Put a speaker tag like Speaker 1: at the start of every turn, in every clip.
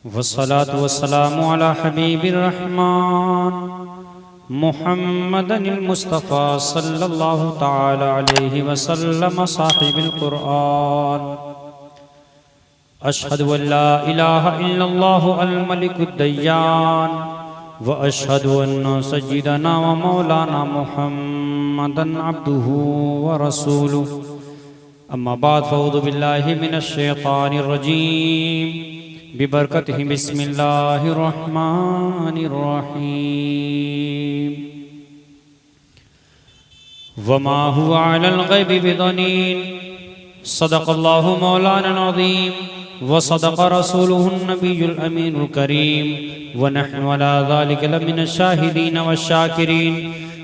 Speaker 1: वस्सलातु वस्सलामु अला हबीबिर रहमान मुहम्मदिल मुस्तफ़ा सल्लल्लाहु तआला अलैहि वसल्लम साहिबिल कुरआन। अशहदु अल्ला इलाहा इल्लल्लाहु अल मलिकुद दय्यान व अशहदु अन्ना सय्यिदना व मौलाना मुहम्मदन अब्दुहु व रसूलुहु। अम्मा बाद फ़अऊज़ु बिल्लाहि मिनश शैतानिर रजीम बिबरकतिहि बिस्मिल्लाहिर रहमानिर रहीम। वमा हुवा अलल गैबि बिदनीन सदक़ल्लाहु मौलाना अज़ीम व सदक़ रसूलुहुन नबियुल अमीनुल करीम व नहनु अला ज़ालिका लमिनश शाहिदीन वश्शाकिरीन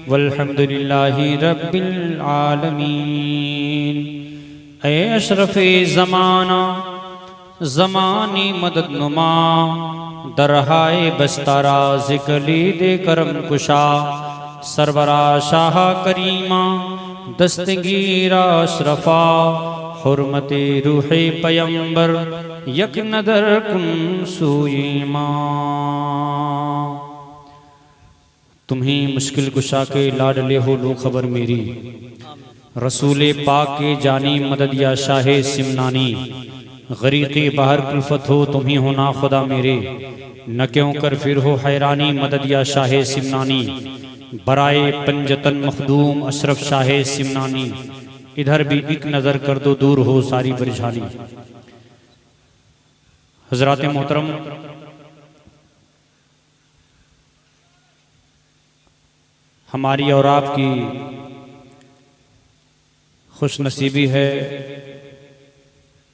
Speaker 1: वल्हम्दुलिल्लाहि रब्बिल आलमीन। ऐ अशरफ़े ज़माना ज़मानी मदद नुमा दरहाए बस्तारा ज़िक्ली दे करम कुशा सरवरा शाह करीमा दस्तगीरा अशरफा हुर्मते रूहे पयंबर यक नदर कुन सुईमा। तुम्ही मुश्किल कुशा के लाडले हो लो खबर मेरी रसूले पाक के जानी मदद या शाहे सिमनानी। गरीक़ी बाहर कुल्फत हो तुम्ही हो ना खुदा मेरे न क्यों कर फिर हो हैरानी मदद या शाहे सिमनानी। बराए पंजतन मखदूम अशरफ शाहे सिमनानी इधर भी एक नज़र कर दो दूर हो सारी परेशानी। हज़रात मोहतरम, हमारी और आपकी खुश नसीबी है,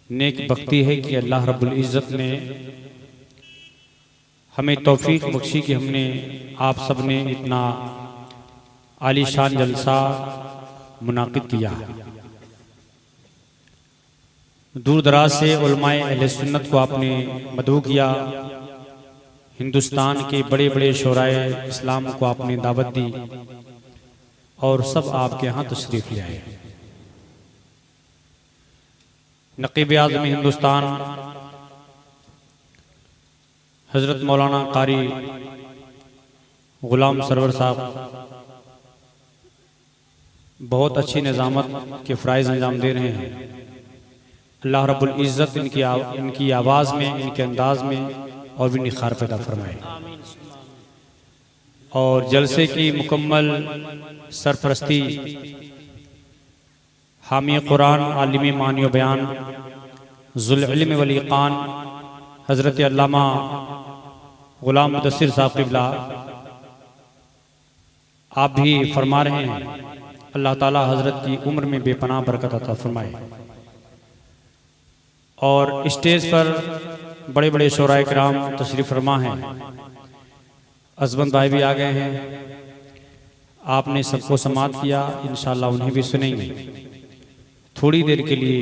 Speaker 1: नेक बख्ती है कि अल्लाह रब्बुल इज़्ज़त ने हमें तौफीक बख्शी कि हमने आप सब ने इतना आलीशान जलसा मुनाकिद किया। दूर दराज से उलमाए अहले सुन्नत को आपने मदऊ किया, हिंदुस्तान के बड़े बड़े शोराए इस्लाम को आपने दावत दी और सब आपके यहाँ तशरीफ़ ले आए। नक़ीब आज़म हिंदुस्तान हज़रत मौलाना कारी ग़ुलाम सरवर साहब बहुत अच्छी निज़ामत के फ़राइज़ अंजाम दे रहे हैं। अल्लाह रब्बुल इज़्ज़त इनकी आवाज़ में, इनके अंदाज़ में और भी निखार पैदा फरमाए और जलसे की मुकम्मल सरपरस्ती हामी कुरान आलिमी मानी व बयान ज़ुल इल्म वल इक़ान हज़रत अल्लामा ग़ुलाम मुदस्सिर साहब क़िबला आप भी फरमा रहे हैं। अल्लाह ताला हज़रत की उम्र में बेपनाह बरकत अता फरमाए और स्टेज पर बड़े बड़े शोराए किराम तशरीफ़ फरमा हैं। अज़मत भाई भी आ गए हैं, आपने सबको समात किया, इंशाअल्लाह उन्हें भी सुनेंगे। थोड़ी देर के लिए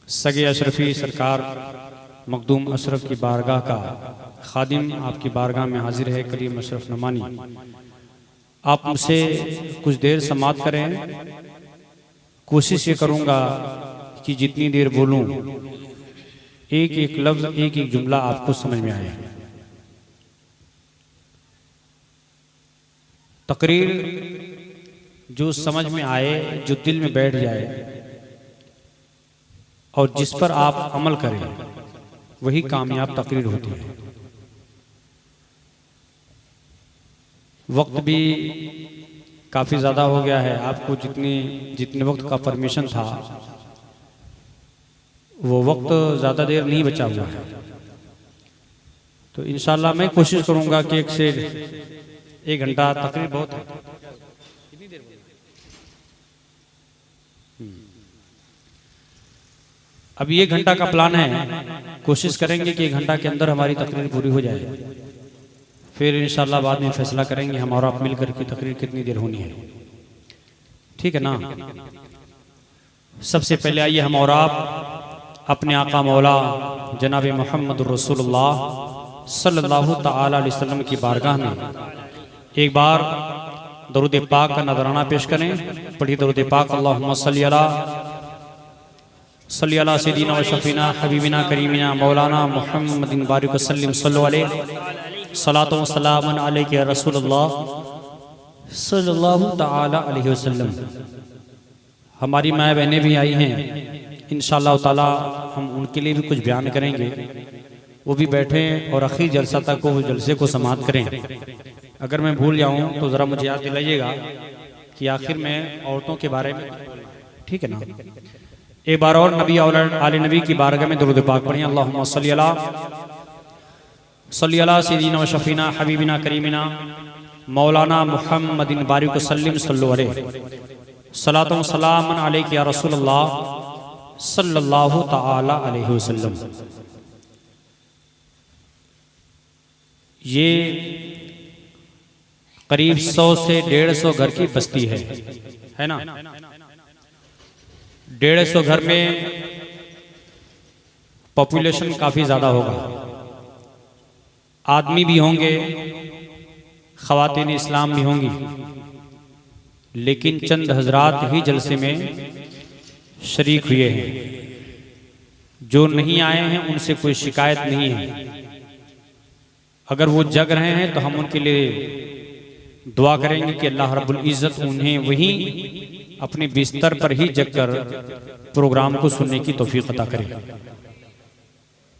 Speaker 1: सगे अशरफी सरकार मखदूम अशरफ की बारगाह का खादिम आपकी बारगाह में हाजिर है करीम अशरफ नमानी। आप मुझसे कुछ देर समात करें। कोशिश ये करूँगा कि जितनी देर बोलूँ एक एक लफ्ज़ एक एक जुमला आपको समझ में आए। तकरीर जो समझ में आए, जो दिल में बैठ जाए और जिस पर आप अमल करें वही कामयाब तकरीर होती है। वक्त भी काफ़ी ज़्यादा हो गया है, आपको जितने वक्त का परमिशन था वो वक्त ज़्यादा देर नहीं बचा हुआ है। तो इंशाअल्लाह मैं कोशिश करूँगा कि 1 से 1 घंटा तकरीर बहुत है। अभी 1 घंटा का प्लान है, कोशिश करेंगे कि 1 घंटा के अंदर हमारी तकरीर पूरी हो जाए। फिर इंशाअल्लाह बाद में फैसला करेंगे हम और आप मिलकर की तकरीर कितनी देर होनी है। ठीक है ना? सबसे पहले आइए हम और आप अपने आका मौला जनाब मोहम्मद रसूलुल्लाह सल्लल्लाहु तआला अलैहि वसल्लम की बारगाह में एक बार दरूद पाक का नजराना पेश करें। पढ़िए दरूद पाक। अल्लाहुम्मा सल्ली अला सल्ली अला सय्यिदिना व शफीना हबीबिना करीमिना मौलाना मुहम्मदिन बारिक वसल्लम सल्लल्लाहु अलैहि सलातो व सलामुन अलैका या रसूलल्लाह सल्लल्लाहु तआला अलैहि वसल्लम। हमारी माँ बहनें भी आई हैं, इंशाअल्लाह ताला हम उनके लिए भी कुछ बयान करेंगे। वो भी बैठें और आखिरी जलसा तक वो जलसे को समाप्त करें। अगर मैं भूल जाऊँ तो ज़रा मुझे याद दिलाइएगा कि आखिर में औरतों के बारे में, ठीक है ना। एक बार और नबी और आले नबी की बारगाह में दुरूद पाक पढ़ें। अल्लाहुम्मा सल्ली अला सय्यिदिना व शफीना हबीबिना करीमिना मौलाना मुहम्मदिन बारिक वसल्लम सल्लल्लाहु अलैहि सलातो व सलामुन अलैका या रसूलल्लाह सल्लल्लाहु तआला अलैहि वसल्लम। ये करीब 100 से 150 घर की बस्ती है ना। 150 घर में पॉपुलेशन काफी ज्यादा होगा, आदमी भी होंगे, ख़वातीन इस्लाम भी होंगी, लेकिन चंद हजरात ही जलसे में शरीक हुए हैं। जो नहीं आए हैं उनसे कोई शिकायत नहीं है। अगर वो जग रहे हैं तो हम उनके लिए दुआ करेंगे कि अल्लाह रब्बुल इज़्ज़त उन्हें वहीं अपने बिस्तर पर ही जगकर प्रोग्राम को सुनने की तौफीक अता करे।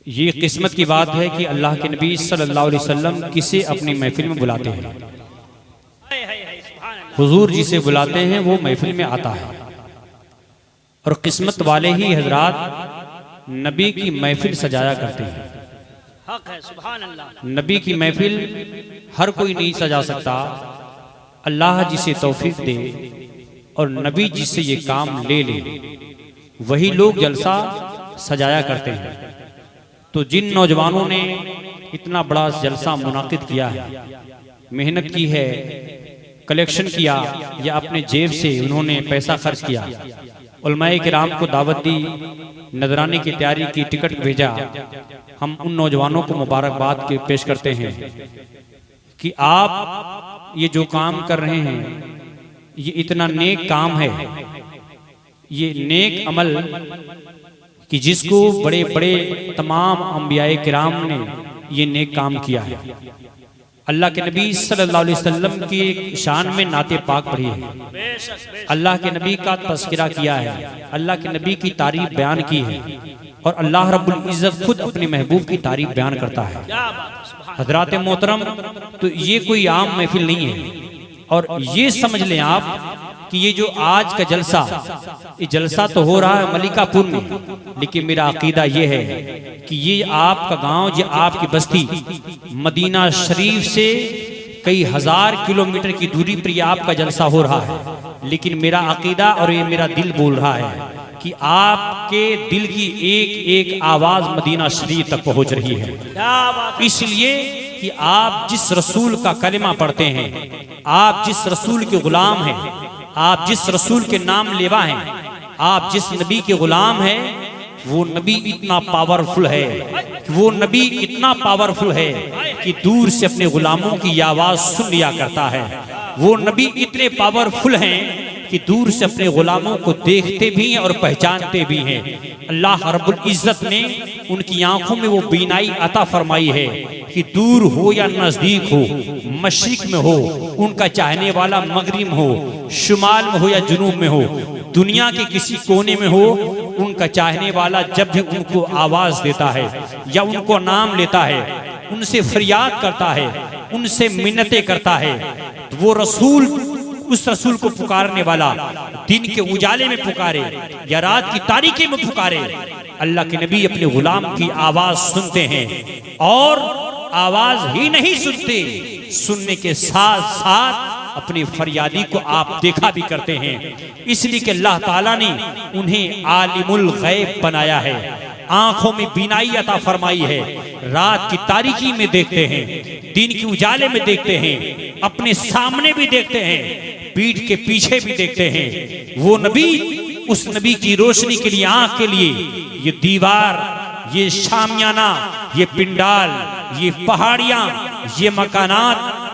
Speaker 1: ये किस्मत की बात है कि अल्लाह के नबी सल्लल्लाहु अलैहि वसल्लम किसे अपनी महफिल में बुलाते हैं। हुजूर जिसे बुलाते हैं वो महफिल में आता है, और किस्मत वाले ही हजरात नबी की महफिल सजाया करते हैं।
Speaker 2: हक है, सुभान अल्लाह।
Speaker 1: नबी की महफिल हर कोई नहीं सजा सकता। अल्लाह जिसे तौफीक दे और नबी जिससे ये काम ले ले, वही लोग जलसा सजाया करते हैं। तो जिन नौजवानों ने इतना बड़ा जलसा मुनाकिद किया है, मेहनत की है, कलेक्शन किया या अपने जेब से उन्होंने पैसा खर्च किया, उलमाए किराम को दावत दी, नजराने की तैयारी की, टिकट भेजा, हम उन नौजवानों को मुबारकबाद के पेश करते हैं कि आप ये जो काम कर रहे हैं ये इतना नेक काम है। ये नेक अमल कि जिसको बड़े बड़े तमाम अंबियाए किराम ने ये नेक काम किया है। अल्लाह के नबी सल्लल्लाहु अलैहि वसल्लम की शान में नाते पाक पढ़ी है, अल्लाह के नबी का तज़किरा किया है, अल्लाह के नबी की तारीफ बयान की है, और अल्लाह रब्बुल इज़्ज़त खुद अपने महबूब की तारीफ बयान करता है। हजरात मोहतरम, तो ये कोई आम महफिल नहीं है। और ये समझ लें आप कि ये जो आज का जलसा, ये जलसा तो हो रहा है मलिकापुर में, लेकिन मेरा अकीदा ये है कि ये आपका गांव, ये आपकी बस्ती मदीना शरीफ से कई हजार किलोमीटर की दूरी पर ये आपका जलसा हो रहा है। लेकिन मेरा अकीदा और ये मेरा दिल बोल रहा है कि आपके दिल की एक एक आवाज मदीना शरीफ तक पहुंच रही है। इसलिए कि आप जिस रसूल का कलिमा पढ़ते हैं, आप जिस रसूल के गुलाम हैं, आप जिस रसूल के नाम लेवा हैं, आप जिस नबी के गुलाम हैं, वो नबी इतना पावरफुल है, वो नबी इतना पावरफुल है कि दूर से अपने गुलामों की आवाज सुन लिया करता है। वो नबी इतने पावरफुल हैं कि दूर से अपने गुलामों को देखते भी हैं और पहचानते भी हैं। अल्लाह रब्बुल इज़्ज़त ने उनकी आंखों में वो बीनाई अता फरमाई है कि दूर हो या नजदीक हो, मशरिक में हो उनका चाहने वाला, मगरिब हो, शुमाल में हो या जुनूब में हो, दुनिया के किसी कोने में हो, उनका चाहने वाला जब भी उनको आवाज देता है या उनको नाम लेता है, उनसे फरियाद करता है, उनसे मिन्नतें करता है, वो रसूल, उस रसूल को पुकारने वाला दिन के उजाले में पुकारे या रात की तारीकी में पुकारे, अल्लाह के नबी अपने गुलाम की आवाज सुनते हैं। और आवाज ही नहीं सुनते, सुनने के साथ साथ अपनी फरियादी को आप देखा भी करते हैं। इसलिए कि अल्लाह ताला ने उन्हें आलिमुल गैब बनाया है, आंखों में बीनाई अता फरमाई है, रात की तारीकी में देखते हैं, दिन की उजाले में देखते हैं, अपने सामने भी देखते हैं, पीठ के पीछे भी देखते हैं। वो नबी, उस नबी की रोशनी के लिए, आंख के लिए ये दीवार, ये शामियाना, ये पिंडाल, ये पहाड़ियां, ये मकानात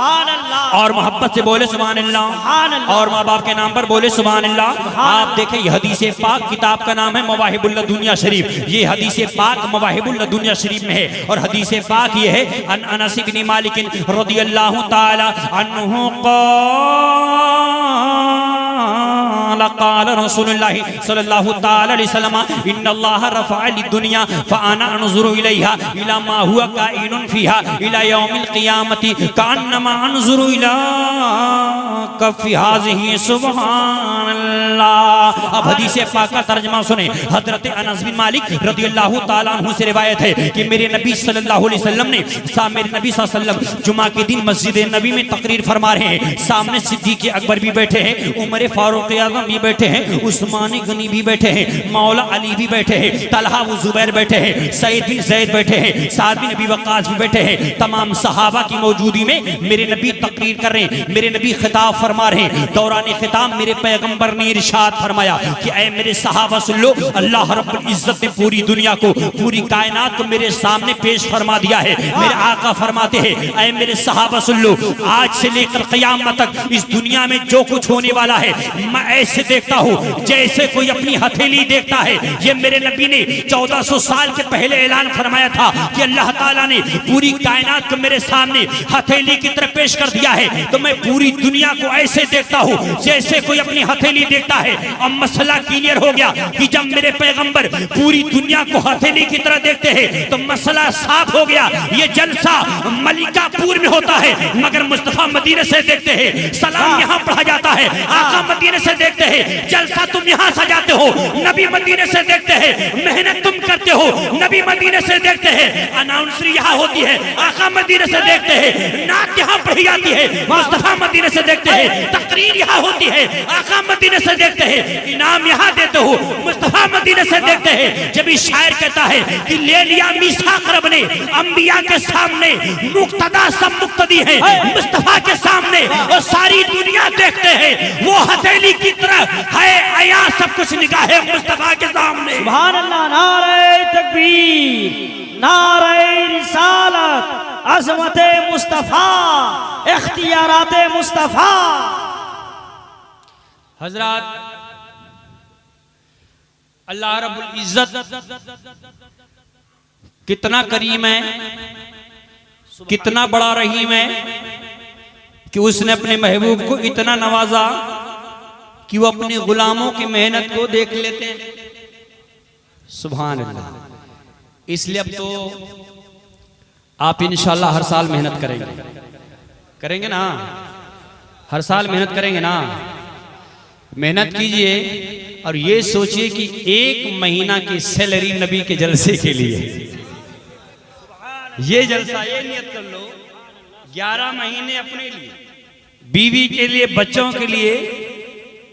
Speaker 2: सुभान अल्लाह।
Speaker 1: और मोहब्बत से बोले सुभान अल्लाह।
Speaker 2: सुभान अल्लाह।
Speaker 1: और माँ बाप के नाम पर बोले सुभान अल्लाह। आप देखें ये हदीस पाक, किताब का नाम है मवाहिबुल लदुनिया शरीफ। ये हदीस पाक मवाहिबुल लदुनिया शरीफ में है। और हदीस पाक ये है अन अनस इब्न मालिक रदियल्लाहु ताला अन्हु क़ाल रसूलुल्लाह सल्लल्लाहु ताला अलैहि वसल्लम इन्नल्लाह रफ़अ लिद्दुनिया फ़अना अनज़ुरु इलैहा इला मा हुवा काइनुन फ़ीहा इला यौमिल क़ियामति कअन्नमा अनज़ुरु इला कफ़्फ़ि हाज़िही सुब्हानल्लाह। अब हदीस पाक का तर्जुमा सुने। हज़रत अनस बिन मालिक रदियल्लाहु ताला अन्हु से रिवायत है कि मेरे नबी सल्लल्लाहु अलैहि वसल्लम ने मेरे नबी सल्लल्लाहु अलैहि वसल्लम जुमा के दिन मस्जिद नबी में तकरीर फरमा रहे हैं। सामने सिद्दीक़ अकबर भी बैठे हैं, उमर फारूक आज़म भी बैठे हैं, उस्मान गनी भी बैठे हैं, मौला अली भी बैठे हैं, तलहा व जुबैर बैठे हैं, सईद बिन ज़ैद बैठे हैं, साद बिन अबी वक्कास भी बैठे हैं। तमाम सहाबा की मौजूदगी में मेरे नबी तकरीर कर रहे हैं, मेरे नबी खिताब फरमा रहे हैं। दौरान खिताब मेरे पैगंबर ने इरशाद फरमाया कि ऐ मेरे सहाबा सुन लो, अल्लाह रब्बुल इज्जत ने पूरी दुनिया को, पूरी कायनात को मेरे सामने पेश फरमा दिया है। मेरे आका फरमाते हैं ऐ मेरे सहाबा सुन लो, आज से लेकर क़यामत तक इस दुनिया में जो कुछ होने वाला है मैं ऐसे देखता हूँ जैसे कोई अपनी हथेली देखता है। ये मेरे नबी ने 1400 साल के पहले ऐलान फरमाया था कि अल्लाह ताला ने पूरी कायनात को मेरे सामने हथेली की तरह पेश कर दिया है, तो मैं पूरी दुनिया को ऐसे देखता हूँ जैसे कोई अपनी हथेली देखता है। अब मसला क्लियर हो गया कि जब मेरे पैगंबर पूरी दुनिया को हथेली की तरह देखते हैं तो मसला साफ हो गया। ये जलसा मलिकापुर में होता है मगर मुस्तफा मदीने से देखते हैं, सलाम यहाँ पढ़ा जाता है, आका मदीने से देखते हैं, जलसा तुम यहाँ सजाते हो, नबी मदीने से देखते हैं, मेहनत तुम करते हो, नबी मदीने से देखते हैं, अनाउंसरी यहाँ होती है, आका मदीने से देखते हैं, नात यहाँ पढ़ी जाती है, मुस्तफा मदीने से देखते हैं, तकरीर यहाँ होती है, आका मदीने से देखते हैं, इनाम यहाँ देते हो, मुस्तफा मदीने से देखते हैं। जब इस शायर कहता है कि ले लिया मीसाक रब ने अंबिया के सामने, मुक्तदा सब मुक्तदी है मुस्तफा के सामने, और सारी दुनिया देखते हैं वो हथेली की तरह है, आया सब कुछ निगाहे मुस्तफा के सामने।
Speaker 2: सुभान अल्लाह। नारे तकबीर, नारे रिसालत, अज़मते मुस्तफा, इख्तियाराते मुस्तफा।
Speaker 1: हजरत अल्लाह रब्बुल इज्जत कितना करीम है, कितना बड़ा रहीम है कि उसने अपने महबूब को इतना नवाजा कि वो अपने गुलामों की मेहनत को देख लेते हैं। सुभान अल्लाह। इसलिए अब तो आप इंशाल्लाह हर साल मेहनत करेंगे ना, हर साल मेहनत करेंगे ना। मेहनत कीजिए और ये सोचिए कि 1 महीना की सैलरी नबी के जलसे के लिए, ये जलसा ये नियत कर लो 11 महीने अपने लिए, बीवी के लिए, बच्चों के लिए,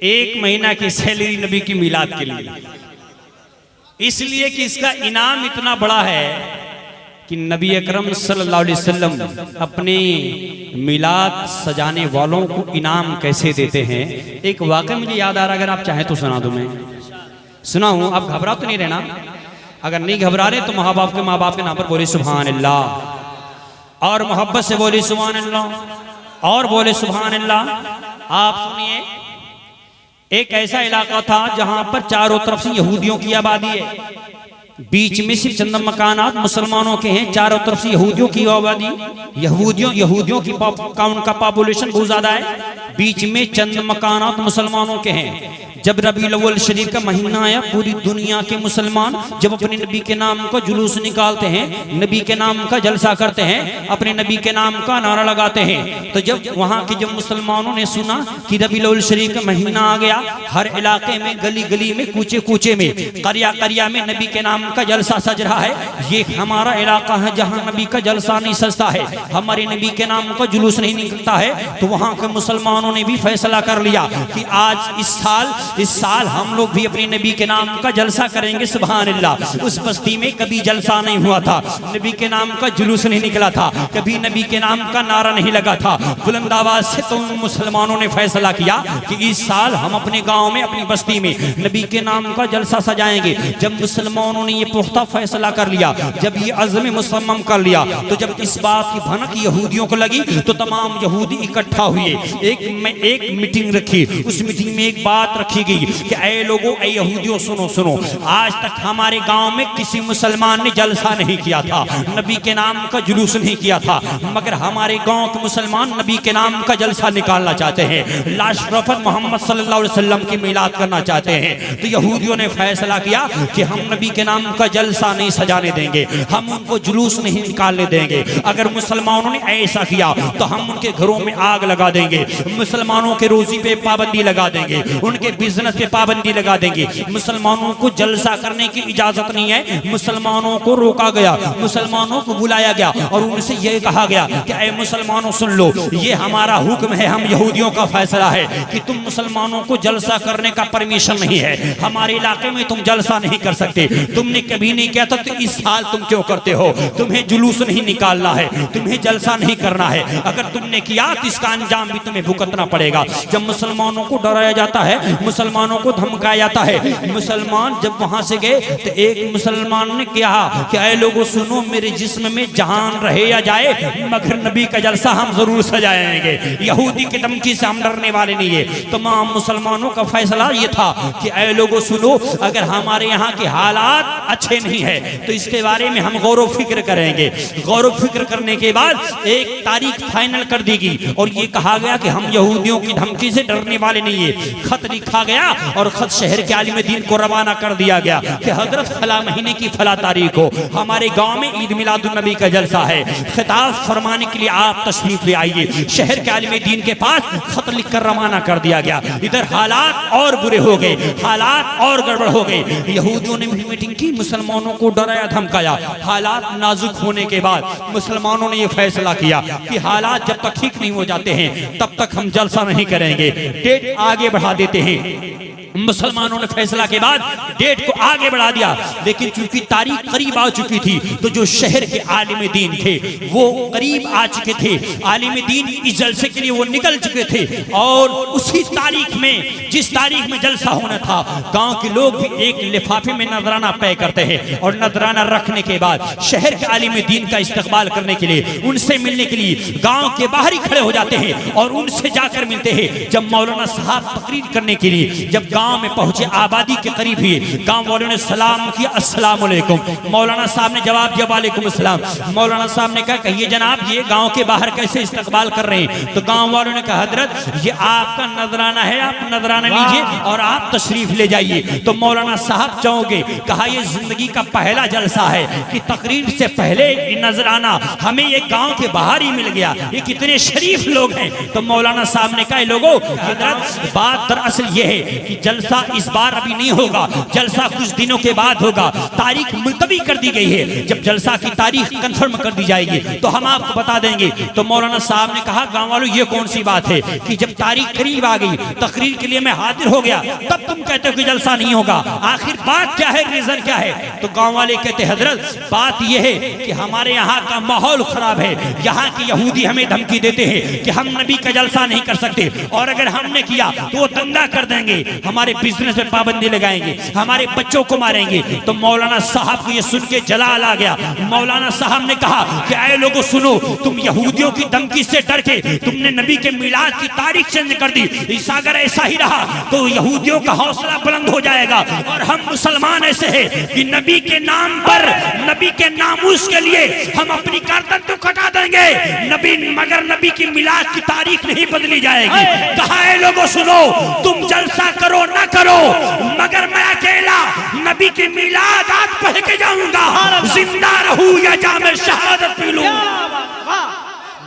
Speaker 1: 1 महीना की सैलरी नबी की मिलाद के लिए। इसलिए कि इसका इनाम इतना बड़ा है कि नबी अकरम सल्लल्लाहु अलैहि वसल्लम अपने मिलाद सजाने वालों को इनाम कैसे देते हैं। एक वाक़या मुझे याद आ रहा, अगर आप चाहें तो सुना दूं। मैं सुना हूं, आप घबरा तो नहीं रहना। अगर नहीं घबरा रहे तो माँ बाप के नाम पर बोले सुभान अल्लाह, और मोहब्बत से बोले सुभान अल्लाह, और बोले सुभान अल्लाह। आप सुनिए, एक ऐसा इलाका था जहां पर चारों तरफ से यहूदियों की आबादी है, बीच में सिर्फ चंद मकानात मुसलमानों के हैं, चारों तरफ से यहूदियों की आबादी, यहूदियों की उनका पॉपुलेशन बहुत ज्यादा है, बीच में चंद मकानात मुसलमानों के हैं। जब रबीउल अव्वल शरीफ का महीना आया, पूरी दुनिया के मुसलमान जब अपने नबी के नाम का जुलूस निकालते हैं, नबी के नाम का जलसा करते हैं, अपने नबी के नाम का नारा लगाते हैं, तो जब वहाँ के जब मुसलमानों ने सुना कि रबीउल अव्वल शरीफ का महीना आ गया, हर इलाके में, गली गली में, कूचे कूचे में, करिया करिया में नबी के नाम का जलसा सज रहा है। ये हमारा इलाका है जहाँ नबी का जलसा नहीं सजता है, हमारे नबी के नाम का जुलूस नहीं निकलता है। तो वहाँ के मुसलमानों ने भी फैसला कर लिया कि आज इस साल हम लोग भी अपने नबी के नाम का जलसा करेंगे। सुभान अल्लाह। उस बस्ती में कभी जलसा नहीं हुआ था, नबी के नाम का जुलूस नहीं निकला था, कभी नबी के नाम का नारा नहीं लगा था बुलंद आवाज से। तो मुसलमानों ने फैसला किया कि इस साल हम अपने गांव में, अपनी बस्ती में नबी के नाम का जलसा सजाएंगे। जब मुसलमानों ने ये पुख्ता फैसला कर लिया, जब ये अज़्म मुसम्मम कर लिया, तो जब इस बात की भनक यहूदियों को लगी तो तमाम यहूदी इकट्ठा हुए, एक मीटिंग रखी। उस मीटिंग में एक बात रखी गई कि ऐ लोगों, ऐ यहूदियों, सुनो सुनो, आज तक हमारे गांव में किसी मुसलमान ने जलसा नहीं किया था, नबी के नाम का जुलूस नहीं किया था, मगर हमारे गांव के मुसलमान नबी के नाम का जलसा निकालना चाहते हैं, लाशरफत मोहम्मद सल्लल्लाहु अलैहि वसल्लम की मिलाद करना चाहते हैं। तो यहूदियों ने फैसला किया कि हम नबी के नाम का जलसा नहीं सजाने देंगे, हम उनको जुलूस नहीं निकालने देंगे। अगर मुसलमानों ने ऐसा किया तो हम उनके घरों में आग लगा देंगे, मुसलमानों के रोजी पे पाबंदी लगा देंगे, उनके बिजनेस पे पाबंदी लगा देंगे। मुसलमानों को जलसा करने की इजाजत नहीं है। मुसलमानों को रोका गया, मुसलमानों को बुलाया गया और उनसे यह कहा गया कि ऐ मुसलमानों सुन लो, ये हमारा हुक्म है, हम यहूदियों का फैसला है कि तुम मुसलमानों को जलसा करने का परमिशन नहीं है, हमारे इलाके में तुम जलसा नहीं कर सकते। तुमने कभी नहीं किया था तो इस साल तुम क्यों करते हो? तुम्हें जुलूस नहीं निकालना है, तुम्हें जलसा नहीं करना है। अगर तुमने किया तो इसका अंजाम भी तुम्हें भुगतना पड़ेगा। जब मुसलमानों को डराया जाता है, मुसलमानों को धमकाया जाता है, मुसलमान जब वहां से गए तो एक मुसलमान ने कहा कि ऐ लोगों सुनो, मेरे जिस्म में जहान रहे या जाए मगर नबी का जलसा हम जरूर सजाएंगे। यहूदी की धमकी से हम डरने वाले नहीं है। तमाम मुसलमानों का फैसला ये था कि ऐ लोगों सुनो, अगर हमारे यहाँ के हालात अच्छे नहीं है तो इसके बारे में हम गौर फिक्र करेंगे। गौर फिक्र करने के बाद एक तारीख फाइनल कर दी गई और ये कहा गया कि हम यहूदियों की धमकी से डरने वाले नहीं है। खत लिखा गया और खत शहर के आलिम दीन को रवाना कर दिया गया कि हजरत फला महीने की फला तारीख को हमारे गांव में ईद मिलादुन नबी का जलसा है, खिताब फरमाने के लिए आप तशरीफ ले आइए। शहर के आलिम दीन के पास खत लिखकर रवाना कर दिया गया। इधर हालात और बुरे हो गए, हालात और गड़बड़ हो गए। यहूदियों ने भी मीटिंग की, मुसलमानों को डराया धमकाया। हालात नाजुक होने के बाद मुसलमानों ने यह फैसला किया कि हालात जब तक ठीक नहीं हो जाते हैं तब तक हम जलसा नहीं करेंगे, डेट आगे बढ़ा देते हैं। मुसलमानों ने फैसला के बाद डेट को आगे बढ़ा दिया, लेकिन चूंकि तारीख करीब आ चुकी थी तो जो शहर के आलिम दीन थे वो करीब आ चुके थे। आलिम दीन इस जलसे के लिए वो निकल चुके थे और उसी तारीख में, जिस तारीख में जलसा होना था, गांव के लोग भी एक लिफाफे में नजराना तय करते हैं और नजराना रखने के बाद शहर के आलिम दीन का इस्तकबाल करने के लिए, उनसे मिलने के लिए गांव के बाहर ही खड़े हो जाते हैं और उनसे जाकर मिलते हैं। जब मौलाना साहब तकरीर करने के लिए जब गांव में पहुंचे, आबादी के करीब ही, गांव वालों ने सलाम किया, अस्सलाम वालेकुम। मौलाना साहब ने जवाब दिया, वालेकुम अस्सलाम। मौलाना साहब ने कहा, कहिए जनाब, ये गांव के बाहर कैसे इस्तकबाल कर रहे हैं? तो गांव वालों ने कहा, हजरत ये आपका नजराना है, आप नजराना लीजिए और आप तशरीफ ले जाइए। तो मौलाना साहब चौंके, कहा ये जिंदगी का पहला जलसा है कि तकरीर से पहले नजराना हमें ये गांव के बाहर ही मिल गया, ये कितने शरीफ लोग हैं। तो मौलाना साहब ने कहा, लोगों हजरत बात दरअसल ये है कि जलसा इस बार अभी नहीं होगा, जलसा कुछ दिनों के बाद होगा। तारीख मुलतवी कर दी गई है, जब जलसा की तारीख कंफर्म कर दी जाएगी तो हम आपको बता देंगे। तो मौलाना साहब ने कहा, गांव वालों ये कौन सी बात है कि जब तारीख करीब आ गई, तकरीर के लिए मैं हाजिर हो गया, तब तुम कहते हो कि जलसा नहीं होगा? आखिर बात क्या है, रीजन क्या है? तो गांव वाले कहते, हजरत बात यह है कि हमारे यहाँ का माहौल खराब है, यहाँ के यहूदी हमें धमकी देते हैं कि हम नबी का जलसा नहीं कर सकते और अगर हमने किया तो वो दंगा कर देंगे, हमारे बिजनेस पे पाबंदी लगाएंगे, हमारे बच्चों को मारेंगे। तो मौलाना साहब को ये सुन के जलाल आ गया। मौलाना साहब ने कहा कि ऐ लोगों सुनो, तुम यहूदियों की धमकी से डर के तुमने नबी के मिलाद की तारीख चेंज कर दी। इस अगर ऐसा ही रहा तो यहूदियों का हौसला बुलंद हो जाएगा और हम मुसलमान ऐसे हैं कि नबी के नाम पर, नबी के नामूस के लिए हम अपनी गर्दन तो कटा देंगे नबी, मगर नबी की मिलाद की तारीख नहीं बदली जाएगी। कहा ऐ लोगों सुनो, तुम जलसा करो ना करो, मगर मैं अकेला नबी की मिलाद आज पढ़ के जाऊंगा, जिंदा रहूं या जामे शहादत पी लूं।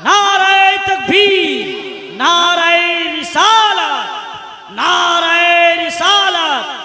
Speaker 2: नारे तकबीर, नारे रिसालत, नारे रिसालत।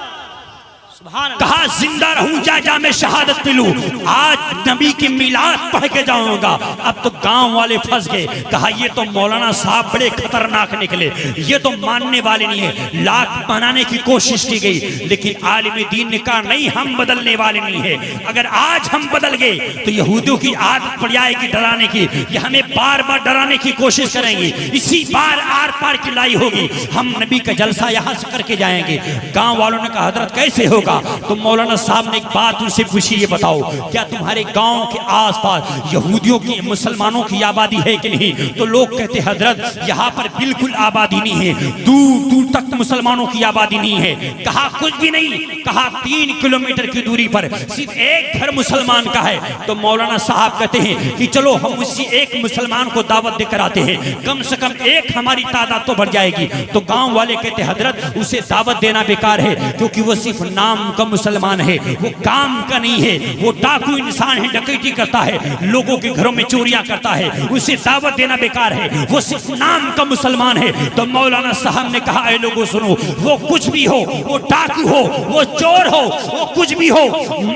Speaker 1: कहा जिंदा रहूं या जामे शहादत पी लूं, आज नबी की मिलाद पढ़ के जाऊंगा। अब तो गांव वाले फंस गए। कहा ये तो मौलाना साहब बड़े खतरनाक निकले, ये तो मानने वाले नहीं है। लाख बनाने की कोशिश की गई लेकिन आलिम दीन ने कहा नहीं, हम बदलने वाले नहीं है। अगर आज हम बदल गए तो यहूदियों की आदत पड़ जाएगी डराने की, ये हमें बार बार डराने की कोशिश करेंगे, इसी बार आर पार की लड़ाई होगी, हम नबी का जलसा यहाँ से करके जाएंगे। गांव वालों ने कहा हजरत कैसे होगा? तो
Speaker 3: मौलाना साहब ने एक बात उनसे पूछी, ये बताओ क्या तुम्हारे गांव के आसपास यहूदियों की मुसलमानों की आबादी है कि नहीं? तो लोग कहते हजरत यहाँ पर बिल्कुल आबादी नहीं है, दूर दूर तक मुसलमानों की आबादी नहीं है। कहा कुछ भी नहीं, कहा 3 किलोमीटर की दूरी पर सिर्फ एक घर मुसलमान का है। तो मौलाना साहब कहते हैं कि चलो हम उसी एक मुसलमान को दावत देकर आते हैं, कम से कम एक हमारी तादाद तो बढ़ जाएगी। तो गांव वाले कहते हजरत उसे दावत देना बेकार है, क्योंकि वो सिर्फ नाम का मुसलमान है, वो काम का नहीं है, वो डाकू इंसान है, डकैती करता है, लोगों के घरों में चोरियां करता है, उसे दावत देना बेकार है, वो सिर्फ नाम का मुसलमान है। तो मौलाना साहब ने कहा ऐ लोगों सुनो, वो कुछ भी हो, वो डाकू हो, वो चोर हो, वो कुछ भी हो,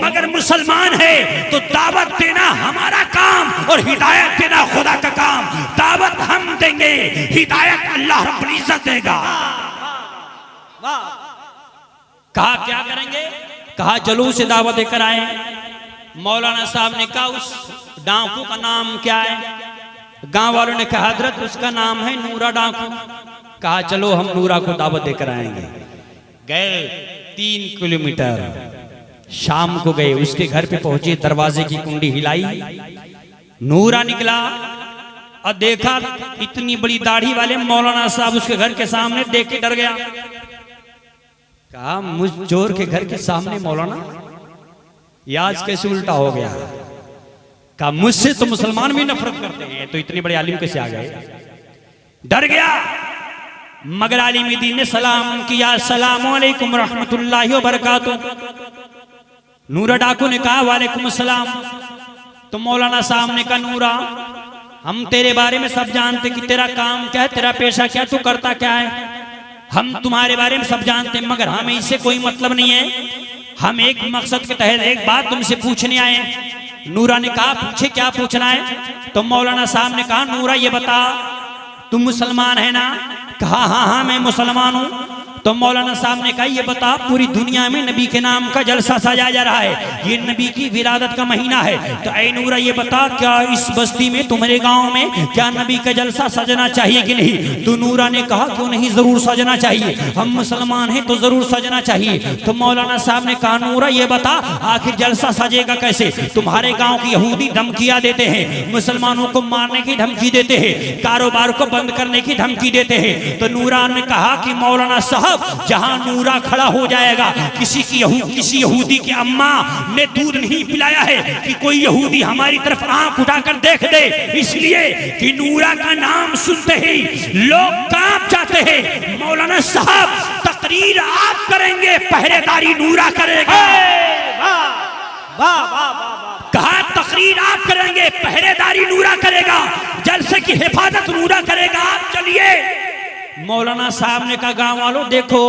Speaker 3: मगर मुसलमान है तो दावत देना हमारा काम और हिदायत देना खुदा का काम। दावत हम देंगे, हिदायत अल्लाह रब्बुल इज्जत देगा। कहा क्या करेंगे? कहा चलो उसे दावत देकर आए। मौलाना साहब ने कहा उस डाकू का नाम क्या है? गांव वालों ने कहा हजरत उसका नाम है नूरा डाकू। कहा चलो हम नूरा को दावत देकर आएंगे। गए 3 किलोमीटर, शाम को गए, उसके घर पे पहुंचे, दरवाजे की कुंडी हिलाई, नूरा निकला और देखा इतनी बड़ी दाढ़ी वाले मौलाना साहब उसके घर के सामने, देख के डर गया। कहा मुझ चोर के घर के सामने मौलाना, ये आज कैसे उल्टा हो गया? कहा मुझसे तो मुसलमान भी नफरत करते हैं, तो इतने बड़े आलिम कैसे आ गए? डर गया। मगर आलिम दीन ने सलाम किया, अस्सलामु अलैकुम रहमतुल्लाहि व बरकातुहू। नूरा डाकू ने कहा वालेकुम अस्सलाम। तो मौलाना साहब ने कहा नूरा हम तेरे बारे में सब जानते कि तेरा काम क्या है, तेरा पेशा क्या, तू करता क्या है, हम तुम्हारे बारे में सब जानते हैं, मगर हमें इससे कोई मतलब नहीं है। हम एक मकसद के तहत एक बात तुमसे पूछने आए हैं। नूरा ने कहा पूछे, क्या पूछना है? तो मौलाना साहब ने कहा नूरा ये बता तुम मुसलमान है ना? कहा हाँ हाँ मैं मुसलमान हूँ। तो मौलाना साहब ने कहा ये बता पूरी दुनिया में नबी के नाम का जलसा सजाया जा रहा है, ये नबी की विलादत का महीना है, तो ऐ नूरा ये बता क्या इस बस्ती में तुम्हारे गांव में क्या नबी का जलसा सजना चाहिए कि नहीं? तो नूरा ने कहा क्यों नहीं, जरूर सजना चाहिए, हम मुसलमान हैं तो जरूर सजना चाहिए। तो मौलाना साहब ने कहा नूरा ये बता आखिर जलसा सजेगा कैसे? तुम्हारे गाँव के यहूदी धमकियाँ देते हैं, मुसलमानों को मारने की धमकी देते हैं, कारोबार को बंद करने की धमकी देते हैं। तो नूरा ने कहा कि मौलाना साहब जहां नूरा खड़ा हो जाएगा, किसी यहूदी की अम्मा ने दूध नहीं पिलाया है कि कोई यहूदी हमारी तरफ आंख उठाकर देख दे, इसलिए कि नूरा का नाम सुनते ही लोग कांप जाते हैं। मौलाना साहब तकरीर आप करेंगे, पहरेदारी नूरा करेगा। कहा तकरीर आप करेंगे, पहरेदारी नूरा करेगा, जलसे की हिफाजत नूरा करेगा, आप चलिए। मौलाना साहब ने कहा गांव वालों देखो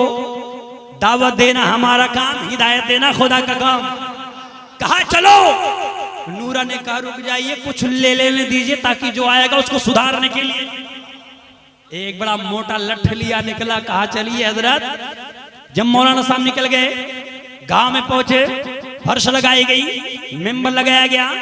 Speaker 3: दावत देना हमारा काम, हिदायत देना खुदा का काम। कहा चलो। नूरा ने कहा रुक जाइए कुछ ले लेने दीजिए ताकि जो आएगा उसको सुधारने के लिए। एक बड़ा मोटा लठ लिया निकला। कहा चलिए हजरत। जब मौलाना साहब निकल गए, गांव में पहुंचे, फर्श लगाई गई, मेंबर लगाया गया,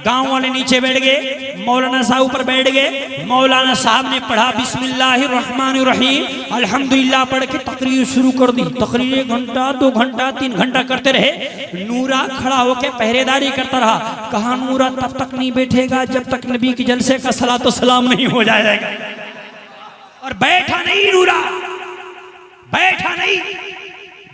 Speaker 3: गांव वाले नीचे बैठ गए, मौलाना साहब ऊपर बैठ गए। मौलाना साहब ने पढ़ा बिस्मिल्लाहिर्रहमानिर्रहीम, अल्हम्दुलिल्लाह पढ़ के तकरीर शुरू कर दी। तकरीर 1 घंटा 2 घंटा 3 घंटा करते रहे। नूरा खड़ा होकर पहरेदारी करता रहा। कहा नूरा तब तक नहीं बैठेगा जब तक नबी के जलसे का सलातो सलाम नहीं हो जाएगा। और बैठा नहीं नूरा, बैठा नहीं।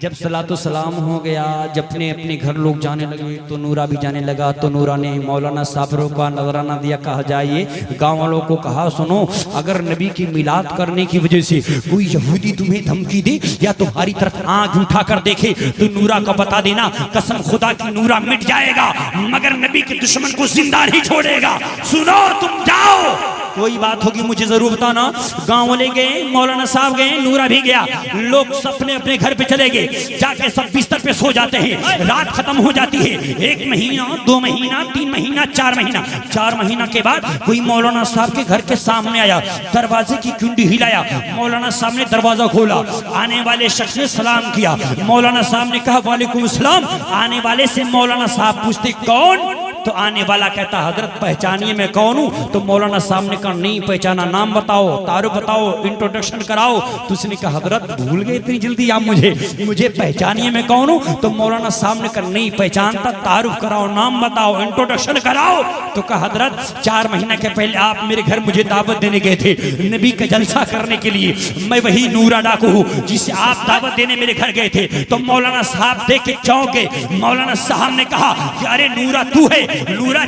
Speaker 3: जब सलातो सलाम हो गया, जब अपने अपने घर लोग जाने लगे तो नूरा भी जाने लगा। तो नूरा ने मौलाना साहब का नजराना दिया। कहा जाइए गांव वालों को कहा सुनो, अगर नबी की मिलाद करने की वजह से कोई यहूदी तुम्हें धमकी दे या तुम्हारी तरफ आंख उठा कर देखे तो नूरा को बता देना कसम खुदा की नूरा मिट जाएगा, मगर नबी के दुश्मन को जिंदा नहीं छोड़ेगा। सुनो तुम जाओ, कोई बात होगी मुझे जरूर बताना। गांव वाले गए, मौलाना साहब गए, नूरा भी गया। लोग अपने अपने घर पे चले गए, जाके सब बिस्तर पे सो जाते हैं। रात खत्म हो जाती है। 1 महीना 2 महीना 3 महीना 4 महीना 4 महीना के बाद कोई मौलाना साहब के घर के सामने आया, दरवाजे की कुंडी हिलाया। मौलाना साहब ने दरवाजा खोला, आने वाले शख्स ने सलाम किया। मौलाना साहब ने कहा वालेकुम सलाम। आने वाले से मौलाना साहब पूछते कौन? तो आने वाला कहता हजरत पहचानिए मैं कौन हूँ। तो मौलाना साहब ने कहा नहीं पहचाना, नाम बताओ, तारुफ बताओ, इंट्रोडक्शन कराओ। तो उसने कहा हजरत भूल गए इतनी जल्दी आप मुझे पहचानिए मैं कौन हूँ। तो मौलाना साहब ने कहा नहीं पहचानता, तारुफ कराओ, नाम बताओ, इंट्रोडक्शन कराओ। तो कहा हजरत 4 महीने के पहले आप मेरे घर मुझे दावत देने गए थे नबी का जलसा करने के लिए, मैं वही नूरा डाकू हूँ जिसे आप दावत देने मेरे घर गए थे। तो मौलाना साहब देख के चौंके। मौलाना साहब ने कहा कि अरे नूरा तू है। नूरा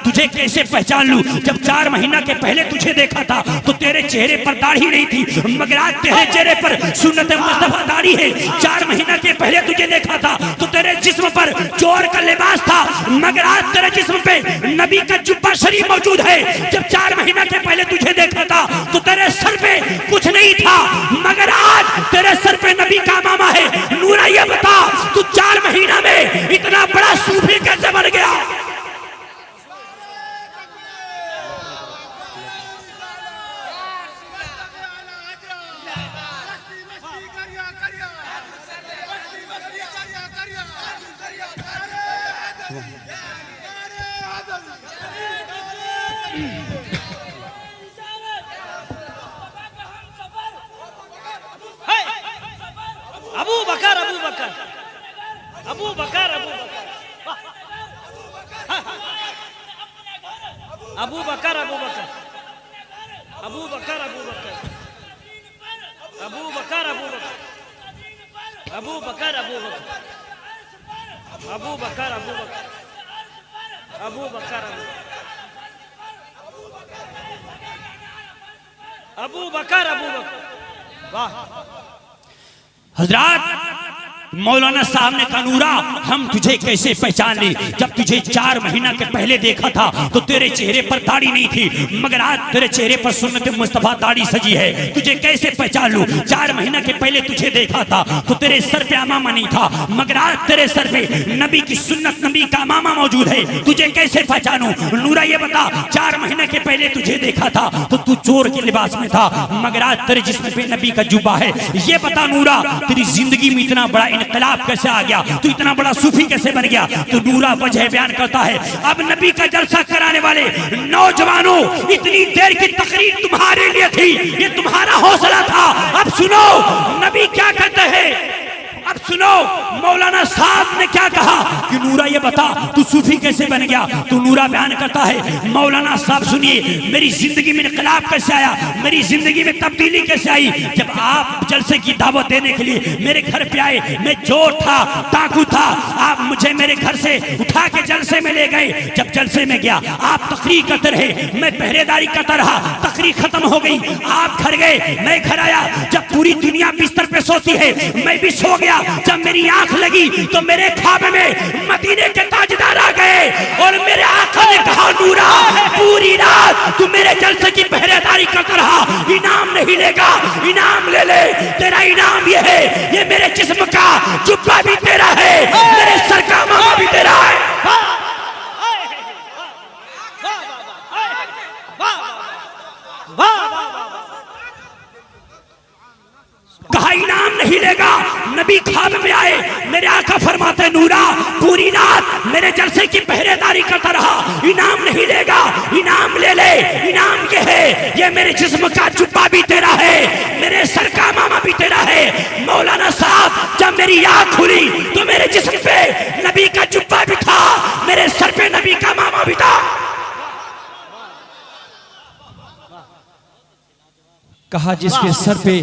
Speaker 3: तुझे कैसे पहचान लूं, जब 4 महीना के पहले तुझे देखा था तो तेरे चेहरे पर दाढ़ी नहीं थी, मगर आज तेरे चेहरे पर सुन्नत मुस्तफा दाढ़ी है। 4 महीना के पहले तुझे देखा था तो तेरे जिस्म पर चोर का लिबास था, मगर आज तेरे जिस्म पे नबी का जुब्बा शरीफ मौजूद है। जब 4 महीना के पहले तुझे देखा था तो तेरे सर पे कुछ नहीं था, मगर आज तेरे सर पे नबी का मामा है। नूरा ये बता तू 4 महीना में इतना बड़ा सूफी कैसे बन गया?
Speaker 2: अबू बकर अबू बकर अबू बकर अबू बकर अबू बकर अबू बकर अबू बकर अबू बकर अबू बकर अबू बकर अबू बकर अबू बकर अबू बकर अबू बकर अबू बकर। वाह
Speaker 3: हजरत मौलाना साहब ने कहा नूरा हम तुझे कैसे पहचान ली, जब तुझे 4 महीना के पहले देखा था तो तेरे चेहरे पर दाढ़ी नहीं थी, मगर आज तेरे चेहरे पर सुन्नत मुस्तफा दाढ़ी सजी है। तुझे कैसे पहचान लूं? 4 महीना के पहले तुझे देखा था तो तेरे सर पे अमामा नहीं था, मगर आज तेरे सर पे नबी की सुन्नत, नबी का अमामा मौजूद है। तुझे कैसे पहचानूं? नूरा ये बता 4 महीने के पहले तुझे देखा था तो तू चोर के लिबास में था, मगर आज तेरे जिस्म पे नबी का जुब्बा है। ये बता नूरा तेरी जिंदगी में इतना बड़ा इनकलाब कैसे आ गया, तू इतना बड़ा सूफी कैसे बन गया? तो नूरा वजह बयान करता है अब नबी का जलसा कराने वाले नौजवानों इतनी देर की तकरीर तुम्हारे लिए थी, ये तुम्हारा हौसला था। अब सुनो नबी क्या कहते हैं, अब सुनो मौलाना साहब ने क्या कहा कि नूरा ये बता तू सूफी कैसे बन गया? तो नूरा बयान करता है मौलाना साहब सुनिए मेरी जिंदगी में इनकलाब कैसे आया, मेरी जिंदगी में तब्दीली कैसे आई। जब आप जलसे की दावत देने के लिए मेरे घर पे आए, मैं चोर था, डाकू था, आप मुझे मेरे घर से उठा के जलसे में ले गए। जब जलसे में गया आप तकरीर करते रहे, मैं पहरेदारी करता रहा, तकरीर खत्म हो गई, आप घर गए, मैं घर आया। जब पूरी दुनिया बिस्तर पे सोती है मैं भी सो गया। जब मेरी आंख लगी तो मेरे ख्वाब में मदीने के ताजदार आ गए और मेरे आंखों ने कहा नूरा पूरी रात तू मेरे जलसे की पहरेदारी करता रहा, इनाम नहीं लेगा, इनाम ले ले। तेरा इनाम ये है, ये मेरे जिस्म का जुब्बा भी तेरा है, मेरे सर का मामा भी तेरा है। कहा इनाम नहीं लेगा। नबी ख्वाब में आए, मेरे आका फरमाते नूरा पूरी रात मेरे जलसे की पहरेदारी करता रहा, इनाम नहीं लेगा, इनाम ले ले। इनाम ये है, ये मेरे जिस्म का जुब्बा भी तेरा है, मेरे सर का मामा भी तेरा है। मौलाना साहब जब मेरी आँख खुली तो मेरे जिस्म पे नबी का जुब्बा भी था, मेरे सर पे नबी का मामा भी था। कहा जिसके सर पे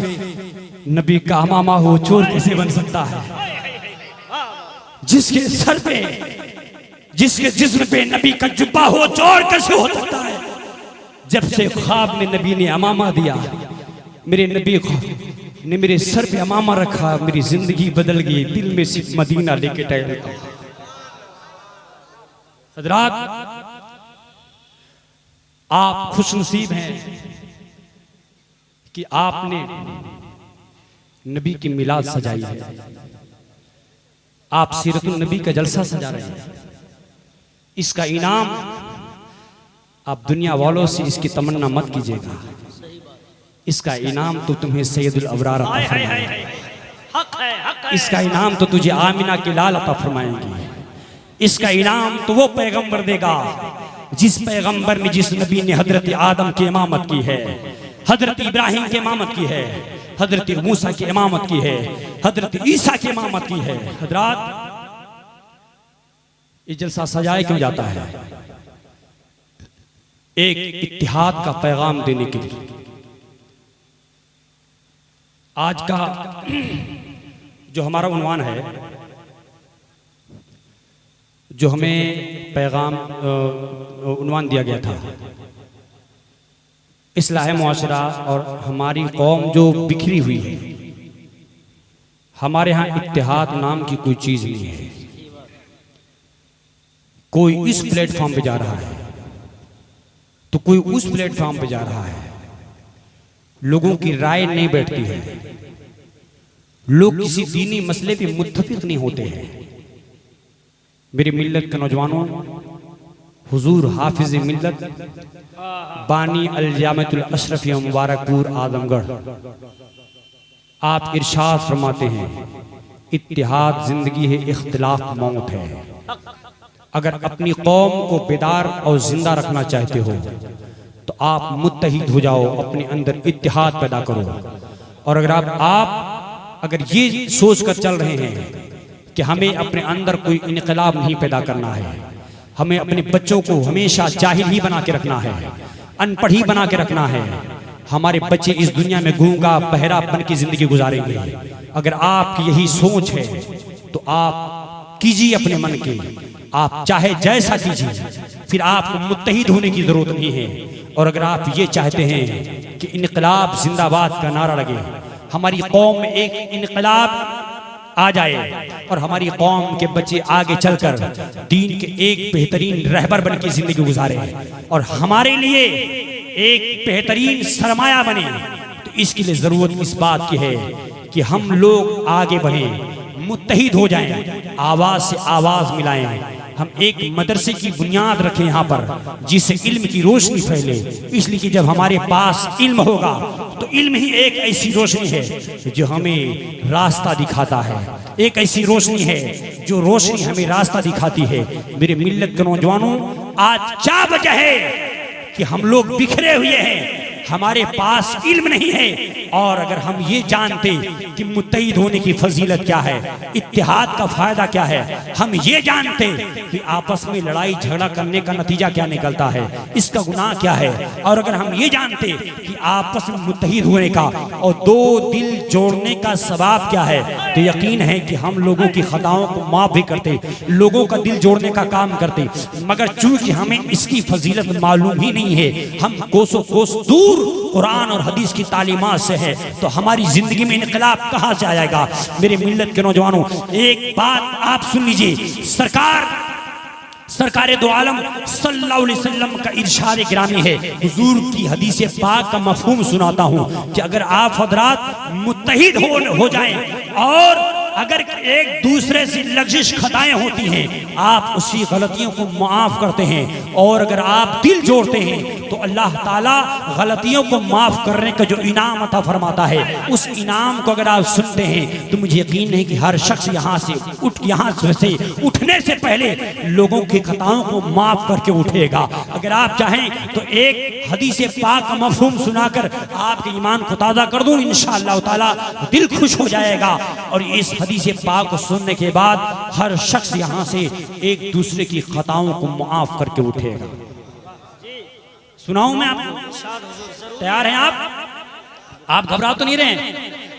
Speaker 3: नबी का अमामा हो चोर कैसे बन सकता है? जिसके सर पे, जिसके जिस्म पे नबी का जुब्बा हो चोर कैसे हो सकता है? जब से ख्वाब में नबी ने अमामा दिया, मेरे नबी ने मेरे सर पे अमामा रखा, मेरी जिंदगी बदल गई, दिल में सिर्फ मदीना लेके टहलता हूं। हजरात आप खुशनसीब हैं कि आपने नबी की मिलाद सजाई है, आप सीरतुन नबी का जलसा सजा रहे हैं। इसका इनाम आप दुनिया वालों से इसकी तमन्ना मत कीजिएगा, इसका इनाम तो तुम्हें सैयदुल अबरार अता फरमाएंगे, इसका इनाम तो तुझे आमिना के लाल अता फरमाएंगे, इसका इनाम तो वो पैगंबर देगा जिस पैगंबर ने, जिस नबी ने हजरत आदम की इमामत की है, हजरत इब्राहिम की इमामत की है, हजरत मूसा की इमामत की है, हजरत ईसा की इमामत की है। हजरात, ये जलसा सजाए क्यों जाता है? एक इत्तिहाद का पैगाम देने के लिए। आज का जो हमारा उन्वान है, जो हमें पैगाम उन्वान दिया गया था, इस्लाह मुआशरा और हमारी कौम जो बिखरी हुई है, हमारे यहाँ इत्तिहाद नाम की कोई चीज़ नहीं है। कोई इस प्लेटफॉर्म पे जा रहा है तो कोई उस प्लेटफॉर्म पे जा रहा है। लोगों की राय नहीं बैठती है, लोग किसी दीनी मसले पे मुत्तफिक नहीं होते हैं। मेरी मिल्लत के नौजवानों, हुजूर हाफिज मिल्लत बानी अल-जामिअतुल अशरफिया मुबारकपुर आजमगढ़, आप इरशाद फरमाते हैं, इत्तिहाद जिंदगी है, इख्तिलाफ मौत है। अगर अपनी कौम को बेदार और जिंदा रखना चाहते हो तो आप मुत्तहिद हो जाओ, अपने अंदर इत्तिहाद पैदा करो। और अगर आप अगर ये सोच कर चल रहे हैं कि हमें अपने अंदर कोई इनकलाब नहीं पैदा करना है, हमें अपने बच्चों को हमेशा जाहिल ही बना के रखना है, अनपढ़ ही बना के रखना है, हमारे बच्चे इस दुनिया में गूंगा बहरा बन की जिंदगी गुजारेंगे। अगर आपकी यही सोच है तो आप कीजिए अपने मन के, आप चाहे जैसा कीजिए, फिर आपको मुत्तहिद होने की जरूरत नहीं है। और अगर आप ये चाहते हैं कि इनकलाब जिंदाबाद का नारा लगे, हमारी कौम में एक इनकलाब आ जाए और हमारी कौम के बच्चे आगे चलकर दीन के एक बेहतरीन रहबर बन के जिंदगी गुजारे और हमारे लिए एक बेहतरीन सरमाया बने, तो इसके लिए जरूरत इस बात की है कि हम लोग आगे बढ़ें, मुत्तहिद हो जाएं, आवाज से आवाज मिलाएं। हम एक मदरसे की बुनियाद रखें यहाँ पर, जिससे इल्म की रोशनी फैले। इसलिए कि जब हमारे पास इल्म होगा तो इल्म ही एक ऐसी रोशनी है जो हमें रास्ता दिखाता है, एक ऐसी रोशनी है जो रोशनी हमें रास्ता दिखाती है। मेरे मिल्लत के नौजवानों, आज क्या वजह है कि हम लोग बिखरे हुए हैं? हमारे पास इल्म नहीं है। और अगर हम ये जानते कि मुत्तहिद होने की फजीलत क्या है, इत्तिहाद का फायदा क्या है, हम ये जानते कि आपस में लड़ाई झगड़ा करने का नतीजा क्या निकलता है, इसका गुनाह क्या है, और अगर हम ये जानते कि आपस में मुत्तहिद होने का और दो दिल जोड़ने का सवाब क्या है, तो यकीन है कि हम लोगों की खताओं को माफ भी करते, लोगों का दिल जोड़ने का काम करते। मगर चूंकि हमें इसकी फजीलत मालूम ही नहीं है, हम कोसों कोस दूर कुरान और हदीस की तालीमात से है, तो हमारी जिंदगी में इनकलाब कहां से आएगा? मेरे मिल्लत के नौजवानों, एक बात आप सुन लीजिए। सरकार दो आलम सल्लल्लाहु अलैहि वसल्लम का इरशाद गिरामी है, हुजूर की हदीस पाक का मफहूम सुनाता हूं कि अगर आप हजरात मुत्तहिद हो जाएं और अगर एक दूसरे से लग़ज़िश खताएं होती हैं, आप उसी गलतियों को माफ करते हैं, और अगर आप दिल जोड़ते हैं तो अल्लाह ताला गलतियों को माफ करने का जो इनाम अता फरमाता है, उस इनाम को अगर आप सुनते हैं तो मुझे यकीन है कि हर शख्स यहाँ से उठने से पहले लोगों की खताओं को माफ करके उठेगा। अगर आप चाहें तो एक हदीस पाक का मफहूम सुनाकर आपके ईमान को ताज़ा कर दूं, इंशाअल्लाह ताला दिल खुश हो जाएगा। और इस हदीस पाक को सुनने के बाद हर शख्स यहाँ से एक दूसरे की खताओं को माफ करके उठेगा। सुनाऊं मैं आपको? तैयार हैं आप घबरा तो नहीं रहे?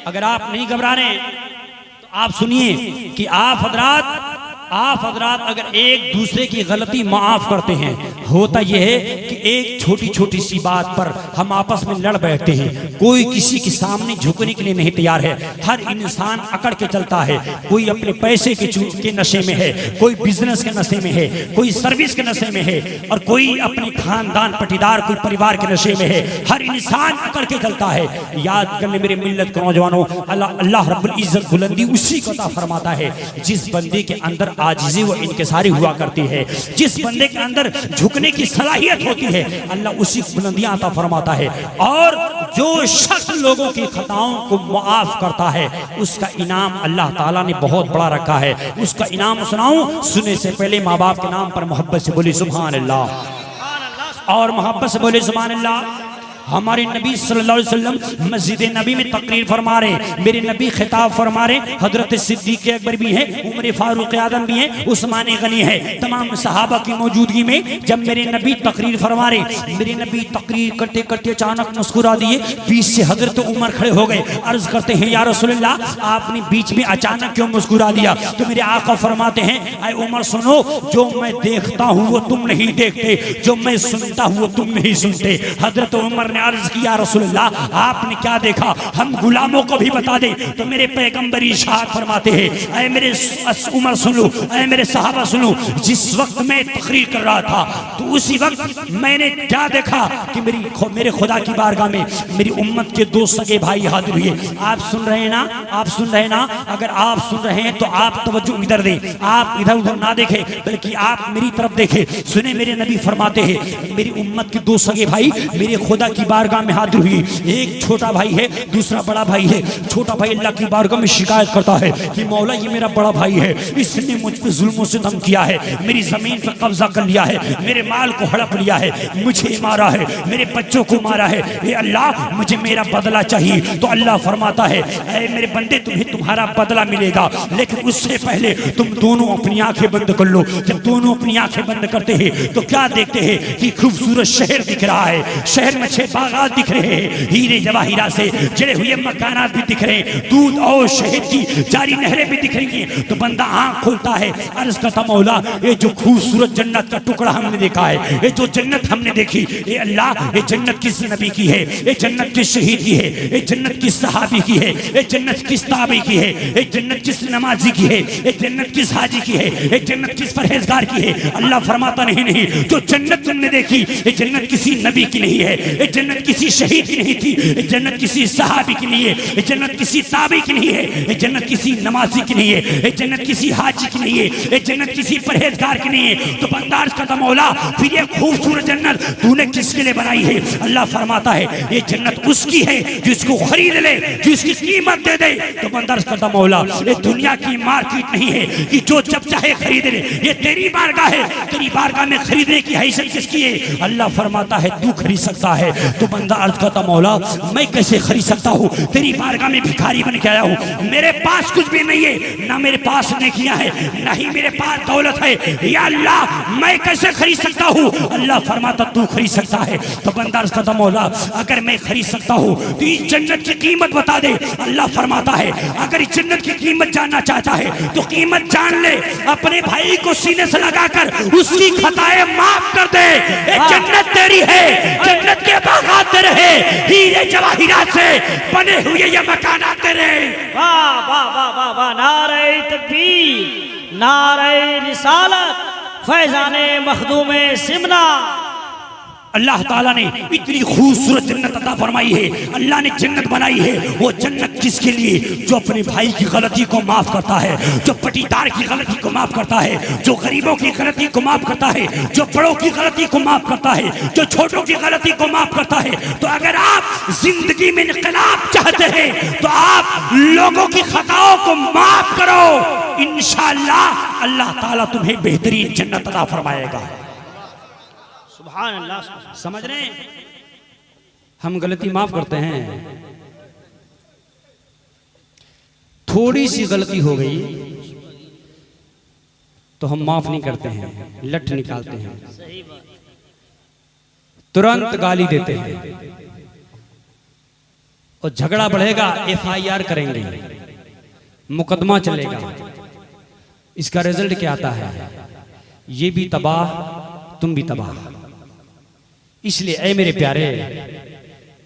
Speaker 3: अगर आप नहीं घबरा रहे तो आप सुनिए कि आप हजरात अगर एक दूसरे की गलती माफ करते हैं, होता यह है कि एक छोटी छोटी सी बात पर हम आपस में लड़ बैठते हैं। कोई किसी के सामने झुकने के लिए नहीं तैयार है, हर इंसान अकड़ के चलता है। कोई अपने पैसे के नशे में है, कोई बिजनेस के नशे में है, कोई सर्विस के नशे में है, और कोई अपने खानदान पटीदार कोई परिवार के नशे में है। हर इंसान अकड़ के चलता है। याद कर ले मेरे मिल्लत के नौजवानों, अल्लाह रब्बुल इज्जत बुलंदी उसी को अता फरमाता है जिस बंदे के अंदर आजिज़ी व इनकिसारी हुआ करती है, जिस बंदे के अंदर झुकने की सलाहियत होती है, अल्लाह उसी बुलंदियां अता फरमाता है। और जो शख्स लोगों की खताओं को मुआफ करता है उसका इनाम अल्लाह ताला ने बहुत बड़ा रखा है। उसका इनाम सुनाऊं, सुनने से पहले माँ बाप के नाम पर मोहब्बत से बोले सुभान अल्लाह, और मोहब्बत से बोले सुभान अल्लाह। हमारे नबी सल्लल्लाहु अलैहि वसल्लम मस्जिद नबी में तकरीर फरमा रहे, मेरे नबी खिताब फरमा रहे, हजरत सिद्दीक अकबर भी हैं, उमर फारूक आजम भी हैं, उस्मान गनी है, तमाम सहाबा की मौजूदगी में जब मेरे नबी तकरीर फरमा रहे, मेरे नबी तकरीर करते करते अचानक मुस्कुरा दिए। बीच से हजरत उमर खड़े हो गए, अर्ज करते हैं या रसूलल्लाह आपने बीच में अचानक क्यों मुस्कुरा दिया? तो मेरे आका फरमाते हैं ऐ उमर सुनो, जो मैं देखता हूँ वो तुम नहीं देखते, जो मैं सुनता हूँ वो तुम नहीं सुनते। हजरत उमर ने अर्ज किया रसूलल्लाह आपने क्या देखा, हम गुलामों को भी बता दे। तो मेरे पैगंबर इरशाद फरमाते हैं ऐ मेरे उमर सुनो, ऐ मेरे सहाबा सुनो, जिस वक्त मैं तकरीर कर रहा था तो उसी वक्त मैंने क्या देखा कि मेरे खुदा की बारगाह में मेरी उम्मत के दो सगे भाई हाजिर हुए। आप सुन रहे हैं ना, आप सुन रहे हैं ना? अगर आप सुन रहे हैं तो आप तवज्जो इधर दें, आप इधर उधर ना देखें बल्कि आप मेरी तरफ देखें। सुने मेरे नबी फरमाते हैं मेरी उम्मत के दो सगे भाई मेरे खुदा की बारगाह में हाजिर हुई। एक छोटा भाई है, दूसरा बड़ा भाई है। छोटा भाई अल्लाह की बारगाह में शिकायत करता है कि मौला ये मेरा बड़ा भाई है, इसने मुझ पे जुल्म से दम किया है, मेरी जमीन पर कब्जा कर लिया है, मेरे माल को हड़प लिया है, मुझे मारा है, मेरे बच्चों को मारा है, ये अल्लाह मुझे मेरा बदला चाहिए। तो अल्लाह फरमाता है ऐ मेरे बंदे तुम्हें तुम्हारा बदला मिलेगा, लेकिन उससे पहले तुम दोनों अपनी आंखें बंद कर लो। जब दोनों अपनी आंखें बंद करते हैं तो क्या देखते हैं कि खूबसूरत शहर दिख रहा है, शहर में 6 बागात दिख रहे हैं, हीरे जवाहिरा से जड़े हुए मकानात भी दिख रहे हैं, दूध और शहद की जारी नहरें भी दिख रही हैं। तो बंदा आंख खोलता है, अर्ज करता मौला ये जो खूबसूरत जन्नत का टुकड़ा हमने देखा है, ये जो जन्नत हमने देखी, ये अल्लाह ये जन्नत किस नबी की है, ये जन्नत किस शहीद की है, ये जन्नत किस सहाबी की है, ये जन्नत किस ताबी की है, ये जन्नत किस नमाजी की है, ये जन्नत किस हाजी की है, ये जन्नत किस परहेजगार की है। अल्लाह फरमाता नहीं नहीं, जो जन्नत तुमने देखी ये जन्नत किसी नबी की नहीं है, ये जन्नत किसी शहीद की नहीं थी, ये जन्नत किसी सहाबी की नहीं है, ये जन्नत किसी ताबी की नहीं है, ये जन्नत किसी नमाजी की नहीं है, ये जन्नत किसी हाजी की नहीं है, ये जन्नत किसी परहेजगार की नहीं है। तो बंदा अर्ज करता मौला फिर ये खूबसूरत जन्नत तूने किसके लिए बनाई है? अल्लाह फरमाता है ये जन्नत उसकी है जिसको खरीद ले, जिसकी कीमत दे दे। तो बंदा अर्ज करता मौला ये दुनिया की मार्केट नहीं है कि जो जब चाहे खरीद ले, ये तेरी बारगाह है, तेरी बारगाह में खरीदने की हैसियत किसकी है? अल्लाह फरमाता है तू खरीद सकता है। तो बंदा अर्ज करता मौला मैं कैसे खरीद सकता हूँ, तेरी बारगाह में भिखारी बन के आया हूँ, मेरे पास कुछ भी नहीं है, ना मेरे पास नेकियां है, ना ही मेरे पास दौलत है, या अल्लाह मैं कैसे खरीद सकता हूँ? अल्लाह फरमाता तू खरीद सकता है। तो बंदा अर्ज करता मौला अगर मैं खरीद सकता हूँ तो इस जन्नत की कीमत बता दे। अल्लाह फरमाता है अगर इस जन्नत की कीमत जानना चाहता है तो कीमत जान ले, अपने भाई को सीने से लगाकर उसकी खताएं माफ कर दे। जन्नत तेरी है, जन्नत के बागात तेरे हैं, हीरे जवाहिरात से बने हुए ये मकानात तेरे।
Speaker 2: वाह वाह वाह वाह वाह, नारे तकबीर, नारे रिसालत, फैजाने मखदूमे सिमना।
Speaker 3: अल्लाह ताला ने इतनी खूबसूरत जन्नत अता फरमाई है, अल्लाह ने जन्नत बनाई है। वो जन्नत किसके लिए? जो अपने भाई की गलती को माफ करता है, जो पटीदार की गलती को माफ करता है, जो गरीबों की गलती को माफ करता है, जो बड़ों की गलती को माफ करता है, जो छोटों की गलती को माफ करता है। तो अगर आप जिंदगी में इनकलाब चाहते हैं तो आप लोगों की खताओं को माफ करो, इंशाअल्लाह अल्लाह ताला तुम्हें बेहतरीन जन्नत अता फरमाएगा।
Speaker 2: सुभान अल्लाह।
Speaker 3: समझ रहे हैं? हम गलती माफ करते हैं, थोड़ी सी गलती हो गई तो हम माफ नहीं करते हैं, लठ निकालते हैं,
Speaker 2: सही बात,
Speaker 3: तुरंत गाली देते हैं और झगड़ा बढ़ेगा, FIR करेंगे, मुकदमा चलेगा। इसका रिजल्ट क्या आता है? ये भी तबाह, तुम भी तबाह। इसलिए ऐ मेरे प्यारे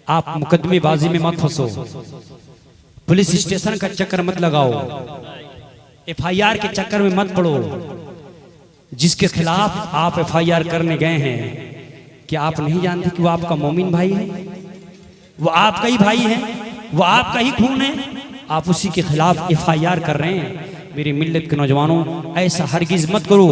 Speaker 3: आप मुकदमेबाजी में मत फंसो, पुलिस स्टेशन का चक्कर मत लगाओ, FIR के चक्कर में मत पड़ो। जिसके खिलाफ आप FIR करने गए हैं क्या आप नहीं जानते कि वो आपका मोमिन भाई है, वो आपका ही भाई है, वो आपका ही खून है, आप उसी के खिलाफ FIR कर रहे हैं। मेरी मिल्लत के नौजवानों ऐसा हरगिज मत करो।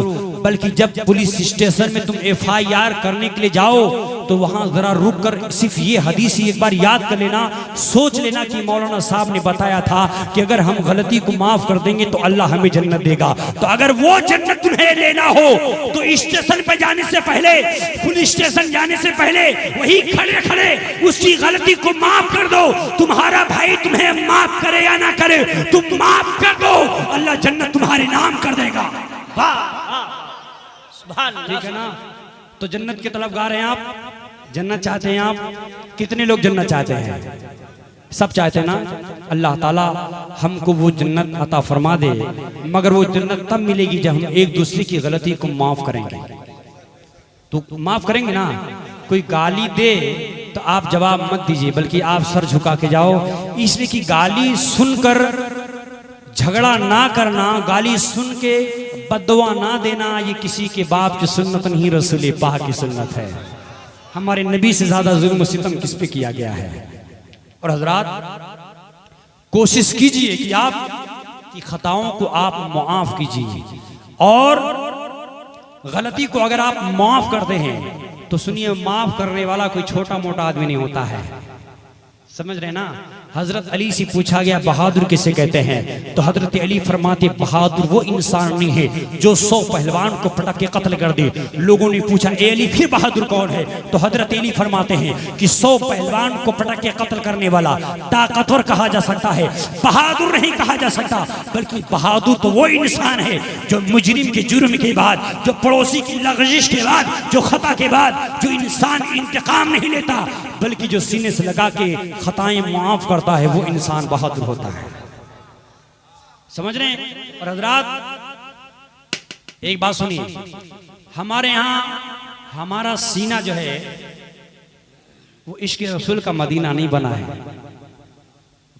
Speaker 3: बल्कि जब पुलिस स्टेशन में तुम FIR करने के लिए जाओ तो वहां जरा रुक कर सिर्फ ये हदीस ही एक बार याद कर लेना, सोच लेना कि मौलाना साहब ने बताया था कि अगर हम गलती को माफ कर देंगे तो अल्लाह हमें जन्नत देगा। तो अगर वो जन्नत तुम्हें लेना हो तो स्टेशन पे जाने से पहले, पुलिस स्टेशन जाने से पहले वही खड़े खड़े उसकी गलती को माफ कर दो। तुम्हारा भाई तुम्हें माफ करे या ना करे, तुम माफ कर दो, अल्लाह जन्नत तुम्हारे नाम कर देगा। वाह,
Speaker 2: सुभान अल्लाह।
Speaker 3: ठीक है ना? तो जन्नत के तलबगार हैं आप, जन्नत चाहते हैं आप? कितने लोग जन्नत चाहते हैं? सब चाहते हैं ना? अल्लाह ताला हमको वो जन्नत अता फरमा दे, मगर वो जन्नत तब मिलेगी जब हम एक दूसरे की गलती को माफ करेंगे। तो माफ करेंगे ना? कोई गाली दे तो आप जवाब मत दीजिए, बल्कि आप सर झुका के जाओ, इसलिए कि गाली सुनकर झगड़ा ना करना, गाली सुन के बद्दुआ ना देना, ये किसी के बाप की सुन्नत नहीं, रसूल पाक की सुन्नत है। हमारे नबी से ज्यादा जुल्म सितम किस पे किया गया है। और हजरात कोशिश कीजिए कि आप की खताओं को आप मुआफ कीजिए, और गलती को अगर आप माफ करते हैं तो सुनिए, माफ करने वाला कोई छोटा मोटा आदमी नहीं होता है, समझ रहे ना? हजरत अली से पूछा गया बहादुर किसे कहते हैं, तो हजरत अली फरमाते बहादुर वो इंसान नहीं है जो 100 पहलवान को पटक के कत्ल कर दे। लोगों ने पूछा ए अली फिर बहादुर कौन है, तो हजरत अली फरमाते हैं कि 100 पहलवान को पटक के कत्ल करने वाला ताकतवर कहा जा सकता है, बहादुर नहीं कहा जा सकता। बल्कि बहादुर तो वो इंसान है जो मुजरिम के जुर्म के बाद, जो पड़ोसी की लग़ज़िश के बाद, जो खता के बाद, जो इंसान इंतकाम नहीं लेता बल्कि जो सीने से लगा के खताएं माफ करता है, वो इंसान बहादुर होता है। समझ रहे हैं? और हजरात एक बात सुनिए, हमारे यहाँ हमारा सीना जो है वो इश्क़ रसूल का मदीना नहीं बना है,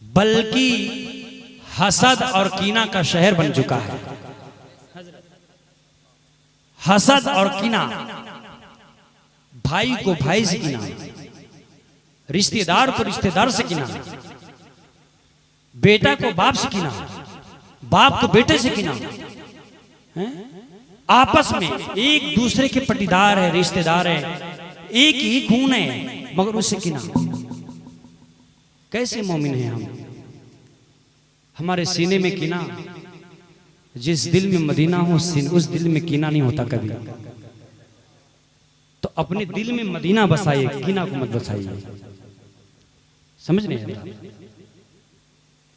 Speaker 3: बल्कि हसद और कीना का शहर बन चुका है। हसद और कीना, भाई को भाई से कीना, रिश्तेदार को रिश्तेदार से कीना, बेटा को बाप से कीना, बाप को बेटे से कीना, आपस में एक दूसरे के पटीदार है, रिश्तेदार है, एक ही खून है, मगर उससे कीना। कैसे मोमिन हैं हम? हमारे सीने में कीना, जिस दिल में मदीना हो उस दिल में कीना नहीं होता कभी। तो अपने दिल में मदीना बसाइए, कीना को मत बसाइए। समझ नहीं आया?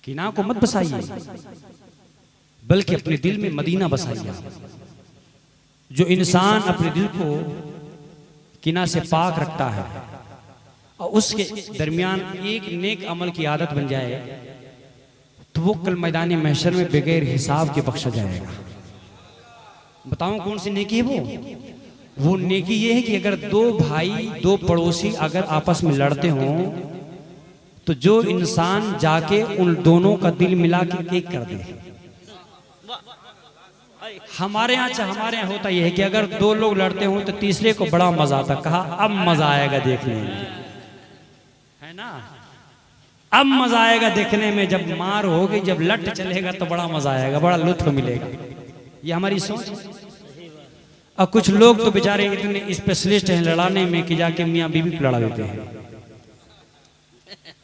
Speaker 3: कीना को मत बसाइए, बल्कि अपने दिल में मदीना बसाइए। जो इंसान अपने दिल को कीना से पाक रखता है और उसके दरमियान एक नेक अमल की आदत बन जाए, तो वो कल मैदान महशर में बगैर हिसाब के बख्शा जाएगा। बताऊं कौन सी नेकी है वो नेकी ये है कि अगर दो भाई, दो पड़ोसी अगर आपस में लड़ते हों, तो जो इंसान जाके उन दोनों का दिल मिला के एक कर दे। हमारे यहाँ होता यह है कि अगर दो लोग लड़ते हों तो तीसरे को बड़ा मजा आता, कहा अब मजा आएगा देखने में, है ना? अब मजा आएगा देखने में, जब मार होगी, जब लट चलेगा तो बड़ा मजा आएगा, बड़ा लुत्फ मिलेगा। ये हमारी सोच। और कुछ लोग तो बेचारे इतने स्पेशलिस्ट हैं लड़ाने में कि जाके मियाँ बीवी को लड़ा देते हैं,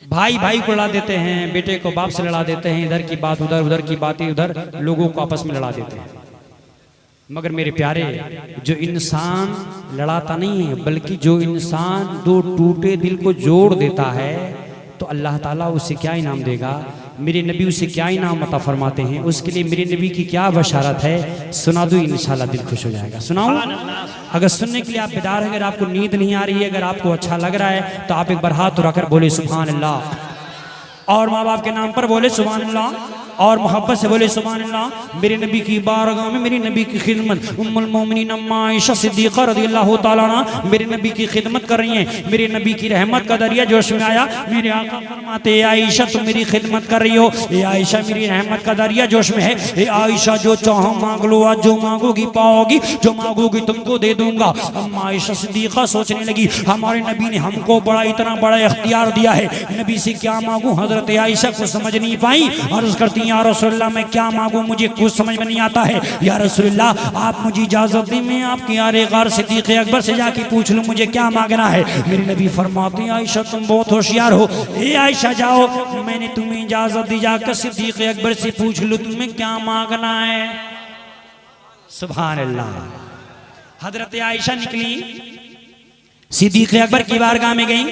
Speaker 3: भाई भाई को लड़ा देते हैं, बेटे को बाप से लड़ा देते हैं, इधर की बात उधर, उधर की बातें उधर, लोगों को आपस में लड़ा देते हैं। मगर मेरे प्यारे, जो इंसान लड़ाता नहीं है, बल्कि जो इंसान दो टूटे दिल को जोड़ देता है, तो अल्लाह ताला उसे क्या इनाम देगा, मेरे नबी उसे क्या इनाम अता फरमाते हैं, उसके लिए मेरे नबी की क्या बशारत है, सुना दो, इंशाल्लाह दिल खुश हो जाएगा। सुनाऊं? अगर सुनने के लिए आप बेदार हैं, अगर आपको नींद नहीं आ रही है, अगर आपको अच्छा लग रहा है, तो आप एक बार हाथ उठाकर बोले सुभान अल्लाह, और माँ बाप के नाम पर बोले सुभान अल्लाह, और मोहब्बत से बोले सुभान अल्लाह। मेरे नबी की बारगाह में, मेरे नबी की खिदमत, उम्मुल मोमिनीन अम्मा आयशा सिद्दीक़ा रज़ियल्लाहु ताला अन्हा मेरे नबी की खिदमत कर रही हैं। मेरे नबी की रहमत का दरिया जोश में आया, मेरे आका फरमाते आयशा तुम मेरी खिदमत कर रही हो, ये आयशा मेरी रहमत का दरिया जोश में है, ये आयशा जो चाहो मांग लो, आज जो मांगोगी पाओगी, जो मांगोगी तुमको दे दूंगा। अम्मा आयशा सिद्दीक़ा सोचने लगी, हमारे नबी ने हमको बड़ा, इतना बड़ा इख्तियार दिया है, नबी से क्या मांगू? हजरत आयशा को समझ नहीं पाई, अर्ज़ करती करती या रसूलल्लाह मैं क्या मांगू, मुझे कुछ समझ में नहीं आता है, या रसूलल्लाह आप मुझे इजाजत दी, मैं आपके यारे गार सिद्दीक़ अकबर से जाके पूछ लूँ मुझे क्या मांगना है। मेरे नबी फरमाते हैं आयशा तुम बहुत होशियार हो, ए आयशा जाओ मैंने तुम्हें इजाजत दी, जाकर सिद्दीक़ अकबर से पूछ लो तुम्हें क्या मांगना है। सुभान अल्लाह। हजरत आयशा निकली, सिद्दीक़ अकबर की बारगाह में गई,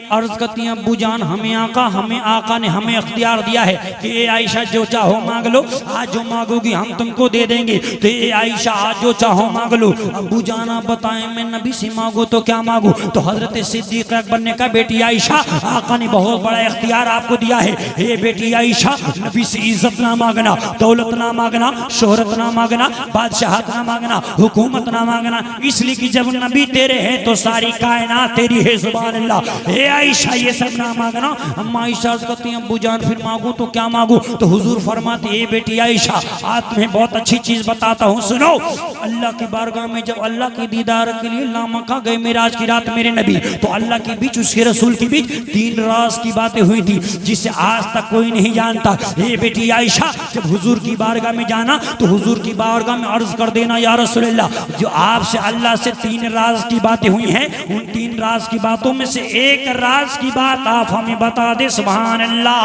Speaker 3: अर्ज करती हैं अब्बू जान हमें आका ने हमें अख्तियार दिया है कि ए आयशा जो चाहो मांग लो, आज जो मांगोगी हम तुमको दे देंगे, तो ए आयशा आज जो चाहो मांग लो। अब्बू जान आप बताएं मैं नबी से मांगू तो क्या मांगू। तो हजरत सिद्दीक़ अकबर ने कहा बेटी आयशा आका ने बहुत बड़ा इख्तियार आपको दिया है, हे बेटी आयशा नबी से इज्जत ना मांगना, दौलत ना मांगना, शोहरत ना मांगना, बादशाहत ना मांगना, हुकूमत ना मांगना, इसलिए कि जब नबी तेरे हैं तो सारी कायनात तेरी है। सुभान अल्लाह। आयशा ये सब ना मांगना। अम्मा आयशा कहती हैं अब्बू जान फिर मांगू तो क्या मांगू। तो हुजूर फरमाते ए बेटी आयशा आज तुम्हें बहुत अच्छी चीज बताता हूँ सुनो। अल्लाह की बारगाह में जब अल्लाह के दीदार के लिए लामका गए मेराज की रात मेरे नबी, तो अल्लाह के बीच उसके रसूल के बीच 3 राज की बातें हुई थी जिसे आज तक कोई नहीं जानता। ए बेटी आयशा जब हुजूर की बारगाह में जाना तो हुजूर की बारगाह में अर्ज कर देना या रसूलल्लाह जो आपसे अल्लाह से 3 राज की बातें हुई हैं उन 3 राज की बातों में से एक राज की बात आप हमें बता दे। सुभान अल्लाह।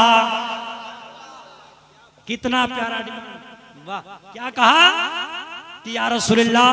Speaker 3: कितना प्यारा डिमांड। वाह क्या कहा कि या रसूलल्लाह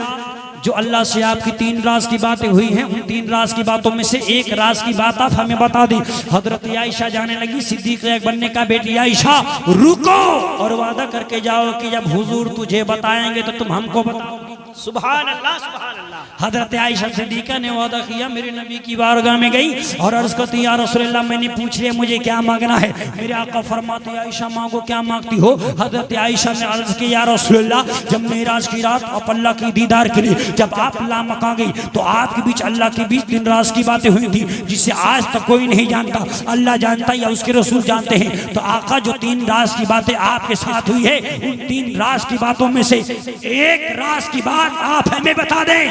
Speaker 3: जो अल्लाह से आपकी 3 राज की बातें हुई हैं उन 3 राज की बातों में से एक राज की बात आप हमें बता दी। हजरत आयशा जाने लगी, सिद्दीक़ अकबर ने कहा बेटी आयशा रुको और वादा करके जाओ कि जब हुजूर तुझे बताएंगे तो तुम हमको बताओगी।
Speaker 2: सुभान अल्लाह सुभान अल्लाह।
Speaker 3: हजरत आयशा सिद्दीक़ा ने वादा किया, मेरे नबी की बारगाह में गई और अर्ज करती या रसूलल्लाह मैंने पूछ लिया मुझे क्या मांगना है। मेरे आका फरमाते आयशा मांगो क्या मांगती हो। हजरत आयशा ने अर्ज किया या रसूलल्लाह जब मेराज की रात आप अल्लाह की दीदार के लिए जब आप लामका गई तो आपके बीच अल्लाह के बीच 3 राज की बातें हुई थी जिसे आज तक कोई नहीं जानता, अल्लाह जानता या उसके रसूल जानते हैं। तो आका जो 3 राज की बातें आपके साथ हुई है उन 3 राज की बातों में से एक राज की बात आप हमें बता दें।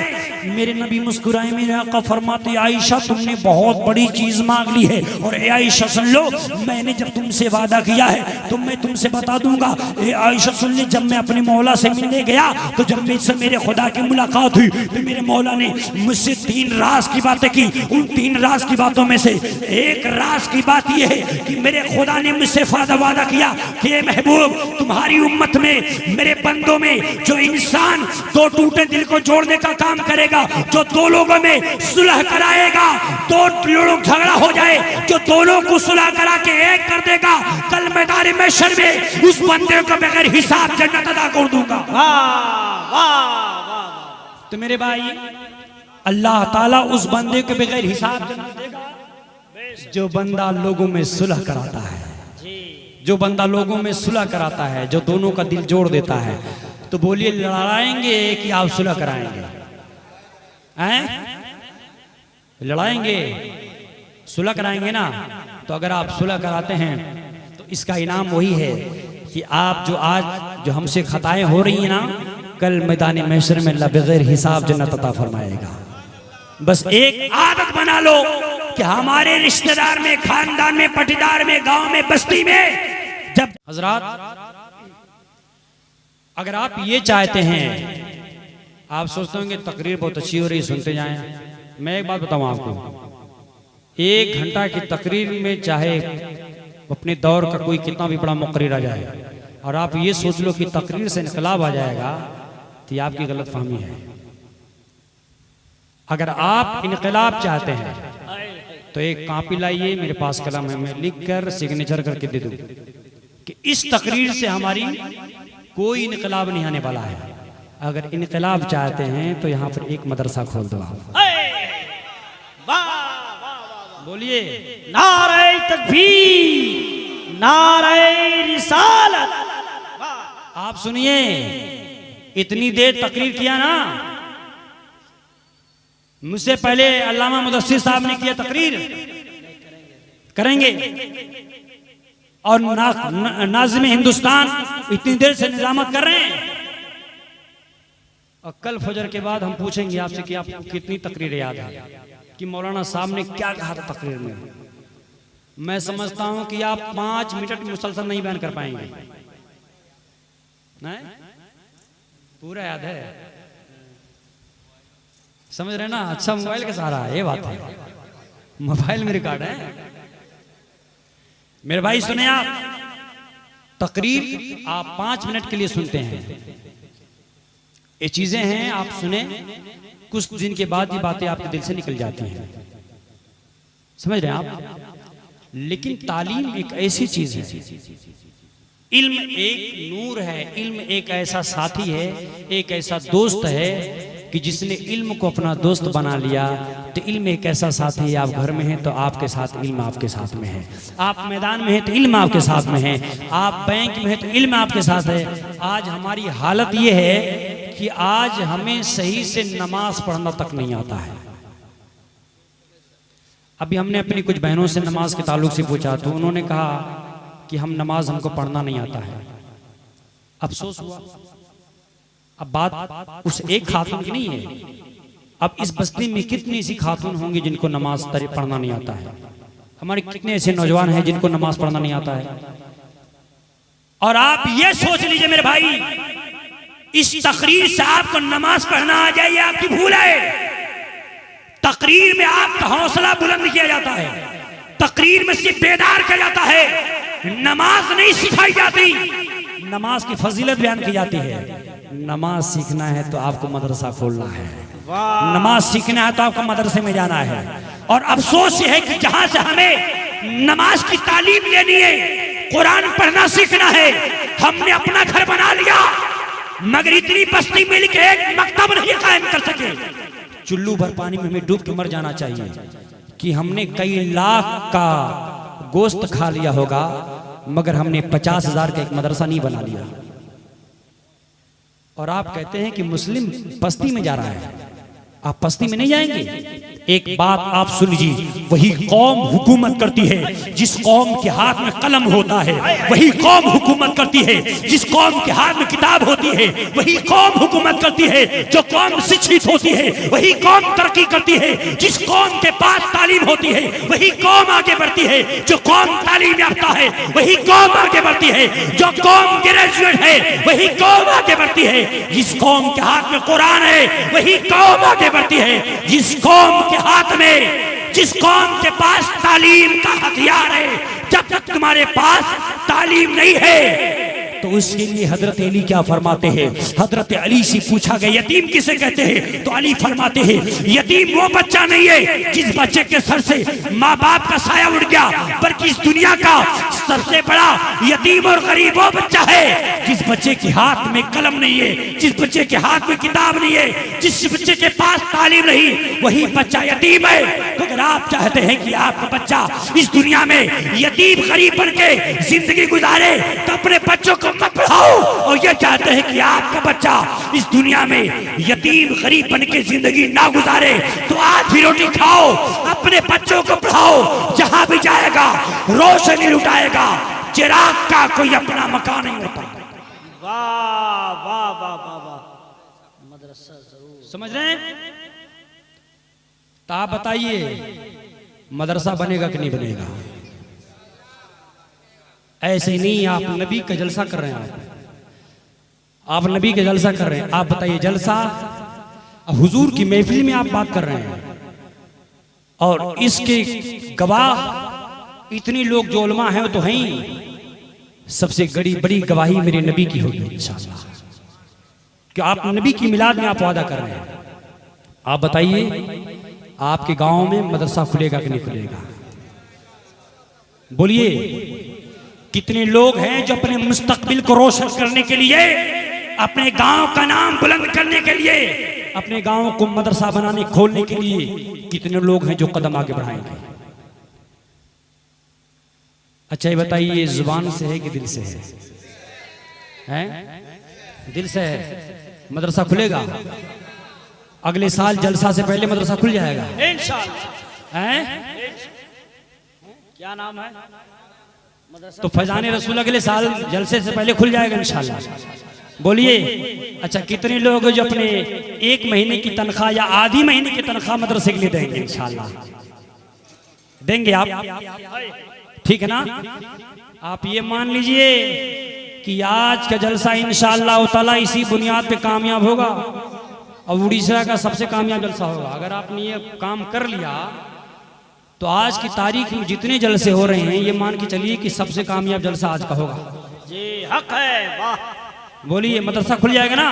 Speaker 3: मेरे नबी मुस्कुराए, मेरे आका फरमाते आयशा तुमने बहुत बड़ी चीज मांग ली है और ए आयशा सुन लो मैंने जब तुमसे वादा किया है तो मैं तुमसे बता दूंगा। ए आयशा सुन ले जब मैं अपने मौला से मिलने गया तो जब मुझसे मेरे खुदा की मुलाकात हुई तो मेरे मौला ने मुझसे 3 राज की बातें की। उन 3 राज की बातों में से एक राज की बात यह है कि मेरे खुदा ने मुझसे वादा किया कि महबूब तुम्हारी उम्मत में मेरे बंदों में जो इंसान 2 टूटे दिल को जोड़ने का काम करेगा, जो 2 लोगों में सुलह कराएगा, 2 लोग झगड़ा हो जाए जो दोनों को सुलह करा के एक कर देगा, कल मैदान महशर में उस बंदे को बगैर हिसाब जन्नत अदा कर दूंगा।
Speaker 2: वाह वाह वाह।
Speaker 3: तो मेरे भाई अल्लाह ताला उस बंदे को बगैर हिसाब जन्नत देगा जो बंदा लोगों में सुलह कराता है, जो बंदा लोगों में सुलह कराता है, जो दोनों का दिल जोड़ देता है। तो बोलिए लड़ाएंगे कि आप सुलह कराएंगे? हैं? लड़ाएंगे सुलह कराएंगे ना। तो अगर आप सुलह कराते हैं तो इसका इनाम वही है कि आप जो आज जो हमसे खताएं हो रही हैं ना कल मैदान महशर में अल्लाह बगैर हिसाब जन्नत अता फरमाएगा। बस एक आदत बना लो कि हमारे रिश्तेदार में, खानदान में, पटीदार में, गांव में, बस्ती में जब हजरात अगर आप ये चाहते हैं, आप सोचते होंगे तकरीर बहुत अच्छी हो रही सुनते जाएं। मैं एक बात बताऊं आपको, 1 घंटा की तकरीर में चाहे अपने दौर का कोई कितना भी बड़ा मुकर्रिर आ जाए और आप ये सोच लो कि तकरीर से इनकलाब आ जाएगा तो ये आपकी गलतफहमी है। अगर आप इनकलाब चाहते हैं तो एक कॉपी लाइए, मेरे पास कलम है, मैं लिख कर सिग्नेचर करके दे दूं कि इस तकरीर से हमारी कोई इनकलाब नहीं आने वाला है। अगर इनकलाब चाहते हैं तो यहाँ पर एक मदरसा खोल दो आप। बोलिए
Speaker 2: नारे तकबीर, नारे रिसालत।
Speaker 3: आप सुनिए, इतनी देर तकरीर किया ना, मुझसे पहले अल्लामा मुदस्सिर साहब ने किया तकरीर, करेंगे और नाज़िम हिंदुस्तान इतनी देर से निजामत कर रहे हैं और कल फजर के बाद हम पूछेंगे आपसे कि आपको कितनी तकरीर याद है कि मौलाना साहब ने क्या कहा था तकरीर में। मैं समझता हूं कि आप 5 मिनट मुसलसल नहीं बयान कर पाएंगे। नहीं पूरा याद है, समझ रहे ना? अच्छा मोबाइल का सहारा है, ये बात है, मोबाइल में रिकॉर्ड है। मेरे भाई सुने आप, तकरीर आप 5 मिनट के लिए सुनते हैं, ये चीजें हैं आप सुने, कुछ दिन के बाद ये बातें आपके दिल से निकल जाती हैं, समझ रहे हैं आप? लेकिन तालीम एक ऐसी चीज है, इल्म एक नूर है, इल्म एक ऐसा साथी है, एक ऐसा दोस्त है कि जिसने इल्म को अपना दोस्त बना लिया, तो इल्म एक ऐसा साथी है, आप घर में हैं तो आपके साथ इल्म आपके साथ में है, आप मैदान में हैं तो इल्म आपके साथ में है, आप बैंक में हैं तो इल्म आपके साथ है। आज हमारी हालत ये है कि आज हमें सही से नमाज पढ़ना तक नहीं आता है। अभी हमने अपनी कुछ बहनों से नमाज के ताल्लुक से पूछा तो उन्होंने कहा कि हम नमाज हमको पढ़ना नहीं आता है। अफसोस हुआ, अब बात उस एक खातून की नहीं है, अब इस बस्ती में कितनी ऐसी खातून होंगी जिनको नमाज पढ़ना नहीं आता है, हमारे कितने ऐसे नौजवान हैं जिनको नमाज पढ़ना नहीं आता है। और आप ये सोच लीजिए मेरे भाई, इस तकरीर से आपको नमाज पढ़ना आ जाए ये आपकी भूल है। तकरीर में आपका हौसला बुलंद किया जाता है, तकरीर में सिर्फ बेदार किया जाता है, नमाज नहीं सिखाई जाती, नमाज की फजीलत बयान की जाती है। नमाज सीखना है तो आपको मदरसा खोलना है, नमाज सीखना है तो आपको मदरसे में जाना है। और अफसोस ये है कि जहां से हमें नमाज की तालीम लेनी है, कुरान पढ़ना सीखना है, हमने अपना घर बना लिया मगर इतनी बस्ती मिल के एक मकतब नहीं कायम कर सके। चुल्लू भर पानी में हमें डूब के मर जाना चाहिए कि हमने कई लाख का गोश्त खा लिया होगा मगर हमने 50,000 का एक मदरसा नहीं बना लिया। और आप कहते हैं कि मुस्लिम बस्ती में जा रहा है, आप बस्ती में नहीं जाएंगे। एक बात आप सुन लीजिए, वही कौम हुकूमत करती है जिस कौम के हाथ में कलम होता है, वही कौम हुकूमत करती है जिस कौम के हाथ में किताब होती है, वही कौम हुकूमत करती है जो कौम शिक्षित होती है, वही कौम तरक्की करती है जिस कौम के पास तालीम होती है, वही कौम आगे बढ़ती है जो कौम तालीम याफ्ता है, वही कौम आगे बढ़ती है जो कौम ग्रेजुएट है, वही कौम आगे बढ़ती है जिस कौम के हाथ में कुरान है, वही कौम आगे बढ़ती है जिस कौम के हाथ में, जिस कौम के पास तालीम का हथियार है। जब तक तुम्हारे पास तालीम नहीं है तो उसके लिए हजरत अली क्या फरमाते हैं? हजरत अली से पूछा गया यतीम किसे कहते हैं, तो अली फरमाते हैं यतीम वो बच्चा नहीं है जिस बच्चे के सर से माँ बाप का साया उड़ गया, बल्कि इस दुनिया का सबसे बड़ा यतीम और गरीब वो बच्चा है जिस बच्चे के हाथ में कलम नहीं है, जिस बच्चे के हाथ में किताब नहीं है, जिस बच्चे के पास तालीम नहीं, वही बच्चा यतीम है। तो अगर आप चाहते हैं कि आपका बच्चा इस दुनिया में यतीम गरीब बन के जिंदगी गुजारे तो अपने बच्चों को मत पढ़ाओ। और ये चाहते हैं कि आपका बच्चा इस दुनिया में यतीम गरीब बन के जिंदगी ना गुजारे तो आधी रोटी खाओ, अपने बच्चों को पढ़ाओ, जहां भी जाएगा रोशनी लुटाएगा, चिराग का कोई अपना मकान नहीं होता।
Speaker 2: वाह वाह वाह वाह वाह, मदरसा जरूर।
Speaker 3: समझ रहे हैं? तो आप बताइए मदरसा बनेगा कि नहीं बनेगा? ऐसे नहीं, आप नबी का जलसा कर रहे हैं, आप नबी का जलसा कर रहे हैं। आप बताइए जलसा हुजूर की महफिल में आप बात कर रहे हैं और इसके गवाह इतने लोग जो उलमा हैं वो तो हैं ही, सबसे बड़ी गवाही मेरे नबी की होगी इंशाअल्लाह कि आप नबी की मिलाद में आप वादा कर रहे हैं। आप बताइए आपके गांव में मदरसा खुलेगा कि नहीं खुलेगा? बोलिए कितने लोग हैं जो अपने मुस्तकबिल को रोशन करने के लिए, अपने गांव का नाम बुलंद करने के लिए, अपने गांव को मदरसा बनाने खोलने के लिए कितने लोग हैं जो कदम आगे बढ़ाएंगे? अच्छा ये बताइए जुबान से है कि दिल से है? हैं? दिल से है। मदरसा खुलेगा अगले साल, जलसा से पहले मदरसा खुल जाएगा
Speaker 2: इंशाअल्लाह।
Speaker 3: हैं?
Speaker 2: क्या नाम है मदरसा?
Speaker 3: तो फैजान रसूल अगले साल जलसे से पहले खुल जाएगा इंशाल्लाह। बोलिए अच्छा कितने लोग जो अपने 1 महीने की तनख्वाह या आधी महीने की तनख्वाह मदरसे के लिए देंगे? इंशाल्लाह देंगे आप, ठीक है ना? आप ये मान लीजिए कि कि आज का जलसा इंशाअल्लाह ताला इसी बुनियाद पे कामयाब होगा और उड़ीसा का सबसे कामयाब जलसा होगा। अगर आपने ये काम कर लिया तो आज की तारीख में जितने जलसे हो रहे हैं ये मान के चलिए कि सबसे कामयाब जलसा आज का होगा।
Speaker 2: जी हक है, वाह।
Speaker 3: बोलिए मदरसा खुल जाएगा ना।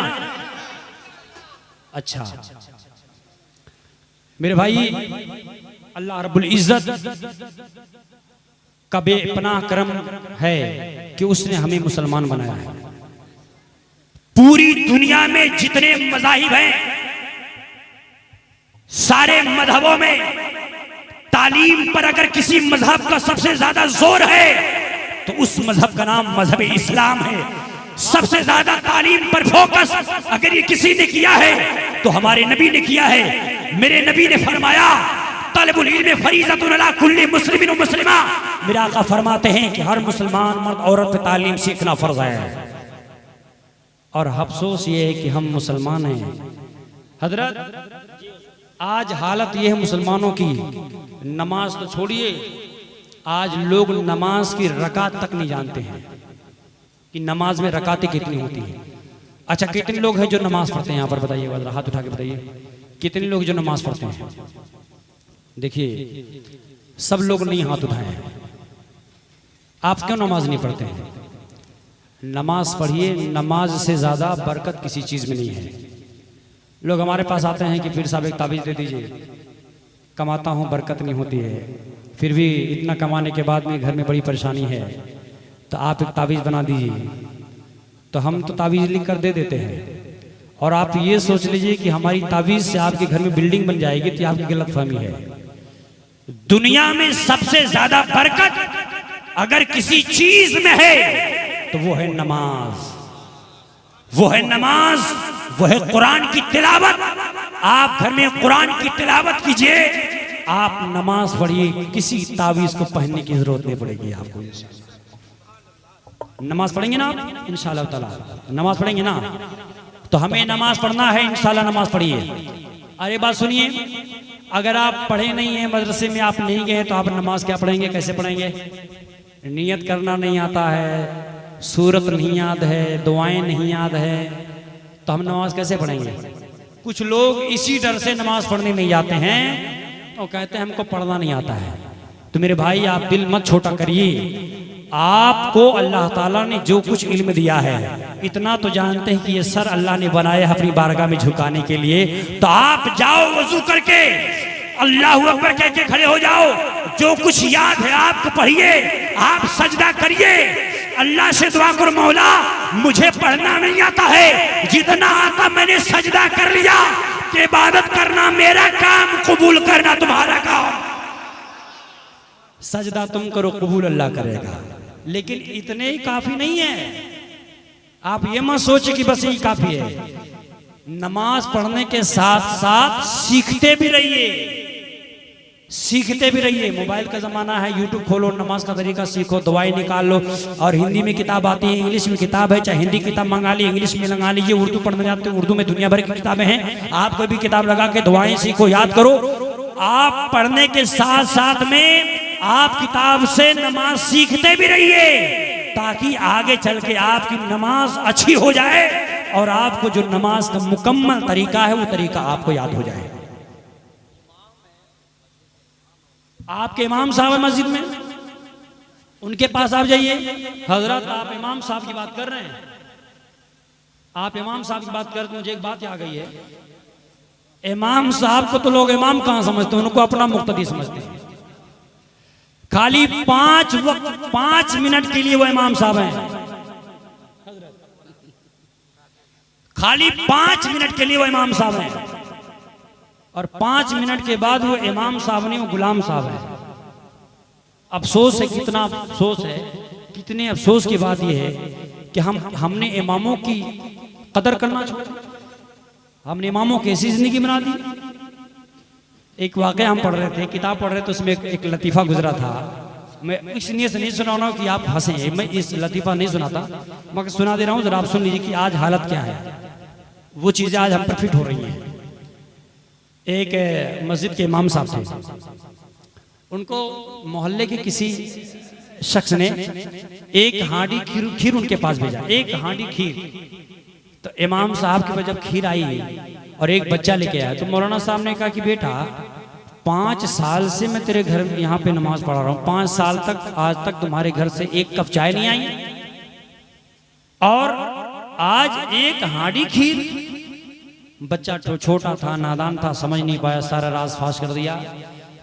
Speaker 3: अच्छा मेरे भाई, अल्लाह रब्बुल इज्जत का बेपनाह करम है कि उसने हमें मुसलमान बनाया है। पूरी दुनिया में जितने मज़ाहिब हैं, सारे मजहबों में तालीम पर अगर किसी मजहब का सबसे ज्यादा जोर है तो उस मजहब का नाम मजहब इस्लाम है। सबसे ज्यादा तालीम पर फोकस अगर ये किसी ने किया है तो हमारे नबी ने किया है। मेरे नबी ने फरमाया तलबुल इल्म फरीज़तुन अला कुल्ली मुस्लिमिन व मुस्लिमा। मेरे आका फरमाते हैं कि हर मुसलमान मर्द औरत पे तालीम सीखना फर्ज है। और अफसोस ये है कि हम मुसलमान हैं हजरत, आज हालत ये है मुसलमानों की, नमाज तो छोड़िए, आज लोग नमाज की रकात तक नहीं जानते हैं कि नमाज में रकातें कितनी होती हैं। अच्छा कितने लोग हैं जो नमाज पढ़ते हैं यहाँ पर बताइए, हाथ उठा के बताइए कितने लोग जो नमाज पढ़ते हैं। देखिए सब लोग नहीं हाथ उठाए हैं। आप क्यों नमाज नहीं पढ़ते हैं? नमाज पढ़िए, नमाज से ज्यादा बरकत किसी चीज में नहीं है। लोग हमारे पास आते हैं कि फिर साहब एक ताबीज़ दे दीजिए, कमाता हूँ बरकत नहीं होती है, फिर भी इतना कमाने के बाद में घर में बड़ी परेशानी है, तो आप एक ताबीज़ बना दीजिए। तो हम तो ताबीज़ लिख कर दे देते हैं और आप ये सोच लीजिए कि हमारी ताबीज़ से आपके घर में बिल्डिंग बन जाएगी, तो आपकी गलतफहमी है। दुनिया में सबसे ज्यादा बरकत अगर किसी चीज में है तो वो है नमाज, वो है नमाज, वो है कुरान की तिलावत। आप घर में कुरान की तिलावत कीजिए, आप नमाज पढ़िए, किसी तावीज को पहनने की जरूरत नहीं पड़ेगी आपको। नमाज पढ़ेंगे ना आप इंशाअल्लाह ताला, नमाज पढ़ेंगे ना, तो हमें नमाज पढ़ना है इंशाअल्लाह, नमाज पढ़िए। अरे बात सुनिए, अगर आप पढ़े नहीं हैं, मदरसे में आप नहीं गए, तो आप नमाज क्या पढ़ेंगे, कैसे पढ़ेंगे? नियत करना नहीं आता है, सूरत नहीं याद है, दुआएं नहीं याद है, तो हम नमाज कैसे पढ़ेंगे? कुछ लोग इसी डर से नमाज पढ़ने नहीं जाते हैं और कहते हैं हमको पढ़ना नहीं आता है। तो मेरे भाई आप दिल मत छोटा करिए, आपको अल्लाह ताला ने जो कुछ इल्म दिया है, इतना तो जानते हैं कि ये सर अल्लाह ने बनाया अपनी बारगाह में झुकाने के लिए। तो आप जाओ वजू करके अल्लाहू अकबर कह के खड़े हो जाओ, जो कुछ याद है आपको पढ़िए, आप सजदा करिए, अल्लाह से दुआ करो मौला मुझे पढ़ना नहीं आता है, जितना आता मैंने सजदा कर लिया, कि इबादत करना मेरा काम, कबूल करना तुम्हारा काम। सजदा तुम करो, कबूल अल्लाह करेगा। लेकिन इतने ही काफी नहीं है। आप ये मत सोचिए कि बस यही काफी है। नमाज पढ़ने के साथ साथ सीखते भी रहिए, सीखते भी रहिए। मोबाइल का जमाना है, यूट्यूब खोलो, नमाज का तरीका सीखो, दुआएं निकाल लो। और हिंदी में किताब आती है, इंग्लिश में किताब है, चाहे हिंदी किताब मंगा ली, इंग्लिश में लगा लीजिए। उर्दू पढ़ने जाते हो, उर्दू में दुनिया भर की किताबें हैं, आप कोई भी किताब लगा के दुआएं सीखो, याद करो। आप पढ़ने के साथ साथ में आप किताब से नमाज सीखते भी रहिए, ताकि आगे चल के आपकी नमाज अच्छी हो जाए और आपको जो नमाज का मुकम्मल तरीका है वो तरीका आपको याद हो जाए। आपके इमाम साहब है मस्जिद में, उनके पास आप जाइए। हजरत आप इमाम साहब की बात कर रहे हैं, आप इमाम साहब की बात कर रहे हैं, मुझे एक बात आ गई है। इमाम साहब को तो लोग इमाम कहां समझते हैं, उनको अपना मुक्तदी समझते हैं। खाली 5 मिनट के लिए वो इमाम साहब हैं, खाली 5 मिनट के लिए वो इमाम साहब हैं, और 5 मिनट के बाद वो इमाम साहब नहीं, वो गुलाम साहब है। अफसोस है, कितना अफसोस है, कितने अफसोस की बात यह है कि हमने इमामों की कदर करना छोड़ा, हमने इमामों की ऐसी जिंदगी बना दी। एक वाकया हम पढ़ रहे थे, किताब पढ़ रहे थे, उसमें एक लतीफ़ा गुजरा था। मैं इसलिए से नहीं सुना रहा हूँ कि आप हंसें, मैं इस लतीफ़ा नहीं सुनाता, मगर सुना दे रहा हूँ, जरा आप सुन लीजिए कि आज हालत क्या है। वो चीज़ें आज हम पर फिट हो रही हैं। एक मस्जिद के इमाम साहब थे, उनको मोहल्ले के किसी
Speaker 1: शख्स ने एक हांडी खीर उनके पास भेजा, एक हांडी खीर। तो इमाम साहब के पास जब खीर आई और एक बच्चा लेके आया, तो मौलाना साहब ने कहा कि बेटा 5 साल से मैं तेरे घर में यहाँ पे नमाज पढ़ा रहा हूँ, 5 साल तक आज तक तुम्हारे घर से एक कप चाय नहीं आई, और आज एक हांडी खीर। बच्चा छोटा था, नादान था, समझ नहीं पाया, सारा राज फाश कर दिया।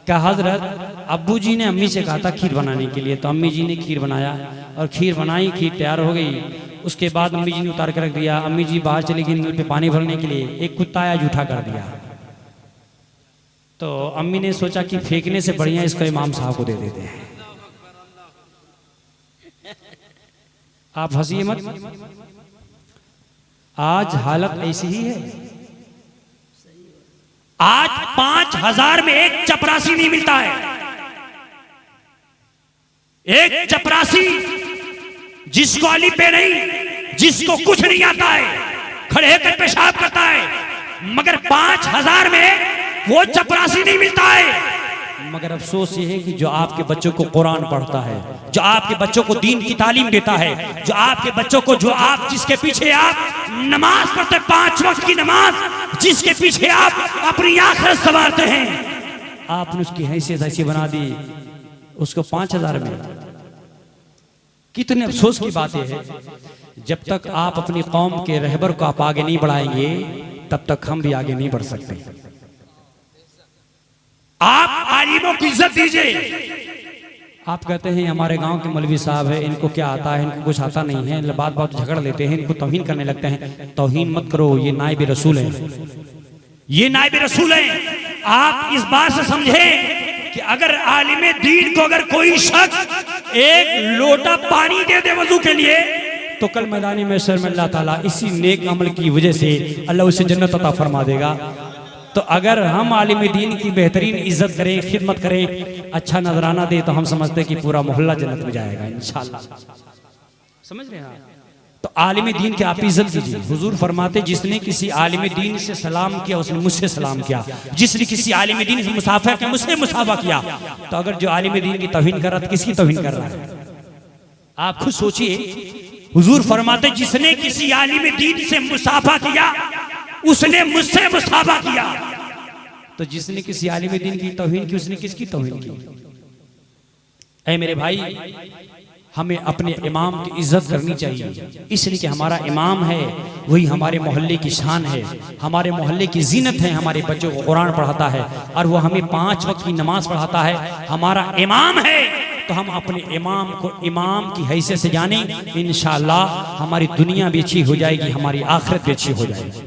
Speaker 1: क्या हजरत अब्बू जी ने अम्मी से कहा था खीर बनाने के लिए, तो अम्मी जी ने खीर बनाया और खीर बनाई, खीर तैयार हो गई। उसके बाद अम्मी जी ने उतार कर रख दिया। अम्मी जी बाहर चली गई नल पे पानी भरने के लिए, एक कुत्ता आया जूठा कर दिया। तो अम्मी ने सोचा कि फेंकने से बढ़िया इसको इमाम साहब को दे देते हैं। आप हंसिए मत, आज हालत ऐसी ही है।
Speaker 3: आज 5000 में एक चपरासी नहीं मिलता है। एक चपरासी जिसको अली पे नहीं, जिसको कुछ नहीं आता है, खड़े होकर पेशाब करता है, मगर 5000 में वो चपरासी नहीं मिलता है।
Speaker 1: मगर अफसोस ये है कि जो आपके बच्चों को कुरान पढ़ता है,
Speaker 3: जो आपके बच्चों को दीन की तालीम देता है, जो आपके बच्चों को, जो आप जिसके पीछे आप नमाज पढ़ते, 5 वक्त की नमाज, जिसके पीछे आप अपनी आखिरत संवारते हैं,
Speaker 1: आपने उसकी हैसियत ऐसी बना दी, उसको 5000 में। कितने अफसोस की बात है, जब तक आप अपनी कौम के रहबर को आप आगे नहीं बढ़ाएंगे, तब तक हम भी आगे नहीं बढ़ सकते।
Speaker 3: आप आलिमों की इज्जत दीजिए।
Speaker 1: आप कहते हैं हमारे गांव के मौलवी साहब है, इनको क्या आता है, इनको कुछ आता नहीं है, बात बात झगड़ लेते हैं, इनको तौहीन करने लगते हैं। तौहीन मत करो, ये नाइब रसूल है,
Speaker 3: ये नाइब रसूल है। आप इस बात से समझें कि अगर आलिम दीन को अगर कोई शख्स एक लोटा पानी दे दे वजू के लिए,
Speaker 1: तो कल मैदानी महशर में अल्लाह ताला इसी नेक अमल की वजह से अल्लाह उसे जन्नत अता फरमा देगा। तो अगर हम आलिम दीन की बेहतरीन इज्जत करें, खिदमत करें, अच्छा नजराना दे, तो हम समझते हैं कि पूरा मोहल्ला जन्नत में जाएगा इंशाअल्लाह। समझ रहे हैं आप? तो आलिम दीन की आप इज्जत कीजिए। हुजूर फरमाते जिसने किसी आलिम दीन से सलाम किया उसने मुझसे सलाम किया, जिसने किसी आलिम दीन से मुसाफा किया मुझसे मुसाफा किया। तो अगर जो आलिम दीन की तौहीन कर रहा है, किसकी तौहीन कर रहा है? आप खुद सोचिए।
Speaker 3: हुजूर फरमाते जिसने किसी आलिम दीन से मुसाफा किया उसने मुझसे मुसाफा किया।
Speaker 1: तो जिसने किसी आलिम दीन की तौहीन की उसने किसकी तौहीन की? ऐ मेरे भाई, हमें अपने इमाम की इज्जत करनी चाहिए, इसलिए कि हमारा इमाम है, वही हमारे मोहल्ले की शान है, हमारे मोहल्ले की जीनत है। हमारे बच्चों को कुरान पढ़ाता है और वो हमें 5 वक्त की नमाज पढ़ाता है। हमारा इमाम है, तो हम अपने इमाम को इमाम की हैसियत से जाने, इंशाअल्लाह हमारी दुनिया भी अच्छी हो जाएगी, हमारी आखिरत भी अच्छी हो जाएगी।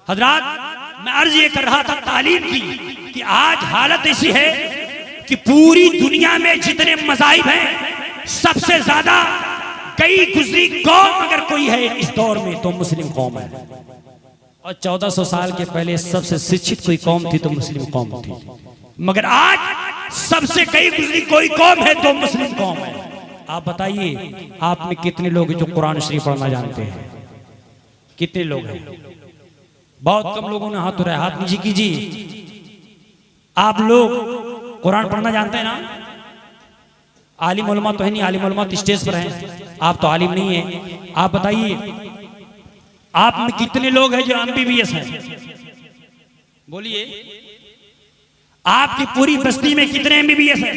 Speaker 3: हजरात, मैं अर्ज ये कर रहा था तालीम की कि आज हालत ऐसी है कि पूरी दुनिया में जितने मज़ाहिब हैं, सबसे ज्यादा कई गुजरी कौम अगर कोई है इस दौर में तो मुस्लिम कौम है।
Speaker 1: और 1400 साल के पहले सबसे शिक्षित कोई कौम थी तो मुस्लिम कौम थी।
Speaker 3: मगर आज सबसे कई गुजरी कोई कौम है तो मुस्लिम कौम है।
Speaker 1: आप बताइए, आप में कितने लोग जो कुरान शरीफ पढ़ना जानते हैं? कितने लोग हैं? बहुत कम लोगों ने हाथ उठाया। हाथ नीचे कीजिए। आप लोग कुरान पढ़ना जानते हैं ना? आलिम उलमा तो है नहीं, आलिम उलमा तो स्टेज पर हैं, आप तो आलिम नहीं है। आप बताइए, आप में कितने लोग हैं जो MBBS हैं? बोलिए।
Speaker 3: आपकी पूरी बस्ती में कितने MBBS हैं?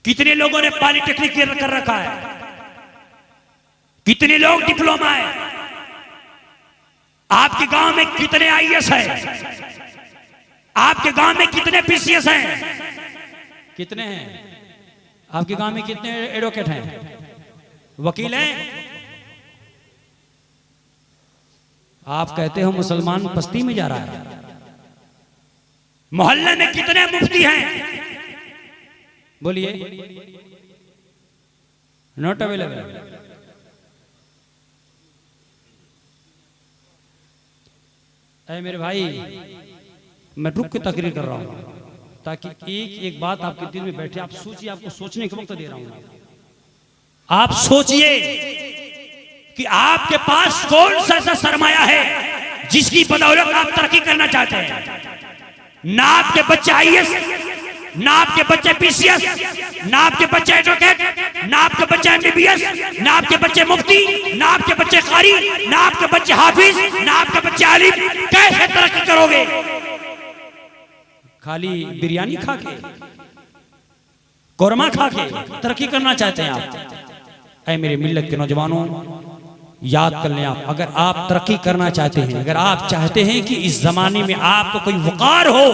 Speaker 3: कितने लोगों ने पॉलिटेक्निक कर रखा है? कितने लोग डिप्लोमा है? आपके गांव में कितने IAS हैं? आपके गांव में कितने PCS हैं?
Speaker 1: कितने हैं? आपके गांव में कितने एडवोकेट हैं, वकील हैं? आप कहते हो मुसलमान बस्ती में जा रहा है।
Speaker 3: मोहल्ले में कितने मुफ्ती हैं?
Speaker 1: बोलिए। Not available. ऐ मेरे भाई, मैं रुक के तकरीर कर रहा हूं ताकि एक एक बात आपके दिल में बैठे। आप सोचिए, आपको सोचने का वक्त दे रहा हूं।
Speaker 3: आप सोचिए कि आपके पास कौन सा ऐसा सरमाया है जिसकी बदौलत आप तरक्की करना चाहते हैं। ना आपके बच्चे IAS, ना आपके बच्चे पीसीएस, ना आपके बच्चे एडवोकेट, ना आपके बच्चे एमबीबीएस, ना आपके बच्चे मुफ्ती, ना आपके बच्चे कारी, ना आपके बच्चे हाफिज, ना आपके बच्चे आलिम। कैसे तरक्की करोगे? खाली बिरयानी खा के, कोरमा खा के तरक्की करना चाहते हैं आप? ऐ मेरे मिल्लत के नौजवानों, याद कर लें आप, अगर आप तरक्की करना चाहते हैं, अगर आप चाहते हैं कि इस जमाने में आपको कोई वकार हो,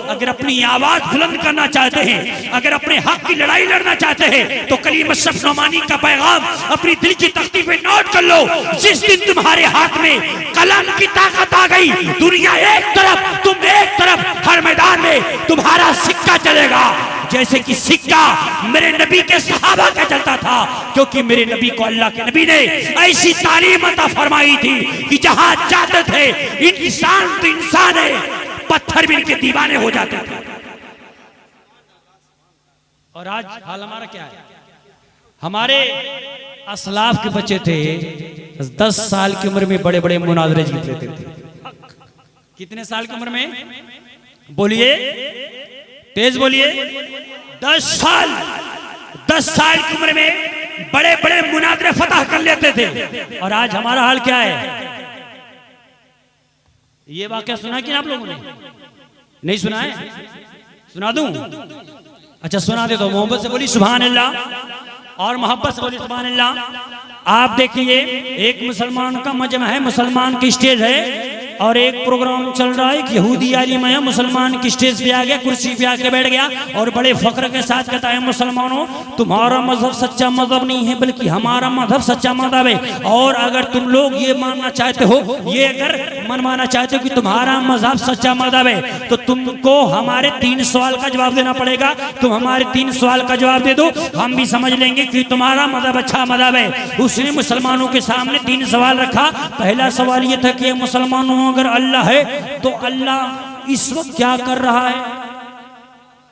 Speaker 3: अगर अपनी आवाज बुलंद करना चाहते हैं, अगर अपने हक की लड़ाई लड़ना चाहते हैं, तो कलीम अशरफ नोमानी का पैगाम अपनी दिल की तख्ती पे नोट कर लो। जिस दिन तुम्हारे हाथ में कलम की ताकत आ गई, दुनिया एक तरफ, तुम एक तरफ, हर मैदान में तुम्हारा सिक्का चलेगा। जैसे कि सिक्का मेरे नबी के सहाबा का चलता था, क्योंकि मेरे नबी को अल्लाह के नबी ने ऐसी तालीम अता फरमाई थी कि जहां जाते थे इंसान तो इंसान है, पत्थर भी इनके दीवाने हो जाते थे। और आज हाल हमारा क्या है? हमारे असलाफ के बच्चे थे 10 साल की उम्र में बड़े बड़े मुनाजरे जीत लेते थे। कितने साल की उम्र में? बोलिए, तेज बोलिए। 10 साल की उम्र में बड़े बड़े मुनाजरे फतह कर लेते थे। और आज हमारा हाल क्या है? ये वाकया सुना कि आप लोगों ने? नहीं सुना है? सुना दूं? अच्छा सुना दे दो। मोहब्बत से बोली सुभान अल्लाह, और मोहब्बत से बोली सुभान अल्लाह। आप देखिए, एक मुसलमान का मजमा है, मुसलमान की स्टेज है, और एक प्रोग्राम चल रहा है, यहूदी आलिम है, मुसलमान की स्टेज पे आ गया, कुर्सी पे आके बैठ गया, और बड़े फख्र के साथ कहता है, मुसलमानों तुम्हारा मजहब सच्चा मजहब नहीं है, बल्कि हमारा मजहब सच्चा मजहब है। और अगर तुम लोग ये मानना चाहते हो, ये अगर मनवाना चाहते हो कि तुम्हारा मजहब सच्चा मजहब है, तो तुमको हमारे 3 सवाल का जवाब देना पड़ेगा। तुम हमारे 3 सवाल का जवाब दे दो, हम भी समझ लेंगे कि तुम्हारा मजहब अच्छा मजहब है। उसने मुसलमानों के सामने 3 सवाल रखा। पहला सवाल ये था कि मुसलमानों, अगर अल्लाह है तो अल्लाह इस वक्त क्या कर रहा है?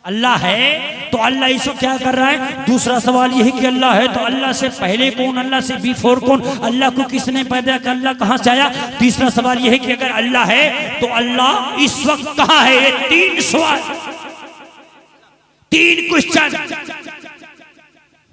Speaker 3: अल्लाह है तो अल्लाह इस वक्त क्या कर रहा है? दूसरा सवाल यह है कि अल्लाह है तो अल्लाह से पहले कौन, अल्लाह से बिफोर कौन, अल्लाह को किसने पैदा किया, अल्लाह कहां से आया? तीसरा सवाल यह है कि अगर अल्लाह है तो अल्लाह इस वक्त कहां है? ये 3 सवाल, 3 क्वेश्चन।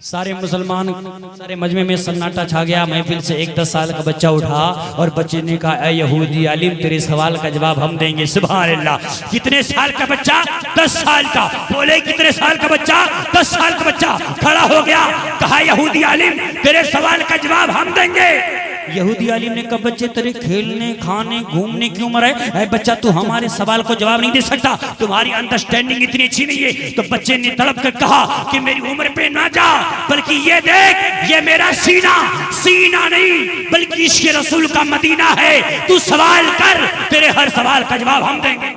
Speaker 3: सारे मुसलमान, सारे मजमे में सन्नाटा छा गया। महफिल से एक 10 साल का बच्चा उठा और बच्चे ने कहा, ऐ यहूदी आलिम, तेरे सवाल का जवाब हम देंगे। सुभान अल्लाह। कितने साल का बच्चा? 10 साल का। बोले कितने साल का बच्चा? 10 साल का बच्चा खड़ा हो गया, कहा, यहूदी आलिम, तेरे सवाल का जवाब हम देंगे। यहूदी आलिम ने कहा, बच्चे तेरे खेलने, खाने, घूमने की उम्र है, ऐ बच्चा तू हमारे सवाल को जवाब नहीं दे सकता, तुम्हारी अंडरस्टैंडिंग इतनी अच्छी नहीं है। तो बच्चे ने तड़प कर कहा कि मेरी उम्र पे ना जा, बल्कि ये देख, ये मेरा सीना, सीना नहीं बल्कि इश्क़ रसूल का मदीना है। तू सवाल कर, तेरे हर सवाल का जवाब हम देंगे।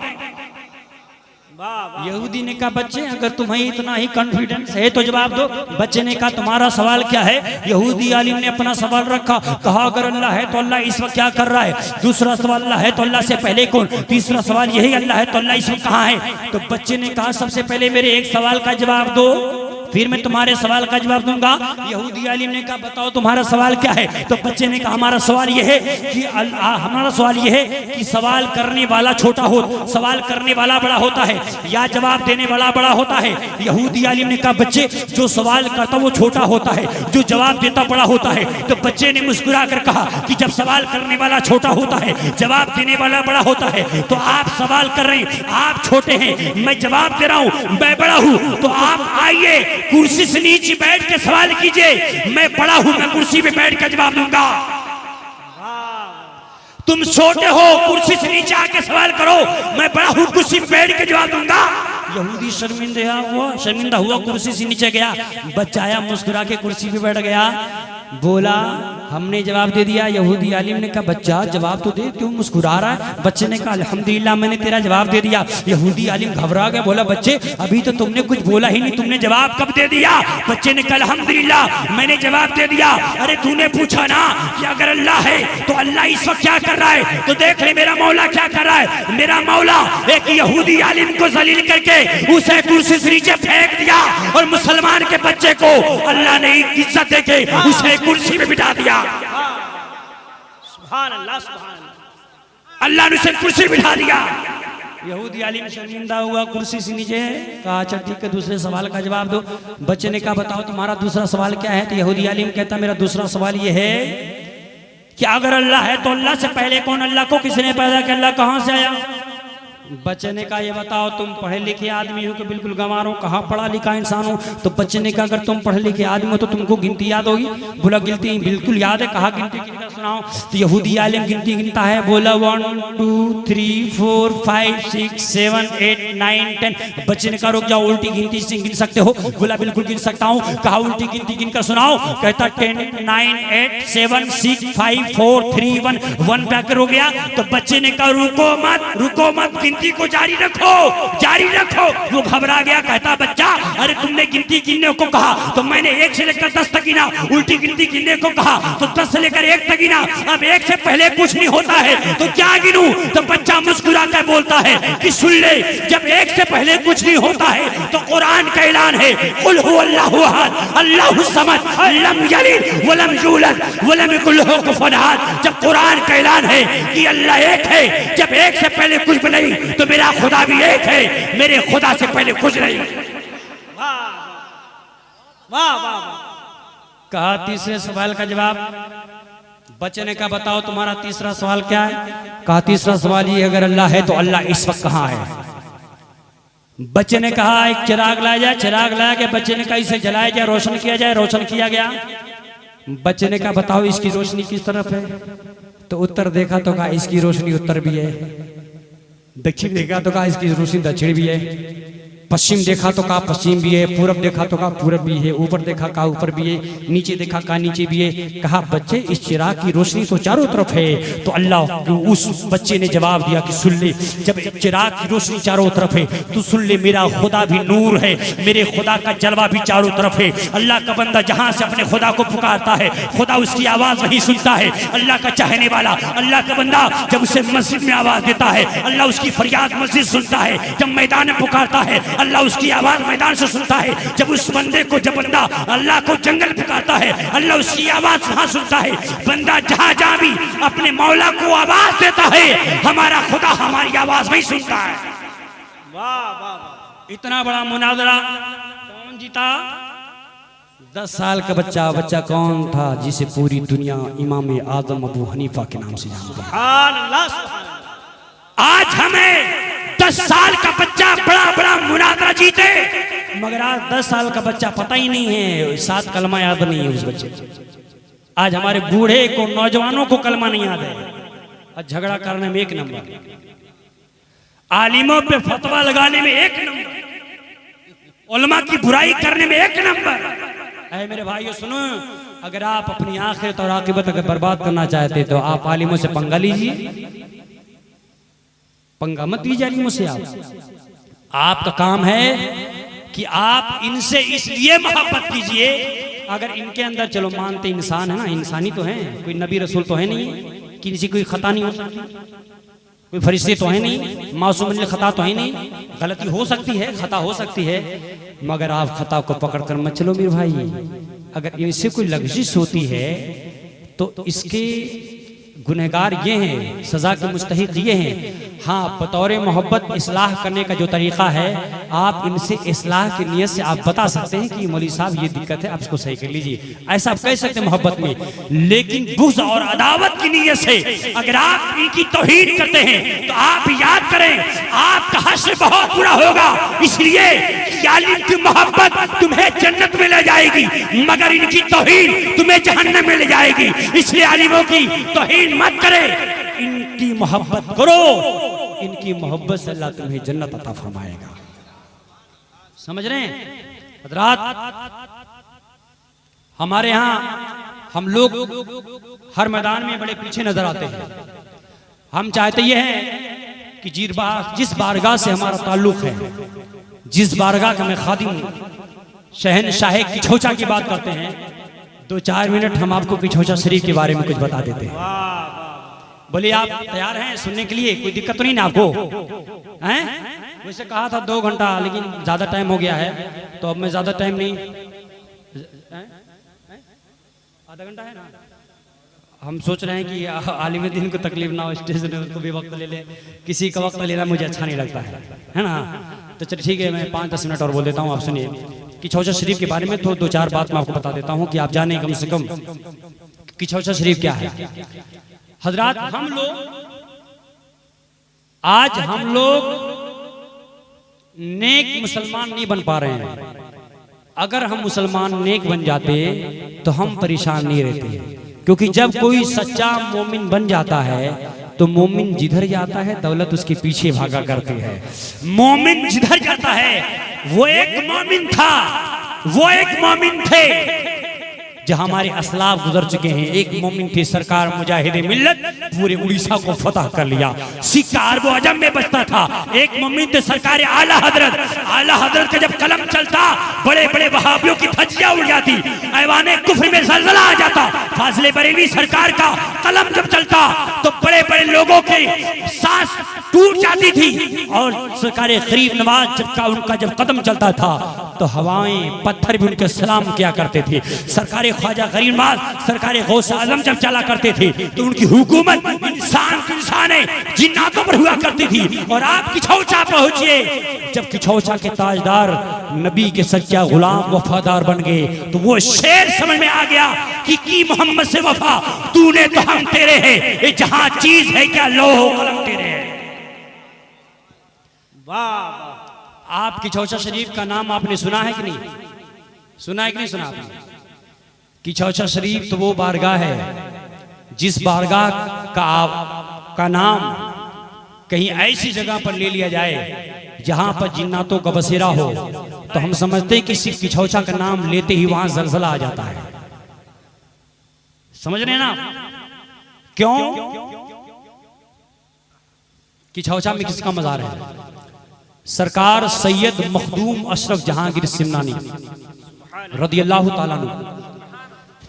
Speaker 3: यहूदी ने कहा, बच्चे अगर तुम्हें इतना ही कॉन्फिडेंस है तो जवाब दो। बच्चे ने कहा, तुम्हारा सवाल क्या है? यहूदी आलिम ने अपना सवाल रखा, कहा, अगर अल्लाह है तो अल्लाह इस वक्त क्या कर रहा है? दूसरा सवाल, अल्लाह है तो अल्लाह से पहले कौन? तीसरा सवाल यही, अल्लाह है तो अल्लाह इस वक्त कहाँ है? तो बच्चे ने कहा, सबसे पहले मेरे एक सवाल का जवाब दो, फिर मैं तुम्हारे सवाल का जवाब दूंगा। यहूदी आलिम ने कहा, बताओ तुम्हारा सवाल क्या है? तो बच्चे ने कहा, हमारा सवाल यह है कि हमारा सवाल यह है कि सवाल करने वाला छोटा हो, सवाल करने वाला बड़ा होता है, या जवाब देने वाला बड़ा होता है? यहूदी आलिम ने कहा, बच्चे जो सवाल करता वो छोटा होता है, जो जवाब देता बड़ा होता है। तो बच्चे ने मुस्कुरा कर कहा कि जब सवाल करने वाला छोटा होता है, जवाब देने वाला बड़ा होता है, तो आप सवाल कर रहे हैं, आप छोटे हैं, मैं जवाब दे रहा हूं, मैं बड़ा हूं, तो आप आइए कुर्सी से नीचे बैठ के सवाल कीजिए, मैं बड़ा हूं, मैं कुर्सी पे बैठ कर जवाब दूंगा। तुम छोटे हो, कुर्सी से नीचे आके सवाल करो, मैं बड़ा हूं, कुर्सी पे बैठ के जवाब दूंगा। यहूदी शर्मिंदा हुआ, कुर्सी से नीचे गया। बच्चा आया, मुस्कुरा के कुर्सी पे बैठ गया, बोला, हमने जवाब दे दिया। यहूदी आलिम ने कहा, बच्चा जवाब तो दे, क्यों मुस्कुरा रहा है? बच्चे ने कहा, अल्हम्दुलिल्लाह मैंने तेरा जवाब दे दिया। यहूदी आलिम घबरा गया, बोला, बच्चे अभी तो तुमने कुछ बोला ही नहीं, तुमने जवाब कब दे दिया? बच्चे ने कहा, अल्हम्दुलिल्लाह मैंने जवाब दे दिया। अरे तूने पूछा ना कि अगर अल्लाह है तो अल्लाह इस वक्त क्या कर रहा है, तो देख ले मेरा मौला क्या कर रहा है। मेरा मौला एक यहूदी आलिम को जलील करके उसे कुर्सी से नीचे फेंक दिया, और मुसलमान के बच्चे को अल्लाह ने इज्जत देके उसे कुर्सी में बिठा दिया।
Speaker 2: सुभान अल्लाह, सुभान अल्लाह।
Speaker 3: अल्लाह ने उसे कुर्सी बिठा दिया। यहूदी आलिम शर्मिंदा हुआ, कुर्सी से नीचे कहा अच्छा ठीक है दूसरे सवाल का जवाब दो। बच्चे ने कहा बताओ तुम्हारा दूसरा सवाल क्या है? तो यहूदी आलिम कहता मेरा दूसरा सवाल ये है कि अगर अल्लाह है तो अल्लाह से पहले कौन? अल्लाह को किसने पैदा किया? अल्लाह कहाँ से आया? बच्चे ने कहा ये बताओ तुम पढ़े लिखे आदमी हो कि बिल्कुल गंवार हो, कहाँ पढ़ा लिखा इंसान हो? तो बच्चे ने कहा अगर तुम पढ़े लिखे आदमी हो तो तुमको गिनती याद होगी। बोला गिनती बिल्कुल याद है। कहा गिनती गिनकर सुनाओ। तो यहूदी आलिम गिनती गिनता है। बोला 1 2 3 4 5 6 7 8 9 10। बच्चे ने कहा रुक जाओ, उल्टी गिनती से गिन सकते हो? बोला बिल्कुल गिन सकता हूँ। कहा उल्टी गिनती गिनकर सुनाओ। कहता 10 9 8 7 6 5 4 3 1 पे आकर हो गया। तो बच्चे ने कहा रुको मत, गिनती को जारी रखो। वो घबरा गया। कहता बच्चा अरे तुमने गिनती गिनने को कहा तो मैंने 1 से लेकर 10 तक गिना। उल्टी गिनती गिनने को कहा तो 10 से लेकर 1 तक गिना। अब 1 से पहले कुछ नहीं होता है तो क्या गिनूं? तो बच्चा मुस्कुरा कर बोलता है कि सुन ले, जब 1 से पहले कुछ नहीं होता है तो कुरान का ऐलान है कुल हुवल्लाहु अहद अल्लाहु समद लम यलिद वलम यूलद वलम यकुल लहू कुफुवन अहद। जब कुरान का ऐलान है कि अल्लाह एक है, जब 1 से पहले कुछ भी नहीं तो मेरा खुदा भी एक है, मेरे खुदा से पहले कुछ नहीं।
Speaker 2: वाह।
Speaker 3: कहा तीसरे सवाल का जवाब। बच्चे ने कहा बताओ तुम्हारा तीसरा सवाल क्या है? कहा तीसरा सवाल ये अगर अल्लाह है तो अल्लाह इस वक्त कहाँ है? बच्चे ने कहा एक चिराग लाया जाए। चिराग लाया गया। बच्चे ने कहा इसे जलाया जाए, रोशन किया जाए। रोशन किया गया। बच्चे ने कहा बताओ इसकी रोशनी किस तरफ है? तो उत्तर देखा तो कहा इसकी रोशनी उत्तर भी है। दक्षिण देखा तो कहा इसकी रोशनी दक्षिण भी है। पश्चिम देखा तो कहा पश्चिम भी है। पूरब देखा तो कहा पूरब भी है। ऊपर देखा कहा ऊपर भी है। नीचे देखा कहा नीचे भी है। कहा बच्चे इस चिराग की रोशनी तो चारों तरफ है। तो अल्लाह उस बच्चे ने जवाब दिया कि सुन ले, जब चिराग की रोशनी चारों तरफ है तो सुन ले मेरा खुदा भी नूर है, मेरे खुदा का जलवा भी चारों तरफ है। अल्लाह का बंदा जहां से अपने खुदा को पुकारता है खुदा उसकी आवाज वही सुनता है। अल्लाह का चाहने वाला, अल्लाह का बंदा जब उसे मस्जिद में आवाज देता है अल्लाह उसकी फरियाद मस्जिद सुनता है। जब मैदान में पुकारता है अल्लाह उसकी आवाज मैदान से सुनता है। जब उस बंदे को, जब बंदा अल्लाह को जंगल पुकारता है अल्लाह उसकी आवाज वहां सुनता है। बंदा जहां भी अपने मौला को आवाज देता है हमारा खुदा हमारी आवाज वही सुनता है।
Speaker 2: वाह।
Speaker 3: इतना बड़ा मुनाजरा कौन जीता? 10 साल का बच्चा कौन था जिसे पूरी दुनिया इमाम आजम अबू हनीफा के नाम से जानती है।
Speaker 2: सुभान अल्लाह।
Speaker 3: आज हमें 10 साल का बच्चा बड़ा मुनाजरा जीते, मगर आज 10 साल का बच्चा पता ही नहीं है, 7 कलमा याद नहीं है उस बच्चे। आज हमारे बूढ़े को, नौजवानों को कलमा नहीं याद है और झगड़ा करने में 1 नंबर, आलिमों पे फतवा लगाने में 1 नंबर, उलमा की बुराई करने में 1 नंबर। ऐ मेरे भाइयों सुनो, अगर आप अपनी आखिरत और आकिबत अगर बर्बाद करना चाहते तो आप आलिमों से पंगा लीजिए, पंगा मत लीजिए आलिमों से। आपका काम है कि आप इनसे इसलिए मोहब्बत कीजिए, अगर इनके अंदर चलो मानते इंसान है ना, इंसानी तो है, कोई नबी रसूल तो है नहीं, किसी कोई खता नहीं हो सकती, कोई फरिश्ते तो है नहीं, मासूम खता तो है नहीं, गलती हो सकती है, खता हो सकती है, मगर आप खता को पकड़ कर मत चलो मेरे भाई। अगर इनसे कोई लग़ज़िश होती है तो इसके गुनहगार ये हैं, सजा के मुस्तहिक ये हैं। हाँ, बतौर मोहब्बत इस्लाह करने का जो तरीका है, आप इनसे इस्लाह की नीयत से आप बता सकते हैं कि मौलवी साहब ये दिक्कत है, आप इसको सही कर लीजिए, ऐसा आप कह सकते हैं मोहब्बत में। लेकिन बुग़्ज़ और अदावत की नीयत से अगर आप इनकी तौहीन करते हैं तो आप याद करें आपका हश्र बहुत बुरा होगा। इसलिए आलिम की मोहब्बत तुम्हें जन्नत में ले जाएगी, मगर इनकी तौहीन तुम्हें जहन्नम में ले जाएगी। इसलिए आलिमों की तौहीन मत करे, इनकी मोहब्बत करो, इनकी मोहब्बत से अल्लाह तुम्हें जन्नत अता फरमाएगा। समझ रहे हैं हज़रात? हमारे यहाँ हम लोग हर मैदान में बड़े पीछे नजर आते हैं। हम चाहते ये हैं कि जिस बारगाह से हमारा ताल्लुक है, जिस बारगाह का मैं खादिम शहनशाह किछोचा की बात करते हैं, 2-4 मिनट हम आपको किछोचा शरीफ के बारे में कुछ बता देते हैं। बोलिए आप तैयार हैं सुनने के लिए? कोई दिक्कत तो नहीं ना आपको? हैं? वैसे कहा था 2 घंटा, लेकिन ज्यादा टाइम हो गया है तो अब मैं ज्यादा टाइम नहीं, आधा घंटा है ना, हम सोच रहे हैं कि आलिम दिन को तकलीफ ना हो, स्टेज में उनको भी वक्त ले ले, किसी का वक्त लेना मुझे अच्छा नहीं लगता है ना। तो चलिए ठीक है, मैं 5-10 मिनट और बोल देता हूँ। आप सुनिए किछौछा शरीफ के बारे में तो 2-4 बात मैं आपको बता देता हूँ कि आप जाने कम से कम किछौछा शरीफ क्या है। हजरात, हम लोग नेक मुसलमान नहीं बन पा रहे हैं। अगर हम मुसलमान नेक बन जाते तो हम परेशान नहीं रहते, क्योंकि जब कोई सच्चा मोमिन बन जाता है तो मोमिन जिधर जाता है दौलत उसके पीछे भागा करती है। मोमिन जिधर जाता है, वो एक मोमिन था, वो एक मोमिन थे जहां हमारे असलाफ गुजर चुके हैं। एक मोमिन थे सरकार मुजाहिदे मिल्लत, पूरे उड़ीसा को फतह कर लिया, सिक्का अरबो अजम में बचता था। एक मोमिन थे सरकार आला हजरत का जब कलम चलता बड़े बड़े वहाबियों की धज्जियां उड़ जाती, ऐवाने कुफ्र में ज़लज़ला आ जाता। फाज़िले बरेलवी सरकार का कलम जब चलता तो बड़े बड़े लोगों की सांस टूट जाती थी। और सरकार गरीब नवाज उनका जब कदम चलता था तो हवाएं पत्थर भी उनके सलाम किया करते थे। सरकार ख्वाजा गरीब नवाज, सरकार गौस आजम जब चला करते थे तो उनकी हुकूमत इंसान जिन्नातों पर हुआ करती थी। और आप किछौछा पहुंचिए, जब किछौछा के ताजदार नबी के सच्चा गुलाम वफादार बन गए तो वो शेर समझ में आ गया कि मोहम्मद से वफा तूने तो हम तेरे हैं, ये जहां चीज है क्या लोहो कलम तेरे है। वाह, आप किछौछा शरीफ का नाम आपने सुना है कि नहीं? सुना है कि नहीं सुना आपने? किछौछा शरीफ तो वो बारगाह है जिस बारगाह का नाम कहीं ऐसी जगह पर ले लिया जाए जहां पर जिन्नातों का बसेरा हो तो हम समझते हैं कि सिर्फ किछौछा का नाम लेते ही वहां ज़लज़ला आ जाता है। समझ रहे हैं ना? क्यों? किछौछा में किसका मज़ार है? सरकार सैयद मखदूम अशरफ जहांगीर सिमनानी रदियल्लाहु ताला अन्हु,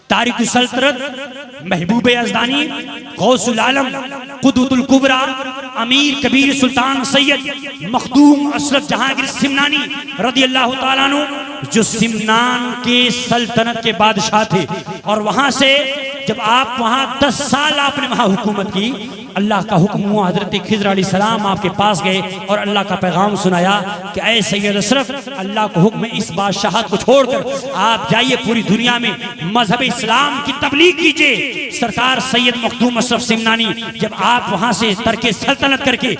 Speaker 3: तारिक सल्तनत महबूब अज़दानी, गौसुल आलम, कुदुतुल कुबरा, अमीर कबीर सुल्तान सैयद मखदूम अशरफ जहांगीर सिमनानी रदियल्लाहु ताला अन्हु, जो सिमनान के सल्तनत के बादशाह थे। और वहां से जब आप वहां 10 साल आपने वहां हुकूमत की, अल्लाह का हुक्म हुआ, हजरत खिज़र अलैहिस्सलाम आपके पास गए और अल्लाह का पैगाम सुनाया कि ऐ सैयद अशरफ, अल्लाह को हुक्म है इस बादशाहत को छोड़कर आप जाइए पूरी दुनिया में मजहब इस्लाम की तबलीग कीजिए। सरकार सैयद मखदूम अशरफ सिमनानी जब आप वहां से तरके सल्तनत करके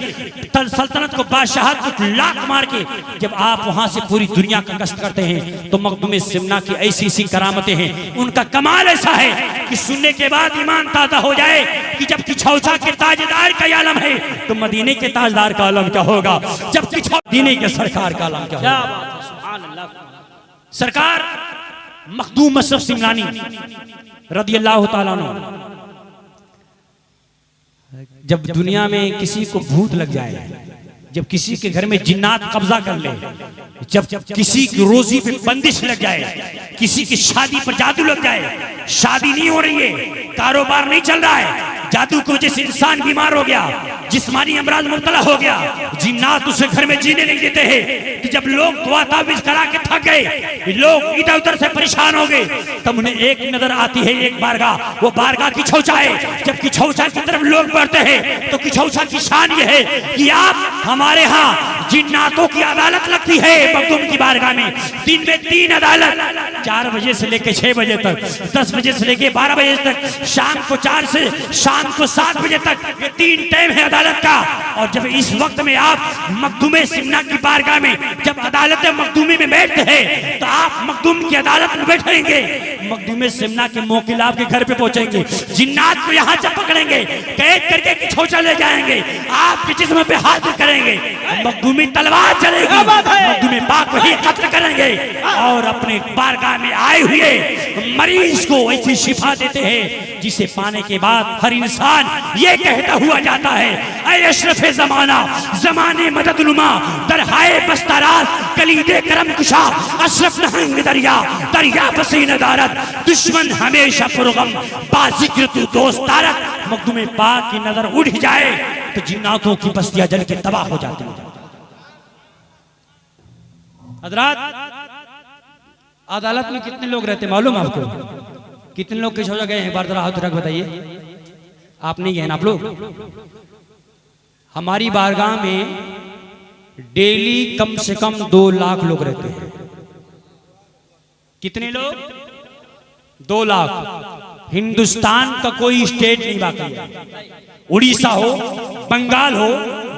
Speaker 3: सल्तनत को बादशाहत को लात मार के जब आप वहां से पूरी दुनिया का गश्त करते हैं तो मखदूम सिमना की ऐसी ऐसी करामतें हैं, उनका कमाल ऐसा है कि सुनने के बाद ईमान ताज़ा हो जाए कि जब किछौछा के ताजदार का आलम है तो मदीने के ताजदार का आलम क्या होगा, जब मदीने के सरकार का आलम क्या होगा। सरकार मखदूम अशरफ सिमनानी रदियल्लाहु ताला अन्हु, जब दुनिया में किसी को भूत लग जाए, जब किसी के घर में जिन्नात कब्जा कर ले, जब किसी की रोजी पे बंदिश लग जाए, किसी की शादी पर जादू लग जाए, शादी नहीं हो रही है, कारोबार नहीं चल रहा है, जादू की वजह से इंसान बीमार हो गया, जिस्मानी अमराज मुब्तला हो गया, जिन्नात उसे घर में जीने नहीं देते हैं। कि जब लोग दुआ तावीज़ करा के थक गए, लोग इधर उधर से परेशान हो गए, तब उन्हें एक नजर आती है एक बारगाह, वो बारगाह किछौछा है। जब किछौछा की तरफ लोग बढ़ते हैं तो किछौछा की शान ये है कि आप हमारे यहाँ जिन्नातों की अदालत लगती है मखदूम की बारगाह में, दिन में 3 अदालत, 4 बजे से लेकर 6 बजे तक, 10 बजे से लेकर 12 बजे तक, शाम को 4 से शाम को 7 बजे तक, ये 3 टाइम है अदालत का। और जब इस वक्त में आप मखदूम सिमना की बारगाह में जब अदालत मखदूमी में बैठते हैं तो आप मखदूम की अदालत में बैठेंगे, मखदूम सिमना के मोकिल आपके घर पे पहुंचेंगे, जिन्नात को यहाँ से पकड़ेंगे, कैद करके किछौछा ले जाएंगे, आपके जिस्म पे हाजिर करेंगे, मखदूमी तलवार चलेगी, मखदूम पाक वही कत्ल करेंगे और अपने बारगाह में आए हुए मरीज को ऐसी शिफा देते हैं जिसे पाने के बाद हर इंसान ये कहता हुआ जाता है, ऐ अशरफे ज़माना, ज़माने मददनुमा, दरहाए बस्तारात, कलीदे करम कुशा, अशरफ नहंग दरिया, दरिया पसीने दारत, दुश्मन हमेशा पुरगम, बाजिक्र तू दोस्त तारक। मखदूम पाक की नजर उठ जाए तो जिन्नातों की बस्तियां जल के तबाह हो जाती हैं। हजरात, अदालत में कितने लोग रहते मालूम आपको? कितने लोग किस हो गए हैं? बार जरा हाथ रख बताइए। आप नहीं गए ना आप लोग? हमारी बारगाह में डेली कम से कम 2 लाख लोग रहते हैं। कितने लोग? 2 लाख। हिंदुस्तान का कोई स्टेट नहीं बाकी है। उड़ीसा हो, बंगाल हो,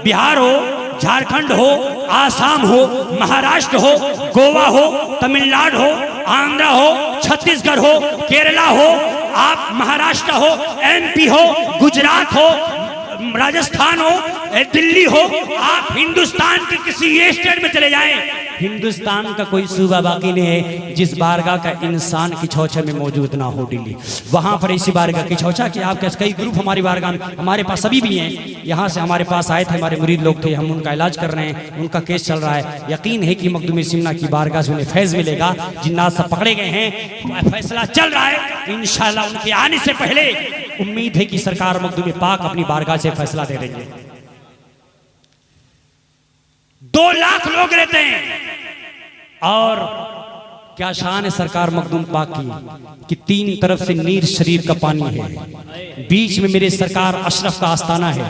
Speaker 3: बिहार हो, झारखंड हो, आसाम हो, महाराष्ट्र हो, गोवा हो, तमिलनाडु हो, आंध्र हो, छत्तीसगढ़ हो, केरला हो, आप महाराष्ट्र हो, एमपी हो, गुजरात हो, राजस्थान हो, दिल्ली हो, आप हिंदुस्तान के किसी स्टेट में चले जाएं, हिंदुस्तान का कोई सूबा बाकी नहीं है जिस बारगाह का इंसान की छौछा में मौजूद ना हो। दिल्ली वहां पर ऐसी बारगाह की छौछा कि आपके कई ग्रुप हमारी बारगाह में, हमारे पास सभी भी हैं। यहाँ से हमारे पास आए थे, हमारे मुरीद लोग थे, हम उनका इलाज कर रहे हैं, उनका केस चल रहा है। यकीन है कि मखदूम सिमना की बारगाह से उन्हें फैज मिलेगा। जिन्नात सब पकड़े गए हैं, फैसला चल रहा है। इंशाल्लाह उनके आने से पहले उम्मीद है कि सरकार मखदूम पाक अपनी बारगाह से फैसला दे देंगे। 2 लाख लोग रहते हैं। और क्या शान है सरकार मखदूम पाक की कि 3 तरफ से नीर शरीफ का पानी है, बीच में मेरे सरकार अशरफ का आस्थाना है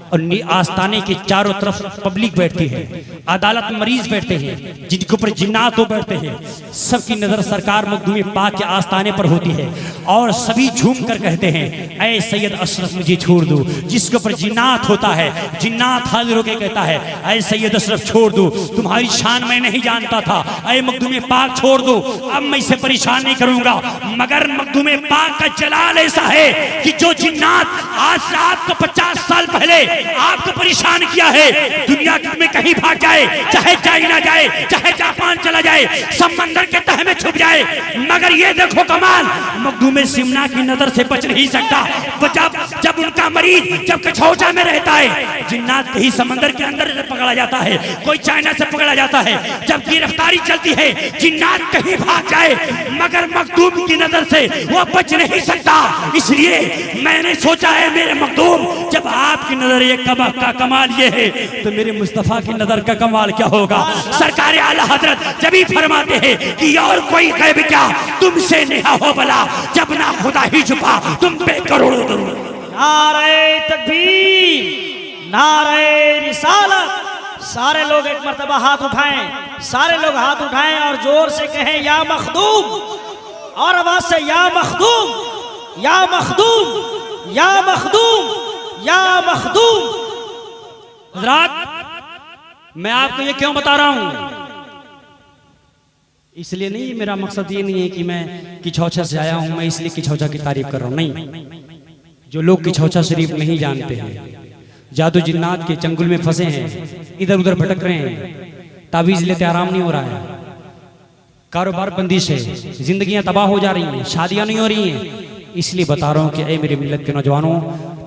Speaker 3: और आस्थाने के चारों तरफ पब्लिक बैठती है, अदालत में मरीज बैठते हैं, जिनके ऊपर जिन्नात हो बैठते हैं। सबकी नजर सरकार मखदूम पाक के आस्थाने पर होती है और सभी झूम कर कहते हैं, ऐ सैयद अशरफ मुझे छोड़ दो। जिसके ऊपर जिन्नात होता है, जिन्नात हाजिर होकर कहता है, ऐ सैयद अशरफ छोड़ दो, तुम्हारी शान मैं नहीं जानता था, ऐ मखदूम पाक छोड़ दो, अब मैं इसे परेशान नहीं करूंगा। मगर मखदूम पाक का जलाल ऐसा है कि जो जिन्नात आज से आपको 50 साल पहले आपको परेशान किया है, दुनिया में कहीं भाग जाए, चाहे चाइना जाए, चाहे जापान चला जाए, समंदर के तह में छुप जाए, मगर ये देखो कमाल, मखदूम सिमना की नजर से बच नहीं सकता। जब उनका मरीज जब कछौचा में रहता है, जिन्नात कहीं समंदर के अंदर से पकड़ा जाता है, कोई चाइना से पकड़ा जाता है, जब गिरफ्तारी चलती है, जिन्नात कहीं भाग जाए, मगर मखदूम की नजर से वो बच नहीं सकता। इसलिए मैंने सोचा है मेरे मखदूम, जब आपकी नजर ये का कमाल ये है तो मेरे मुस्तफा की नजर का कमाल क्या होगा। सरकार आला हजरत जब ही फरमाते हैं कि और कोई गैब क्या तुमसे नेहा हो भला, जब ना खुदा ही छुपा तुम पे करोड़ों दरूद।
Speaker 2: नारे तकबीर, नारे रिसालत। सारे लोग एक मर्तबा हाथ उठाएं, सारे लोग हाथ उठाएं और जोर से कहें या मखदूम, और आवाज से या मखदूम, या मखदूम, या मखदूम, या मखदूम।
Speaker 3: हज़रात मैं आपको ये क्यों बता रहा हूं, इसलिए नहीं, मेरा मकसद ये नहीं है कि मैं किछौछा से आया हूं, मैं इसलिए किछौछा की तारीफ कर रहा हूं, नहीं। जो लोग किछौछा शरीफ नहीं जानते हैं, जादू जिन्नात के चंगुल में फंसे हैं, इधर उधर भटक रहे हैं, ताबीज लेते आराम नहीं हो रहा है, कारोबार बंदिश है, जिंदगियां तबाह हो जा रही हैं, शादियां नहीं हो रही हैं। इसलिए बता रहा हूं कि ऐ मेरे मिल्लत के नौजवानों,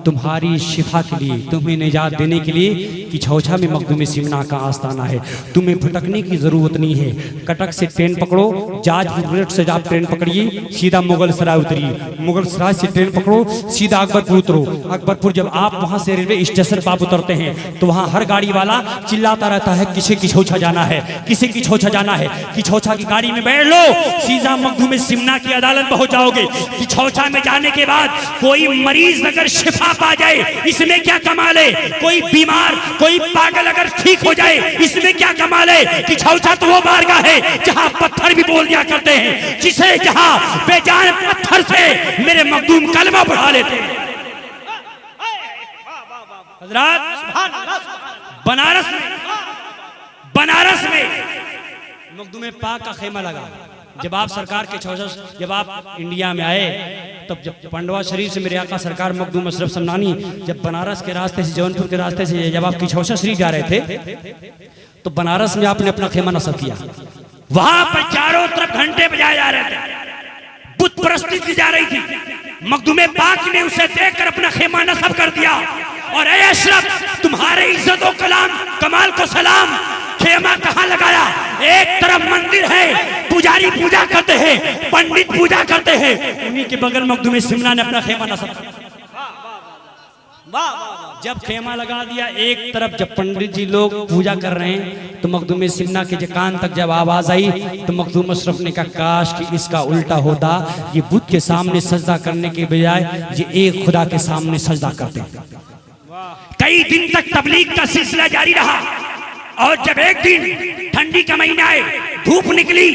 Speaker 3: तुम्हारी शिफा के लिए, तुम्हें निजात देने के लिए कि छौछा में मखदूम सिमना का आस्थाना है। तुम्हें भटकने की जरूरत नहीं है। कटक से ट्रेन पकड़ो, जाजपुर से आप ट्रेन पकड़िए, सीधा मुगल सराय उतरिए, मुगल सराय से ट्रेन पकड़ो, सीधा अकबरपुर उतरो। अकबरपुर जब आप वहां से रेलवे स्टेशन पर आप उतरते हैं तो वहां हर गाड़ी वाला चिल्लाता रहता है, किसे किछौछा जाना है, किसे किछौछा जाना है। किछौछा की गाड़ी में बैठ लो, सीधा मखदूम सिमना की अदालत पहुंच जाओगे। किछौछा में जाने के बाद कोई मरीज अगर शिफा पा जाए, इसमें क्या कमाल है। कोई बीमार, कोई पागल अगर ठीक हो जाए, इसमें क्या कमाल है। किछौछा तो वो बारगाह है जहां पत्थर भी बोल दिया करते हैं, जिसे जहां बेजान पत्थर से मेरे मखदूम कलमा पढ़ा लेते हैं। हज़रात बनारस में मखदूम पाक का खेमा लगा। जब आप सरकार के छौछा, जब आप इंडिया में आए, तब जब पंडवा शरीफ से मेरे आका सरकार मखदूम अशरफ समनानी जब बनारस के रास्ते से, जौनपुर के रास्ते से जब आप किछौछा शरीफ जा रहे थे, तो बनारस में आपने अपना खेमा नस्ब किया। वहां पर चारों तरफ घंटे बजाए जा रहे थे, बुत परस्ती की जा रही थी। मखदूम पाक ने उसे देखकर अपना खेमा नस्ब कर दिया। और ऐ अशरफ, तुम्हारे इज्जत और कमाल को सलाम। खेमा कहाँ लगाया? एक तरफ मंदिर है, पुजारी पूजा करते हैं, पंडित पूजा करते हैं, उन्हीं के बगल मखदूम सिमना ने अपना खेमा नस्ब किया।
Speaker 2: वाह वाह
Speaker 3: जब खेमा लगा दिया एक तरफ, जब पंडित जी लोग पूजा कर रहे हैं तो मखदूम सिमना के कान तक जब आवाज आई तो मखदूम अशरफ ने कहा काश कि इसका उल्टा होता, ये बुत के सामने सजदा करने के बजाय ये एक खुदा के सामने सजदा करते। कई दिन तक तबलीग का सिलसिला जारी रहा और जब एक दिन ठंडी का महीना आए, धूप निकली,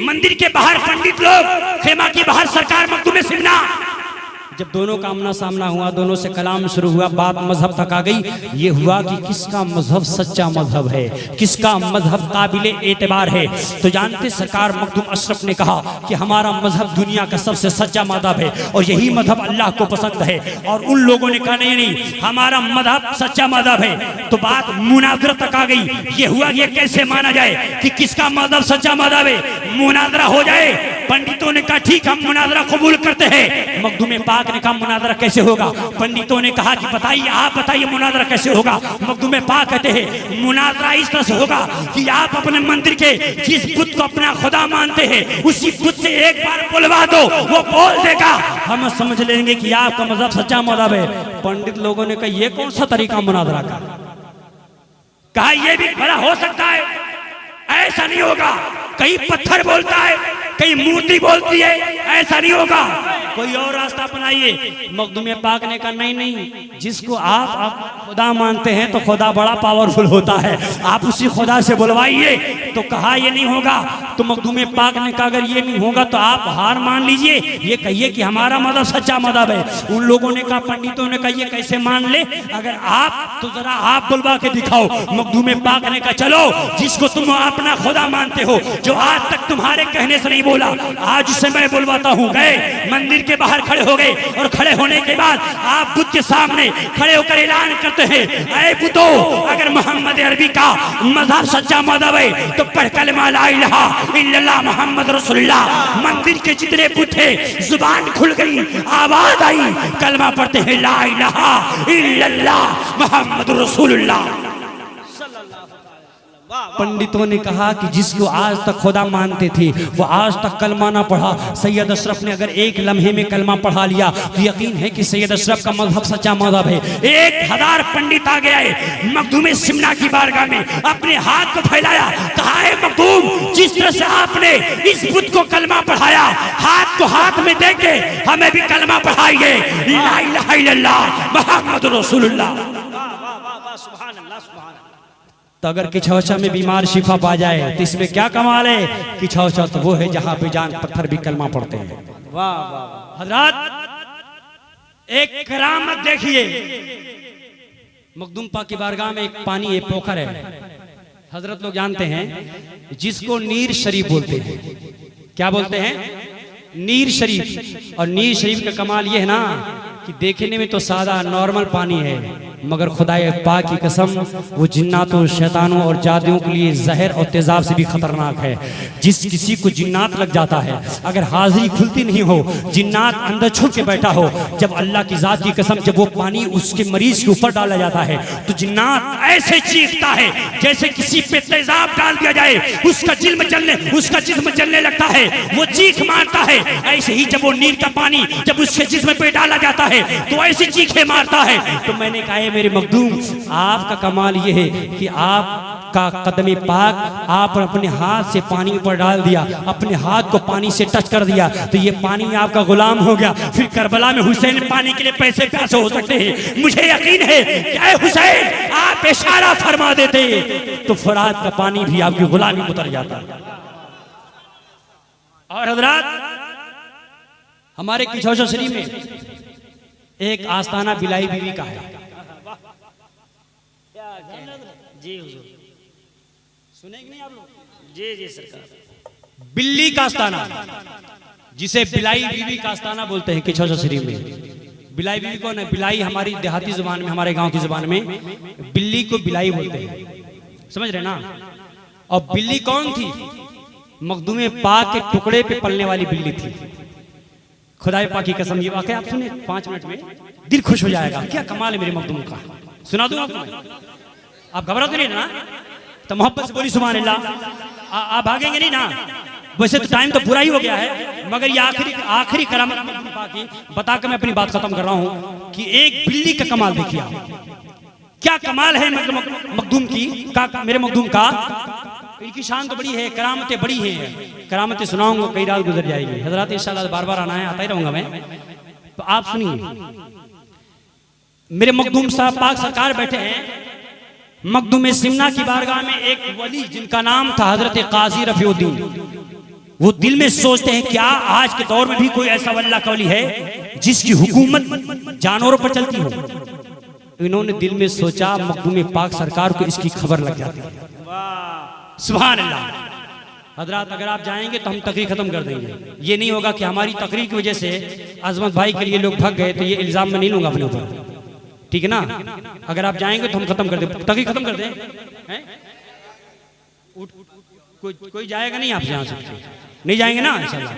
Speaker 3: मंदिर के बाहर पंडित लोग, खेमा के बाहर सरकार मखदूम सिमना, जब दोनों का आमना सामना हुआ, दोनों से कलाम शुरू हुआ, बात मजहब तक आ गई। ये हुआ कि किसका मजहब सच्चा मजहब है, किसका मजहब काबिले एतबार है। तो जानते सरकार मखदूम अशरफ ने कहा कि हमारा मजहब दुनिया का सबसे सच्चा मजहब है और यही मजहब अल्लाह को पसंद है। और उन लोगों ने कहा नहीं नहीं हमारा मजहब सच्चा मजहब है। तो बात मुनाजरा तक आ गई। ये हुआ ये कैसे माना जाए कि किसका मजहब सच्चा मजहब है, मुनाजरा हो जाए। पंडितों ने कहा ठीक हम मुनाजरा कबूल करते हैं। मखदूम पाक ने कहा मुनाजरा कैसे होगा। पंडितों ने कहा कि बताइए, आप बताइए मुनाजरा कैसे होगा। मखदूम पाक कहते हैं मुनाजरा इस तरह से होगा कि आप अपने मंदिर के जिस बुत को अपना खुदा मानते हैं उसी बुत से एक बार बुलवा दो, वो बोल देगा, हम समझ लेंगे कि आपका मजहब सच्चा मजहब है। पंडित लोगों ने कहा ये कौन सा तरीका मुनाजरा का। कहा ये भी बड़ा हो सकता है, ऐसा नहीं होगा। कहीं पत्थर बोलता है, कहीं मूर्ति बोलती है, ऐसा नहीं होगा, कोई और रास्ता अपनाइए। मखदूम पाक ने कहा नहीं नहीं, जिसको आप खुदा मानते हैं तो खुदा बड़ा पावरफुल होता है, आप उसी खुदा से बुलवाइए। तो कहा ये नहीं होगा। तो मखदूम पाक ने कहा अगर ये नहीं होगा तो आप हार मान लीजिए, ये कहिए कि हमारा मजहब सच्चा मजहब है। उन लोगों ने कहा, पंडितों ने कहा ये कैसे मान ले, अगर आप तो जरा आप बुलवा के दिखाओ। मखदूम पाक ने कहा चलो जिसको तुम अपना खुदा मानते हो, जो आज तक तुम्हारे कहने से नहीं बोला, आज उसे मैं बुलवाता हूँ। गए मंदिर के बाहर खड़े हो गए और खड़े होने के बाद आप बुत के सामने खड़े होकर ऐलान करते हैं, ऐ बुतो अगर मोहम्मद अरबी का मजहब सच्चा मजहब है तो पढ़ कलमा ला इलाहा इल्लल्लाह मोहम्मद रसूलुल्लाह। मंदिर के जितने बुत थे जुबान खुल गई, आवाज आई, कलमा पढ़ते हैं ला इलाहा इल्लल्लाह मोहम्मद रसूलुल्लाह। पंडितों ने कहा कि जिसको आज तक खुदा मानते थे वो आज तक कलमा ना पढ़ा। सैयद अशरफ ने अगर एक लम्हे में कलमा पढ़ा लिया तो यकीन है कि सैयद अशरफ का मजहब सच्चा मजहब है। 1000 पंडित आ गए मखदूम सिमना की बारगाह में, अपने हाथ को फैलाया, कहा है मखदूम जिस तरह से आपने इस बुत को कलमा पढ़ाया, हाथ को हाथ में देके हमें भी कलमा पढ़ाइए, ला इलाहा इल्लल्लाह मोहम्मद रसूलुल्लाह।
Speaker 2: सुभान अल्लाह सुभान अल्लाह।
Speaker 3: तो अगर किछौछा में बीमार शिफा पा जाए तो इसमें क्या कमाल है। किछौछा तो वो है जहां पे जान पत्थर भी कलमा पढ़ते हैं।
Speaker 2: वाह वाह
Speaker 3: हजरत एक करामत देखिए, मखदूम पाक की बारगाह में एक पानी है, पोखर है। हजरत लोग जानते हैं जिसको नीर शरीफ बोलते हैं। क्या बोलते हैं? नीर शरीफ। और नीर शरीफ का कमाल ये है ना कि देखने में तो सादा नॉर्मल पानी है, मगर खुदाए पाक की कसम वो जिन्नातों, शैतानों और जादुओं के लिए जहर और तेजाब से भी खतरनाक है। जिस किसी को जिन्नात लग जाता है, अगर हाजिरी खुलती नहीं हो, जिन्नात अंदर छुप के बैठा हो, जब अल्लाह की जात की कसम जब वो पानी उसके मरीज के ऊपर डाला जाता है तो जिन्नात ऐसे चीखता है जैसे किसी पे तेजाब डाल दिया जाए, उसका जिस्म जलने लगता है, वो चीख मारता है। ऐसे ही जब वो नीर का पानी जब उसके जिस्म पे डाला जाता है तो ऐसी चीखें मारता है। तो मैंने कहा मेरे मखदूम आपका कमाल ये है कि आपका कदम पाक आप अपने हाथ से पानी ऊपर डाल दिया, अपने हाथ को पानी से टच कर दिया तो ये पानी आपका गुलाम हो गया। फिर करबला में हुसैन पानी के लिए पैसे प्यासे हो सकते हैं। मुझे यकीन है कि ऐ हुसैन आप इशारा फरमा देते तो फुरात का पानी भी आपकी गुलामी में उतर जाता। और हजरत हमारे किछौछा शरीफ में एक आस्ताना बिलाई बीवी का है।
Speaker 2: जी हुजूर,
Speaker 3: सुनेंगे नहीं आप लोग?
Speaker 2: जी जी सरकार।
Speaker 3: बिल्ली का आस्ताना, जिसे बिलाई बीवी का आस्ताना बोलते हैं किछौछा शरीफ में। बिलाई बीवी कौन है? बिलाई हमारी देहाती जुबान में, हमारे गांव की जुबान में बिल्ली को बिलाई बोलते हैं, समझ रहे ना। और बिल्ली कौन थी? मखदूम पाक के टुकड़े पे पलने वाली बिल्ली थी। खुदाए पाक की कसम, ये वाकया आप सुने 5 मिनट में दिल खुश हो जाएगा। क्या कमाल है मेरे मखदूम का, सुना दूं आपको? आप घबराते नहीं ना? तो मोहब्बत से बोली सुभान अल्लाह। आप भागेंगे नहीं ना? वैसे तो टाइम तो पूरा ही हो गया है, मगर ये आखिरी करामत की बताकर मैं अपनी बात खत्म कर रहा हूं कि एक बिल्ली का कमाल देखिए आप, क्या कमाल है मतलब मखदूम की का, मेरे मखदूम का। इनकी शान तो बड़ी है, करामतें बड़ी हैं, करामतें सुनाऊंगा, कई रात गुजर जाएगी हजरत, इंशाल्लाह बार बार आना है, आता ही रहूंगा मैं। तो आप सुनिए, मेरे मखदूम साहब पाक सरकार बैठे हैं मखदूम सिमना की बारगाह में, एक वली जिनका नाम था हजरत काजी रफीउद्दीन। वो दिल में सोचते हैं क्या आज के दौर में भी कोई ऐसा वल्ला का वली है जिसकी हुकूमत जानवरों पर चलती हो। इन्होंने दिल में सोचा, मखदूम पाक सरकार को इसकी खबर लग जाती है। सुभान अल्लाह। हजरात अगर आप जाएंगे तो हम तकरीर खत्म कर देंगे, ये नहीं होगा कि हमारी तकरीर की वजह से अजमत भाई के लिए लोग भाग गए, तो ये इल्जाम में नहीं लूंगा अपने ऊपर, ठीक है ना। अगर आप जाएंगे तो हम खत्म कर दें, तकरीर खत्म कर दें। कोई जाएगा नहीं आपसे, यहाँ से नहीं जाएंगे ना इंशाल्लाह,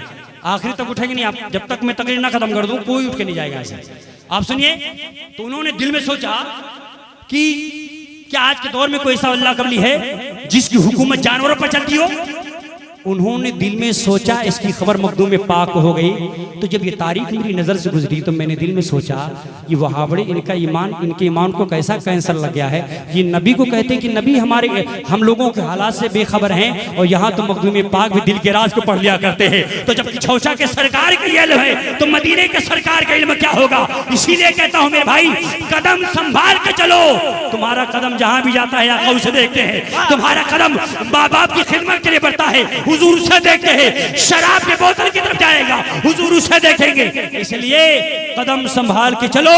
Speaker 3: आखिर तक उठेंगे नहीं आप, जब तक मैं तकरीर ना खत्म कर दूं कोई उठ के नहीं जाएगा ऐसे। आप सुनिए, तो उन्होंने दिल में सोचा कि क्या आज के दौर में कोई ऐसा अल्लाह का वली है जिसकी हुकूमत जानवरों पर चलती हो। उन्होंने दिल में सोचा, इसकी खबर मखदूम पाक को हो गई। तो जब ये तारीख मेरी नज़र से गुजरी तो मैंने दिल में सोचा कि वहाबड़े इनका ईमान, इनके ईमान को कैसा कैंसर लग गया है। ये नबी को कहते हैं कि नबी हम लोगों के हालात से बेखबर हैं, और यहाँ तो मखदूम पाक भी दिल के राज को पढ़ लिया करते हैं। तो जब छौछा के सरकार का इल्म है तो मदीने के सरकार का इल्म क्या होगा। इसीलिए कहता हूँ मेरे भाई, कदम संभाल के चलो, तुम्हारा कदम जहाँ भी जाता है आका उसे देखते हैं, तुम्हारा कदम माँ बाप की खिदमत के लिए बढ़ता है, हुजूर उसे देखते हैं, शराब के बोतल की तरफ जाएगा हुजूर उसे देखेंगे। इसलिए कदम संभाल के चलो,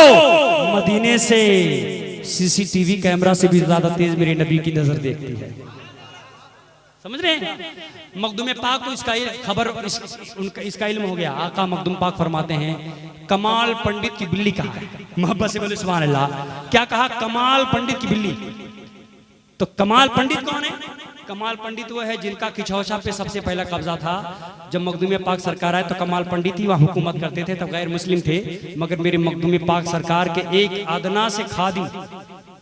Speaker 3: मदीने से सीसीटीवी कैमरा से भी ज्यादा तेज मेरे नबी की नजर देखती है। समझ रहे हैं। मखदूम पाक को इसका खबर इसका इल्म हो गया। आका मखदूम पाक फरमाते हैं, कमाल पंडित की बिल्ली कहा है। मोहब्बत से बोले सुभान अल्लाह। क्या कहा? कमाल पंडित की बिल्ली। तो कमाल पंडित कौन है? कमाल पंडित वो है जिनका किछौछा पे सबसे पहला कब्जा था। जब मखदूम पाक सरकार आए तो कमाल पंडित ही वहाँ हुकूमत करते थे, तब गैर मुस्लिम थे। मगर मेरे मखदूम पाक सरकार के एक आदना से खादिम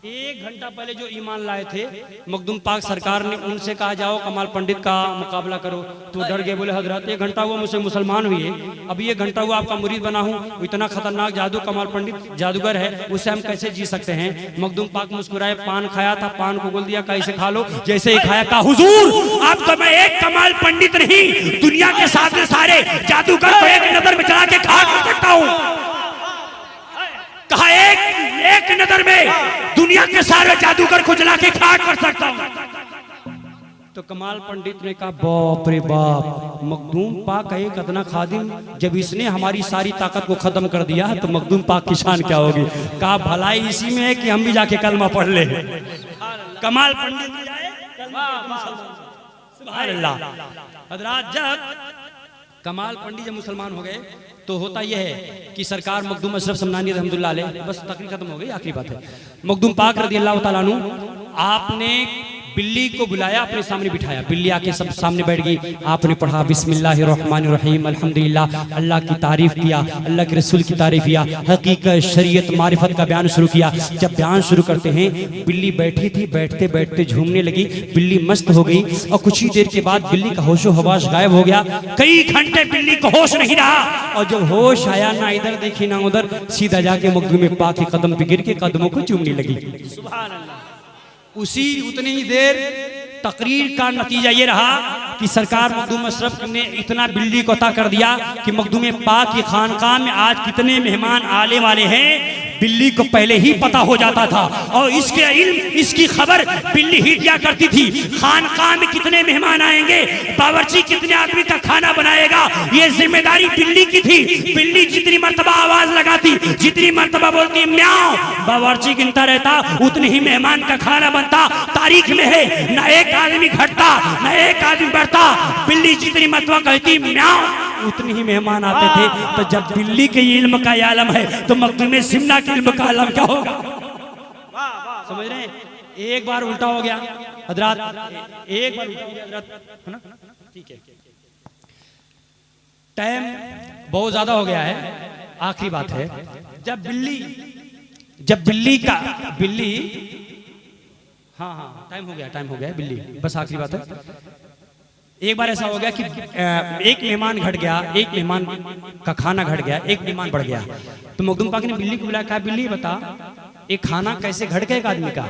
Speaker 3: 1 घंटा पहले जो ईमान लाए थे, मखदूम पाक सरकार ने उनसे कहा जाओ कमाल पंडित का मुकाबला करो। तो डर गए, बोले हजरत 1 घंटा हुआ मुझसे मुसलमान हुए, अभी 1 घंटा हुआ आपका मुरीद बना हूँ, इतना खतरनाक जादू कमाल पंडित जादूगर है, उससे हम कैसे जी सकते हैं। मखदूम पाक मुस्कुराए, पान खाया था, पान को बोल दिया कैसे खा लो। जैसे ही खाया, कहा हुजूर आपको मैं एक कमाल पंडित नहीं, दुनिया के सारे जादूगर को एक नजर में चला के खा सकता हूँ। कहा एक नजर में दुनिया के सारे जादूगर को जला के खाक कर सकता हूं। तो कमाल पंडित ने कहा बाप रे बाप, मखदूम पाक का एक अदना खादिम, जब इसने हमारी सारी ताकत को खत्म कर दिया तो मखदूम पाक की शान क्या होगी। कहा भलाई इसी में है कि हम भी जाके कलमा पढ़ ले। कमाल पंडित भी जाए सुभान अल्लाह। हजरात जब कमाल पंडित जब मुसलमान हो गए तो होता यह है कि सरकार मखदूम अशरफ समनानी रहमतुल्लाह अलैह, बस तकरीर खत्म हो गई, आखिरी बात है। मखदूम पाक रज़ियल्लाहु ताला अन्हु, आपने बिल्ली को बुलाया, अपने सामने बिठाया, बिल्ली आके सब सामने बैठ गई। आपने पढ़ा बिस्मिल्लाहिर्रहमानिर्रहीम अल्हम्दुलिल्लाह, अल्लाह की तारीफ किया, अल्लाह के रसूल की तारीफ किया, हकीकत शरीयत मारिफत का बयान शुरू किया। जब बयान शुरू करते हैं, बिल्ली बैठी थी, बैठते बैठते झूमने लगी, बिल्ली मस्त हो गई, और कुछ ही देर के बाद बिल्ली का होशो हवास गायब हो गया। कई घंटे बिल्ली को होश नहीं रहा, और जब होश आया ना इधर देखी ना उधर, सीधा जाके मखदूम पाक के कदम पे गिर के कदमों को चूमने लगी। सुभान अल्लाह। उसी उतनी ही देर तकरीर का नतीजा ये रहा कि सरकार मखदूम अशरफ ने इतना बिल्ली को अता कर दिया कि मखदूम पाक की खानकाह में आज कितने मेहमान आने वाले हैं बिल्ली को पहले ही पता हो जाता था। और इसके इल्म, इसकी खबर बिल्ली ही दिया करती थी। खानकाह में कितने मेहमान आएंगे, बावर्ची कितने आदमी का खाना बनाएगा, ये जिम्मेदारी बिल्ली की थी। बिल्ली जितनी मर्तबा आवाज लगाती, जितनी मर्तबा बोलती म्याऊं, बावर्ची गिनता रहता, उतने ही मेहमान का खाना बनता। तारीख में है, न एक आदमी घटता न एक आदमी बढ़ता, बिल्ली जितनी मर्तबा कहती म्याऊं, उतने ही मेहमान आते थे। तो जब बिल्ली के इल्म का आलम है तो मखदूम सिमना के इल्म का आलम क्या होगा। समझ रहे हैं। एक बार उल्टा हो गया हजरात, एक बार उल्टा हो गया हजरात, है ना, ठीक है। टाइम बहुत ज्यादा हो गया है, आखिरी बात है। जब बिल्ली हाँ टाइम हो गया बिल्ली, बस आखिरी बात है। एक बार ऐसा हो गया कि एक मेहमान घट गया, एक मेहमान का खाना घट गया, एक मेहमान बढ़ गया। तो मखदूम पाक ने बिल्ली को बुलाया, कहा बिल्ली बता एक खाना कैसे घट गया एक आदमी का,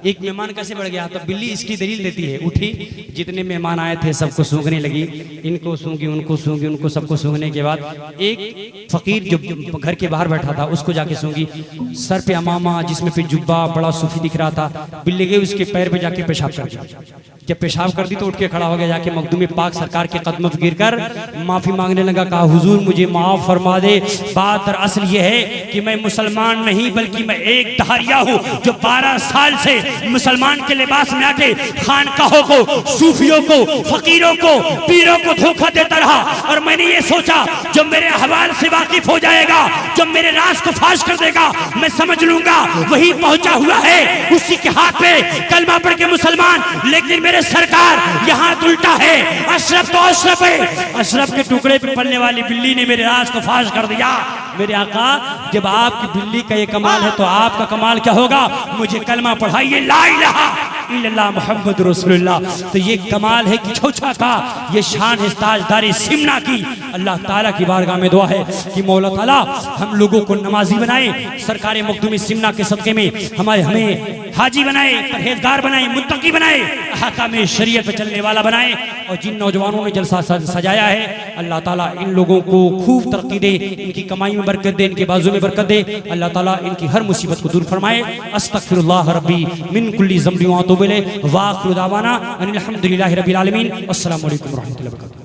Speaker 3: एक मेहमान कैसे बढ़ गया। तो बिल्ली इसकी दलील देती है, उठी जितने मेहमान आए थे सबको सूंघने लगी, इनको सूंघी उनको सूंघी उनको सबको सूंघने के बाद एक फकीर जो घर के बाहर बैठा था उसको जाके सूंघी, सर पे अमामा जिसमें पे जुब्बा बड़ा सूफी दिख रहा था, बिल्ली गई उसके पैर पे जाके पेशाब कर दिया। जब पेशाब कर दी तो उठ के खड़ा हो गया, जाके मखदूम पाक सरकार के कदमों पे गिरकर माफी मांगने लगा, कहा हुजूर मुझे माफ फरमा दे, बात दरअसल ये है कि मैं मुसलमान नहीं बल्कि मैं एक धारिया हूँ जो 12 साल से मुसलमान के लिबास में आके खानकाहों को, सूफियों को, फकीरों को, पीरों को धोखा देता रहा। और मैंने ये सोचा जो मेरे हवाल से वाकिफ हो जाएगा, जो मेरे राज को फाश कर देगा, मैं समझ लूंगा वही पहुंचा हुआ है, उसी के हाथ पे कलमा पढ़ के मुसलमान। लेकिन मेरे सरकार यहाँ उल्टा है, अशरफ तो अशरफ है, अशरफ के टुकड़े पे पलने वाली बिल्ली ने मेरे राज को फाश कर दिया। मेरे आका जब आपकी बिल्ली का ये कमाल है तो आपका कमाल क्या होगा। मुझे कलमा पढ़ाइए ला इलाहा इल्लल्लाह मुहम्मद रसूलुल्लाह। तो ये कमाल है कि छोटा का ये शान है ताजदारी सिमना की। अल्लाह ताला की बारगाह में दुआ है कि मौला ताला हम लोगों को नमाजी बनाए, सरकार मखदूम सिमना के सदक़े में हमें हाजी बनाए, परहेजगार बनाए, मुत्तकी बनाए, अहकाम शरीयत पे चलने वाला बनाए। और जिन नौजवानों ने जलसा सजाया है अल्लाह ताला इन लोगों को खूब तरक्की दे, इनकी कमाई में बरकत दे, इनके बाजू में बरकत दे। अल्लाह ताला इनकी हर मुसीबत को दूर फरमाए। अस्तगफिरुल्लाह रब्बी मिन कुल्ली ज़ंबि व अतूबु इलैहि व आखिरु दावाना अनिल हम्दुलिल्लाहि रब्बिल आलमीन। अस्सलामु अलैकुम व रहमतुल्लाहि व बरकातुहू।